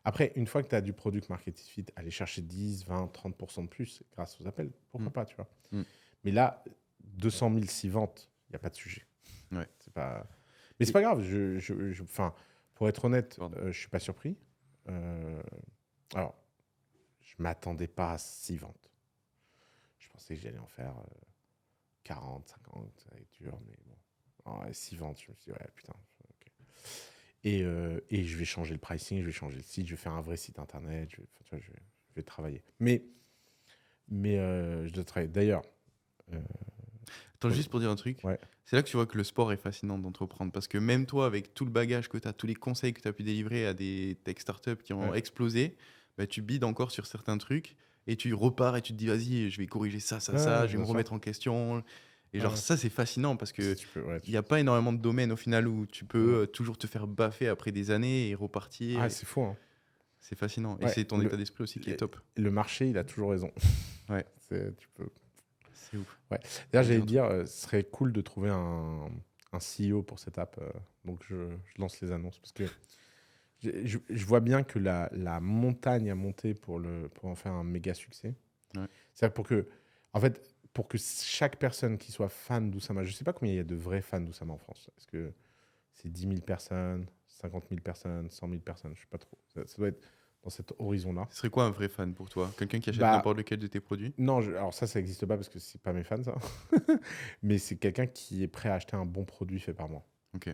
Après, une fois que tu as du product market fit, aller chercher 10, 20, 30% de plus grâce aux appels, pourquoi pas, tu vois. Mais là, 200 000 6 ventes, il n'y a pas de sujet. Ouais. C'est pas... Mais c'est pas grave. Pour être honnête, je suis pas surpris. Alors, je m'attendais pas à 6 ventes. Je pensais que j'allais en faire 40, 50, ça allait être dur, mais bon. 6 ventes, je me suis dit, ouais, putain. Okay. Et je vais changer le pricing, je vais changer le site, je vais faire un vrai site internet, je vais travailler. Mais je dois travailler. D'ailleurs... Attends, juste pour dire un truc, c'est là que tu vois que le sport est fascinant d'entreprendre. Parce que même toi, avec tout le bagage que tu as, tous les conseils que tu as pu délivrer à des tech startups qui ont explosé, tu bides encore sur certains trucs. et tu repars et tu te dis, vas-y, je vais corriger ça, Ouais, je vais bien me sûr. remettre en question. Et genre, Ouais. ça, c'est fascinant parce que Si tu peux, ouais, il n'y a pas énormément de domaines au final où tu peux Ouais. toujours te faire baffer après des années et repartir. Ah, et c'est fou, hein. C'est fascinant. Et Ouais, c'est ton état d'esprit aussi qui est top. le marché, il a toujours raison. Ouais, Tu peux. c'est ouf. Ouais. D'ailleurs, j'allais Bien dire, ce serait cool de trouver un CEO pour cette app. Donc, je lance les annonces parce que je vois bien que la montagne à monter pour en faire un méga succès. Ouais. C'est en fait, pour que chaque personne qui soit fan d'Oussama, je ne sais pas combien il y a de vrais fans d'Oussama en France. Est-ce que c'est 10 000 personnes, 50 000 personnes, 100 000 personnes? Je ne sais pas trop. Ça doit être dans cet horizon-là. Ce serait quoi un vrai fan pour toi? Quelqu'un qui achète Bah, n'importe lequel de tes produits? Non, alors ça n'existe pas parce que c'est pas mes fans, ça. Mais c'est quelqu'un qui est prêt à acheter un bon produit fait par moi Ok.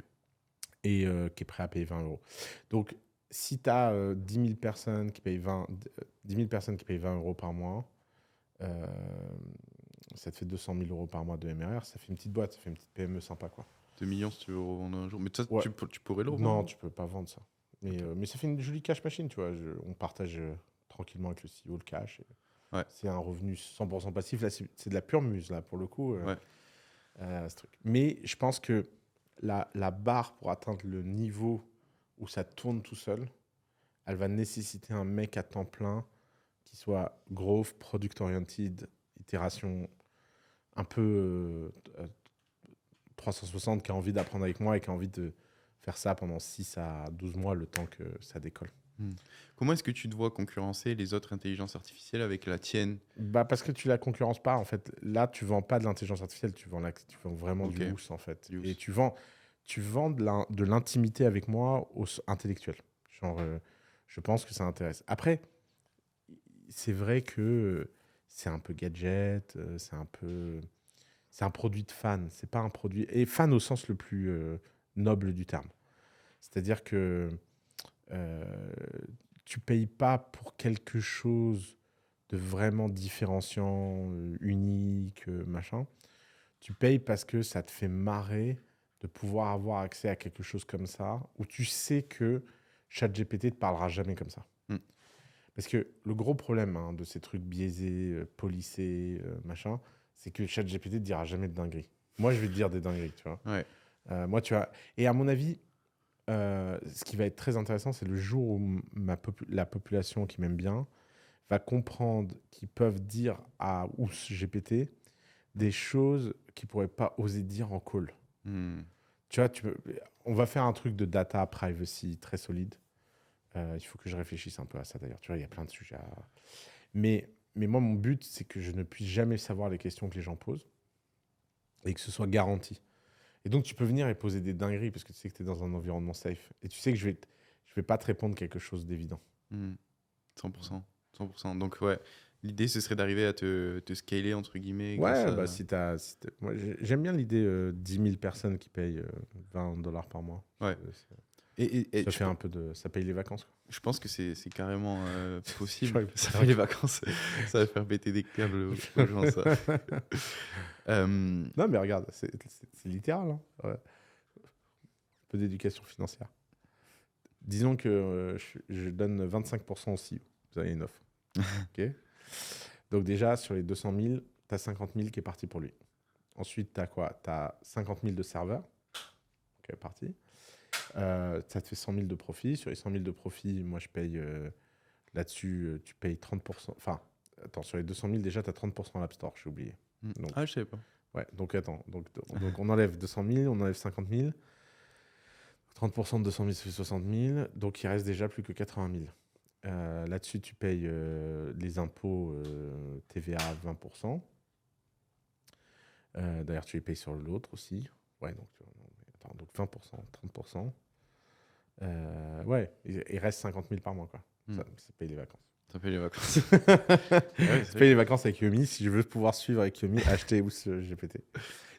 et qui est prêt à payer 20 euros. Donc, si tu as 10 000 personnes qui payent 10 000 personnes qui payent 20 euros par mois, euh, ça te fait 200 000 euros par mois de MRR. Ça fait une petite boîte, ça fait une petite PME sympa, quoi. 2 millions si tu veux revendre un jour. Mais ça, Ouais. tu pourrais le revendre? Non, tu peux pas vendre ça. Mais ça fait une jolie cash machine, tu vois. On partage tranquillement avec le CEO le cash. Ouais. C'est un revenu 100% passif. Là, c'est de la pure muse, là, pour le coup. Ouais. Ce truc. Mais je pense que la barre pour atteindre le niveau où ça tourne tout seul, elle va nécessiter un mec à temps plein qui soit growth, product-oriented, itération un peu 360, qui a envie d'apprendre avec moi et qui a envie de faire ça pendant 6 à 12 mois, le temps que ça décolle. Comment est-ce que tu te vois concurrencer les autres intelligences artificielles avec la tienne? Bah parce que tu la concurrences pas, en fait. Là, tu vends pas de l'intelligence artificielle, tu vends vraiment Ok. du ous, en fait. Du ous. Et tu vends de l'intimité avec moi aux intellectuels. Genre, je pense que ça intéresse. Après, c'est vrai que c'est un peu gadget, c'est un produit de fan. C'est pas un produit... Et fan au sens le plus noble du terme. C'est-à-dire que tu payes pas pour quelque chose de vraiment différenciant, unique, machin. Tu payes parce que ça te fait marrer de pouvoir avoir accès à quelque chose comme ça, où tu sais que ChatGPT ne te parlera jamais comme ça. Parce que le gros problème de ces trucs biaisés, polissés, machin, c'est que ChatGPT ne te dira jamais de dingueries. Moi, je vais te dire des dingueries, tu vois. Ouais. Moi, tu vois. Et à mon avis, ce qui va être très intéressant, c'est le jour où la population qui m'aime bien va comprendre qu'ils peuvent dire à GPT des choses qu'ils ne pourraient pas oser dire en call. Tu vois, on va faire un truc de data privacy très solide. Il faut que je réfléchisse un peu à ça d'ailleurs. Tu vois, il y a plein de sujets Mais moi, mon but, c'est que je ne puisse jamais savoir les questions que les gens posent et que ce soit garanti. Et donc, tu peux venir et poser des dingueries parce que tu sais que tu es dans un environnement safe. Et tu sais que je vais pas te répondre quelque chose d'évident. 100%. 100%. Donc, ouais, l'idée, ce serait d'arriver à te scaler, entre guillemets. Ouais, grâce à... moi, j'aime bien l'idée 10 000 personnes qui payent $20 par mois. Ouais. Ça fait un peu ça paye les vacances, quoi. Je pense que c'est carrément Je possible. crois que- Ça fait les vacances. Ça va faire péter des câbles aux gens, ça. Non, mais regarde, c'est littéral. Hein. Ouais. Un peu d'éducation financière. Disons que je donne 25% aussi. Vous avez une offre. OK. Donc déjà, sur les 200 000, tu as 50 000 qui est parti pour lui. Ensuite, tu as quoi? Tu as 50 000 de serveurs. OK, parti. Ça te fait 100 000 de profit. Sur les 100 000 de profit, moi, je paye là-dessus, tu payes 30%. Enfin, attends, sur les 200 000, déjà, tu as 30% à l'App Store, j'ai oublié. Donc, Ah, je savais pas. ouais, donc attends. Donc on enlève 200 000, on enlève 50 000. 30% de 200 000, ça fait 60 000. Donc, il reste déjà plus que 80 000. Là-dessus, tu payes les impôts TVA 20%. D'ailleurs, tu les payes sur l'autre aussi. Ouais, donc 20%, 30%. Ouais, il reste 50 000 par mois, quoi. Ça paye les vacances. Ça paye les vacances. Ça paye les vacances avec Yomi. Si je veux pouvoir suivre avec Yomi, acheter GPT.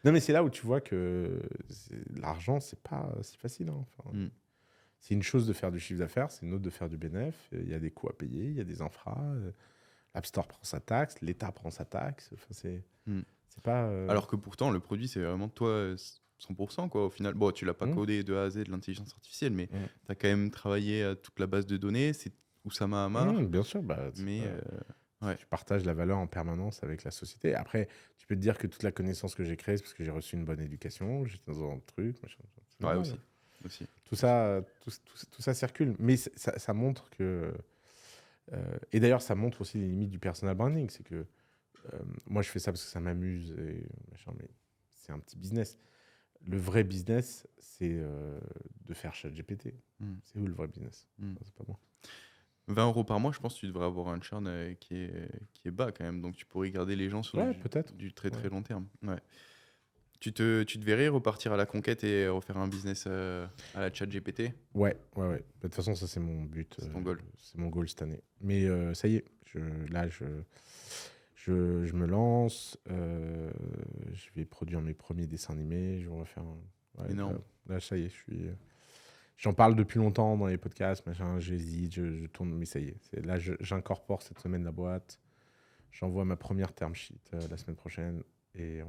Non, mais c'est là où tu vois que l'argent, c'est pas si facile. Hein. Enfin, c'est une chose de faire du chiffre d'affaires, c'est une autre de faire du bénéfice. Il y a des coûts à payer, il y a des infras. L'App Store prend sa taxe, l'État prend sa taxe. Enfin, c'est pas. Alors que pourtant, le produit, c'est vraiment toi 100%, quoi, au final. Bon, tu l'as pas codé de A à Z de l'intelligence artificielle, mais tu as quand même travaillé toute la base de données. C'est Oussama Hamar. Bien sûr. Mais Ouais. Tu partages la valeur en permanence avec la société. Après, tu peux te dire que toute la connaissance que j'ai créée, c'est parce que j'ai reçu une bonne éducation, j'étais dans un truc, machin. C'est Ouais, normal. aussi. Tout ça circule. Mais ça montre que... et d'ailleurs, ça montre aussi les limites du personal branding. C'est que moi, je fais ça parce que ça m'amuse, et machin, mais c'est un petit business. Le vrai business, c'est de faire ChatGPT. C'est où le vrai business? C'est pas moi. 20 € par mois, je pense que tu devrais avoir un churn qui est bas quand même. Donc tu pourrais garder les gens sur Ouais, peut-être. du très très Ouais. long terme. Ouais. Tu te verrais repartir à la conquête et refaire un business à la ChatGPT? Ouais. De toute façon, ça, c'est mon but. C'est ton goal. C'est mon goal cette année. Mais ça y est, là, je me lance. Je vais produire mes premiers dessins animés. Je vais refaire un... Ouais, Énorme. là, ça y est, j'en parle depuis longtemps dans les podcasts, machin, j'hésite, je tourne, mais ça y est. Là, j'incorpore cette semaine la boîte. J'envoie ma première term sheet la semaine prochaine. Et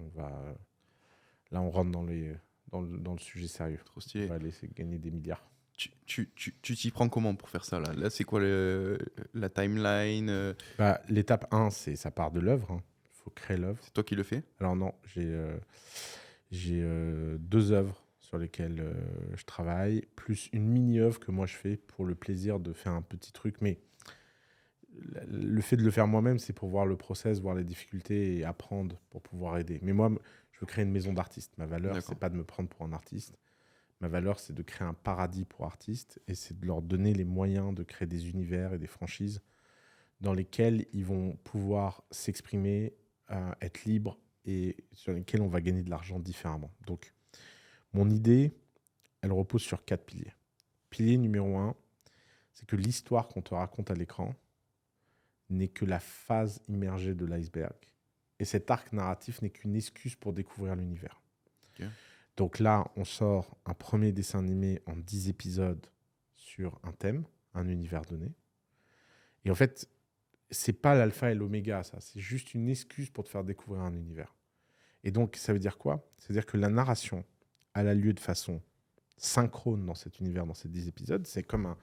là, on rentre dans le sujet sérieux. Trop stylé. On va laisser gagner des milliards. Tu t'y prends comment pour faire ça là? Là, c'est quoi la timeline? L'étape 1, ça part de l'œuvre. Il faut créer l'œuvre. C'est toi qui le fais? Alors non, j'ai 2 œuvres sur lesquelles je travaille, plus une mini-œuvre que moi je fais pour le plaisir de faire un petit truc. Mais le fait de le faire moi-même, c'est pour voir le process, voir les difficultés et apprendre pour pouvoir aider. Mais moi, je veux créer une maison d'artistes. Ma valeur, D'accord. c'est pas de me prendre pour un artiste. Ma valeur, c'est de créer un paradis pour artistes et c'est de leur donner les moyens de créer des univers et des franchises dans lesquels ils vont pouvoir s'exprimer, être libres et sur lesquels on va gagner de l'argent différemment. Donc, mon idée, elle repose sur 4 piliers. Pilier numéro 1, c'est que l'histoire qu'on te raconte à l'écran n'est que la phase immergée de l'iceberg. Et cet arc narratif n'est qu'une excuse pour découvrir l'univers. Ok. Donc là, on sort un premier dessin animé en 10 épisodes sur un thème, un univers donné. Et en fait, c'est pas l'alpha et l'oméga, ça. C'est juste une excuse pour te faire découvrir un univers. Et donc, ça veut dire quoi? Ça veut dire que la narration, elle a lieu de façon synchrone dans cet univers, dans ces 10 épisodes. C'est comme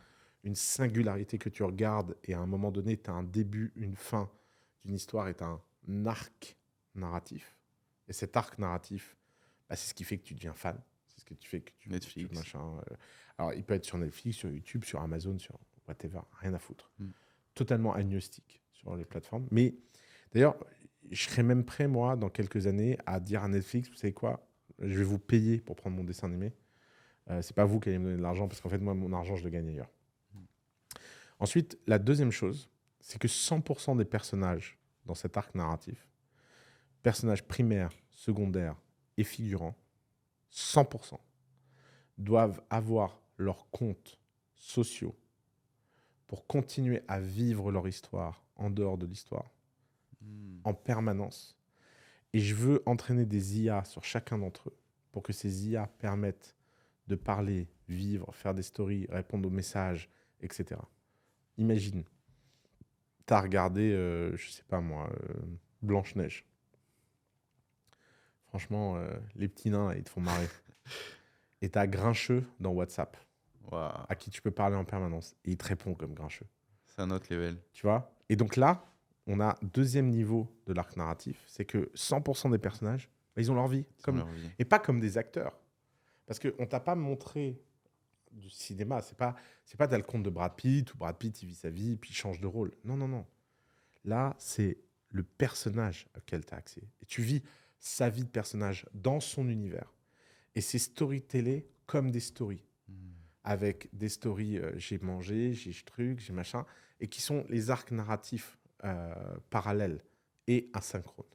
une singularité que tu regardes et à un moment donné, tu as un début, une fin d'une histoire et tu as un arc narratif. Et cet arc narratif, c'est ce qui fait que tu deviens fan. C'est ce qui fait que tu... Netflix. Alors, il peut être sur Netflix, sur YouTube, sur Amazon, sur whatever. Rien à foutre. Totalement agnostique sur les plateformes. Mais d'ailleurs, je serais même prêt, moi, dans quelques années, à dire à Netflix, vous savez quoi, je vais vous payer pour prendre mon dessin animé. C'est pas vous qui allez me donner de l'argent, parce qu'en fait, moi, mon argent, je le gagne ailleurs. Ensuite, la deuxième chose, c'est que 100% des personnages dans cet arc narratif, personnages primaires, secondaires et figurants, 100% doivent avoir leurs comptes sociaux pour continuer à vivre leur histoire en dehors de l'histoire, en permanence. Et je veux entraîner des IA sur chacun d'entre eux pour que ces IA permettent de parler, vivre, faire des stories, répondre aux messages, etc. Imagine, tu as regardé, je sais pas moi, Blanche-Neige. Franchement, les petits nains, là, ils te font marrer. Et tu as Grincheux dans WhatsApp, à qui tu peux parler en permanence. Et il te répond comme Grincheux. C'est un autre level. Tu vois? Et donc là, on a deuxième niveau de l'arc narratif, c'est que 100% des personnages, ils ont leur vie. Et pas comme des acteurs. Parce qu'on ne t'a pas montré du cinéma. C'est pas t'as le conte de Brad Pitt, où Brad Pitt, il vit sa vie, puis il change de rôle. Non. Là, c'est le personnage auquel tu as accès. Et tu vis sa vie de personnage dans son univers. Et c'est storytellé comme des stories. Avec des stories, j'ai mangé, j'ai truc, j'ai machin, et qui sont les arcs narratifs parallèles et asynchrones.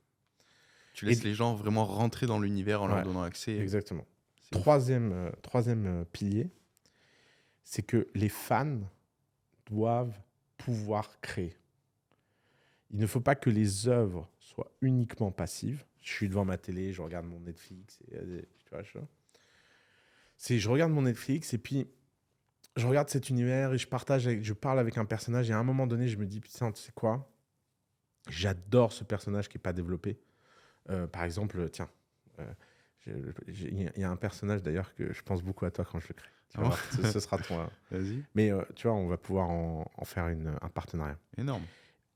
Tu laisses les gens vraiment rentrer dans l'univers en leur donnant accès. Exactement. Troisième pilier, c'est que les fans doivent pouvoir créer. Il ne faut pas que les œuvres soient uniquement passives. Je suis devant ma télé, je regarde mon Netflix. Tu vois, je regarde mon Netflix et puis je regarde cet univers et je parle avec un personnage et à un moment donné, je me dis, putain, tu sais quoi? J'adore ce personnage qui n'est pas développé. Par exemple, tiens, il y a un personnage d'ailleurs que je pense beaucoup à toi quand je le crée. Tu vas voir, ce sera ton... Vas-y. Mais tu vois, on va pouvoir en faire un partenariat. Énorme.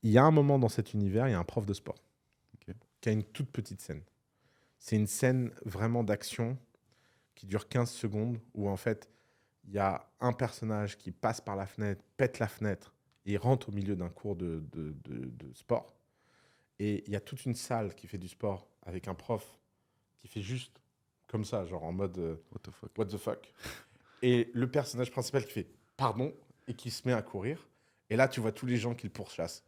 il y a un moment dans cet univers, il y a un prof de sport Ok. qui a une toute petite scène. C'est une scène vraiment d'action qui dure 15 secondes où en fait, il y a un personnage qui passe par la fenêtre, pète la fenêtre et rentre au milieu d'un cours de sport. Et il y a toute une salle qui fait du sport avec un prof qui fait juste comme ça, genre en mode What the fuck. what the fuck. Et le personnage principal qui fait pardon et qui se met à courir. Et là, tu vois tous les gens qui le pourchassent.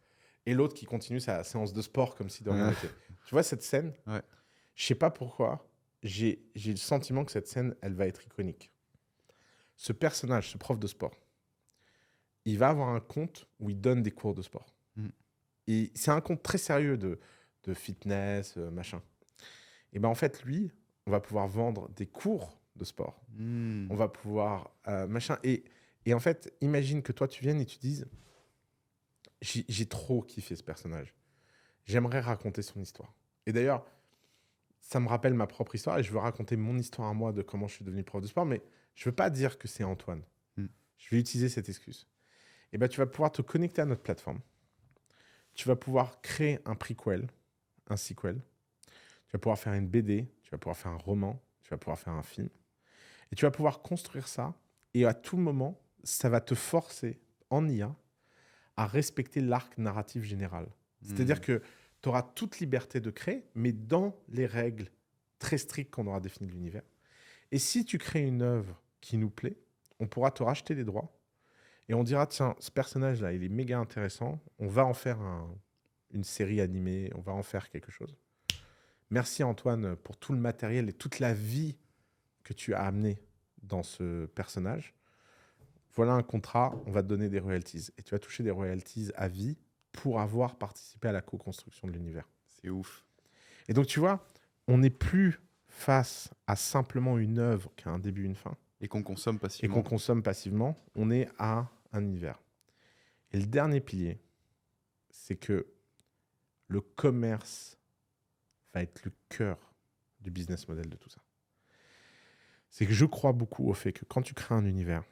Et l'autre qui continue sa séance de sport comme si de rien n'était. Tu vois cette scène? Ouais. Je sais pas pourquoi, j'ai le sentiment que cette scène, elle va être iconique. Ce personnage, ce prof de sport, il va avoir un compte où il donne des cours de sport. Mm. Et c'est un compte très sérieux de fitness, machin. Et ben en fait, lui, on va pouvoir vendre des cours de sport. Hmm. On va pouvoir machin. Et en fait, imagine que toi, tu viennes et tu dises, j'ai trop kiffé ce personnage. J'aimerais raconter son histoire. Et d'ailleurs, ça me rappelle ma propre histoire et je veux raconter mon histoire à moi de comment je suis devenu prof de sport, mais je veux pas dire que c'est Antoine. Mm. Je vais utiliser cette excuse. Et ben, tu vas pouvoir te connecter à notre plateforme. Tu vas pouvoir créer un prequel, un sequel. Tu vas pouvoir faire une BD, tu vas pouvoir faire un roman, tu vas pouvoir faire un film. Et tu vas pouvoir construire ça. Et à tout moment, ça va te forcer, en IA, à respecter l'arc narratif général. C'est-à-dire que tu auras toute liberté de créer, mais dans les règles très strictes qu'on aura définies de l'univers. Et si tu crées une œuvre qui nous plaît, on pourra te racheter les droits. Et on dira, tiens, ce personnage-là, il est méga intéressant. On va en faire une série animée. On va en faire quelque chose. Merci Antoine pour tout le matériel et toute la vie que tu as amené dans ce personnage. Voilà un contrat, on va te donner des royalties. Et tu vas toucher des royalties à vie pour avoir participé à la co-construction de l'univers. C'est ouf. Et donc, tu vois, on n'est plus face à simplement une œuvre qui a un début, une fin, Et qu'on consomme et passivement. qu'on consomme passivement. On est à un univers. Et le dernier pilier, c'est que le commerce va être le cœur du business model de tout ça. C'est que je crois beaucoup au fait que quand tu crées un univers,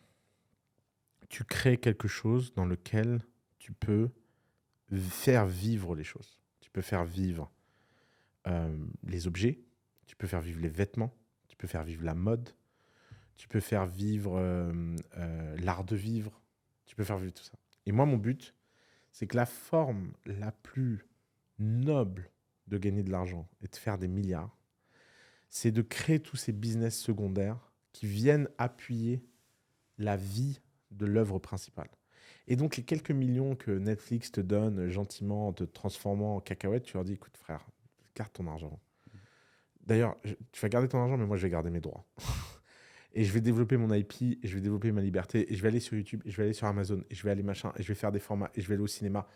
tu crées quelque chose dans lequel tu peux faire vivre les choses. Tu peux faire vivre les objets, tu peux faire vivre les vêtements, tu peux faire vivre la mode, tu peux faire vivre l'art de vivre, tu peux faire vivre tout ça. Et moi, mon but, c'est que la forme la plus noble de gagner de l'argent et de faire des milliards, c'est de créer tous ces business secondaires qui viennent appuyer la vie de l'œuvre principale. Et donc, les quelques millions que Netflix te donne gentiment en te transformant en cacahuète, tu leur dis, écoute frère, garde ton argent. D'ailleurs, tu vas garder ton argent, mais moi, je vais garder mes droits. Et je vais développer mon IP, et je vais développer ma liberté, et je vais aller sur YouTube, et je vais aller sur Amazon, et je vais aller machin, et je vais faire des formats, et je vais aller au cinéma.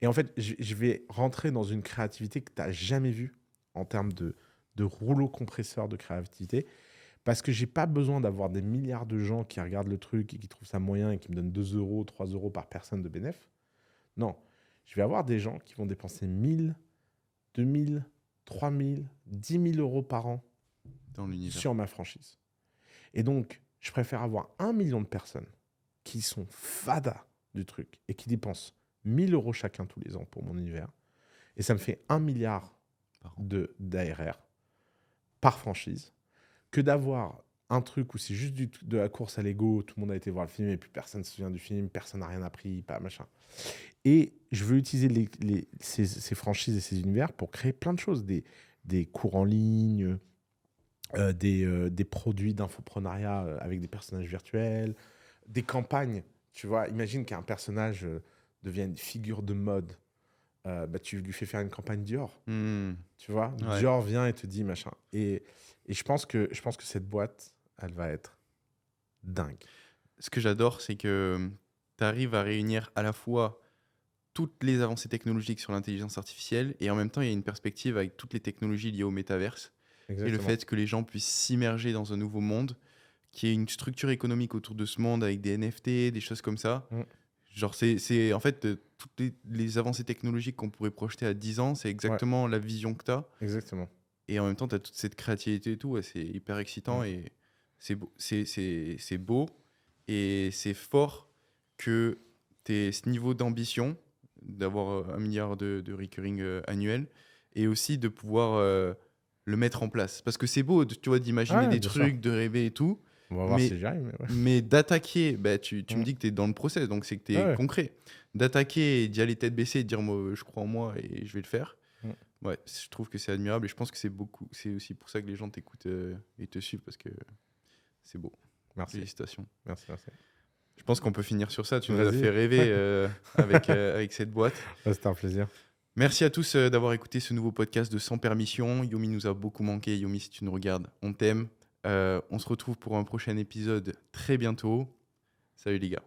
Et en fait, je vais rentrer dans une créativité que tu n'as jamais vue en termes de rouleau compresseur de créativité. Parce que j'ai pas besoin d'avoir des milliards de gens qui regardent le truc et qui trouvent ça moyen et qui me donnent 2 euros, 3 euros par personne de bénéf. Non, je vais avoir des gens qui vont dépenser 1000, 2000, 3000, 10 000 euros par an Dans l'univers. sur ma franchise. Et donc, je préfère avoir 1 million de personnes qui sont fadas du truc et qui dépensent 1000 euros chacun tous les ans pour mon univers. Et ça me fait 1 milliard Par an. d'ARR par franchise, que d'avoir un truc où c'est juste de la course à l'ego, tout le monde a été voir le film et puis personne ne se souvient du film, personne n'a rien appris, pas machin. Et je veux utiliser ces franchises et ces univers pour créer plein de choses, des cours en ligne, des produits d'infoprenariat avec des personnages virtuels, des campagnes. Tu vois, imagine qu'un personnage devienne une figure de mode. Tu lui fais faire une campagne Dior. Hmm. Tu vois, Ouais. Dior vient et te dit machin. Et je pense que cette boîte, elle va être dingue. Ce que j'adore, c'est que tu arrives à réunir à la fois toutes les avancées technologiques sur l'intelligence artificielle et en même temps, il y a une perspective avec toutes les technologies liées au métaverse et le fait que les gens puissent s'immerger dans un nouveau monde, qu'il y ait une structure économique autour de ce monde avec des NFT, des choses comme ça. Mm. Genre, c'est en fait toutes les avancées technologiques qu'on pourrait projeter à 10 ans, c'est exactement la vision que tu as. Exactement. Et en même temps, tu as toute cette créativité et tout, ouais, c'est hyper excitant et c'est beau. C'est beau et c'est fort que tu aies ce niveau d'ambition d'avoir 1 milliard de recurring annuel et aussi de pouvoir le mettre en place. Parce que c'est beau, tu vois, d'imaginer Ouais, des bien trucs, de rêver et tout, On va voir mais, si j'y arrive. Mais ouais. mais d'attaquer, bah, tu me Mm. dis que tu es dans le process, donc c'est que tu es Ouais. concret. D'attaquer et d'y aller tête baissée et de dire moi, je crois en moi et je vais le faire. Mm. Ouais, je trouve que c'est admirable et je pense que c'est aussi pour ça que les gens t'écoutent et te suivent parce que c'est beau. Merci. Félicitations. Merci. Je pense qu'on peut finir sur ça. Tu nous as Vas-y. fait rêver avec cette boîte. Ouais, c'était un plaisir. Merci à tous d'avoir écouté ce nouveau podcast de Sans Permission. Yomi nous a beaucoup manqué. Yomi, si tu nous regardes, on t'aime. On se retrouve pour un prochain épisode très bientôt. Salut les gars.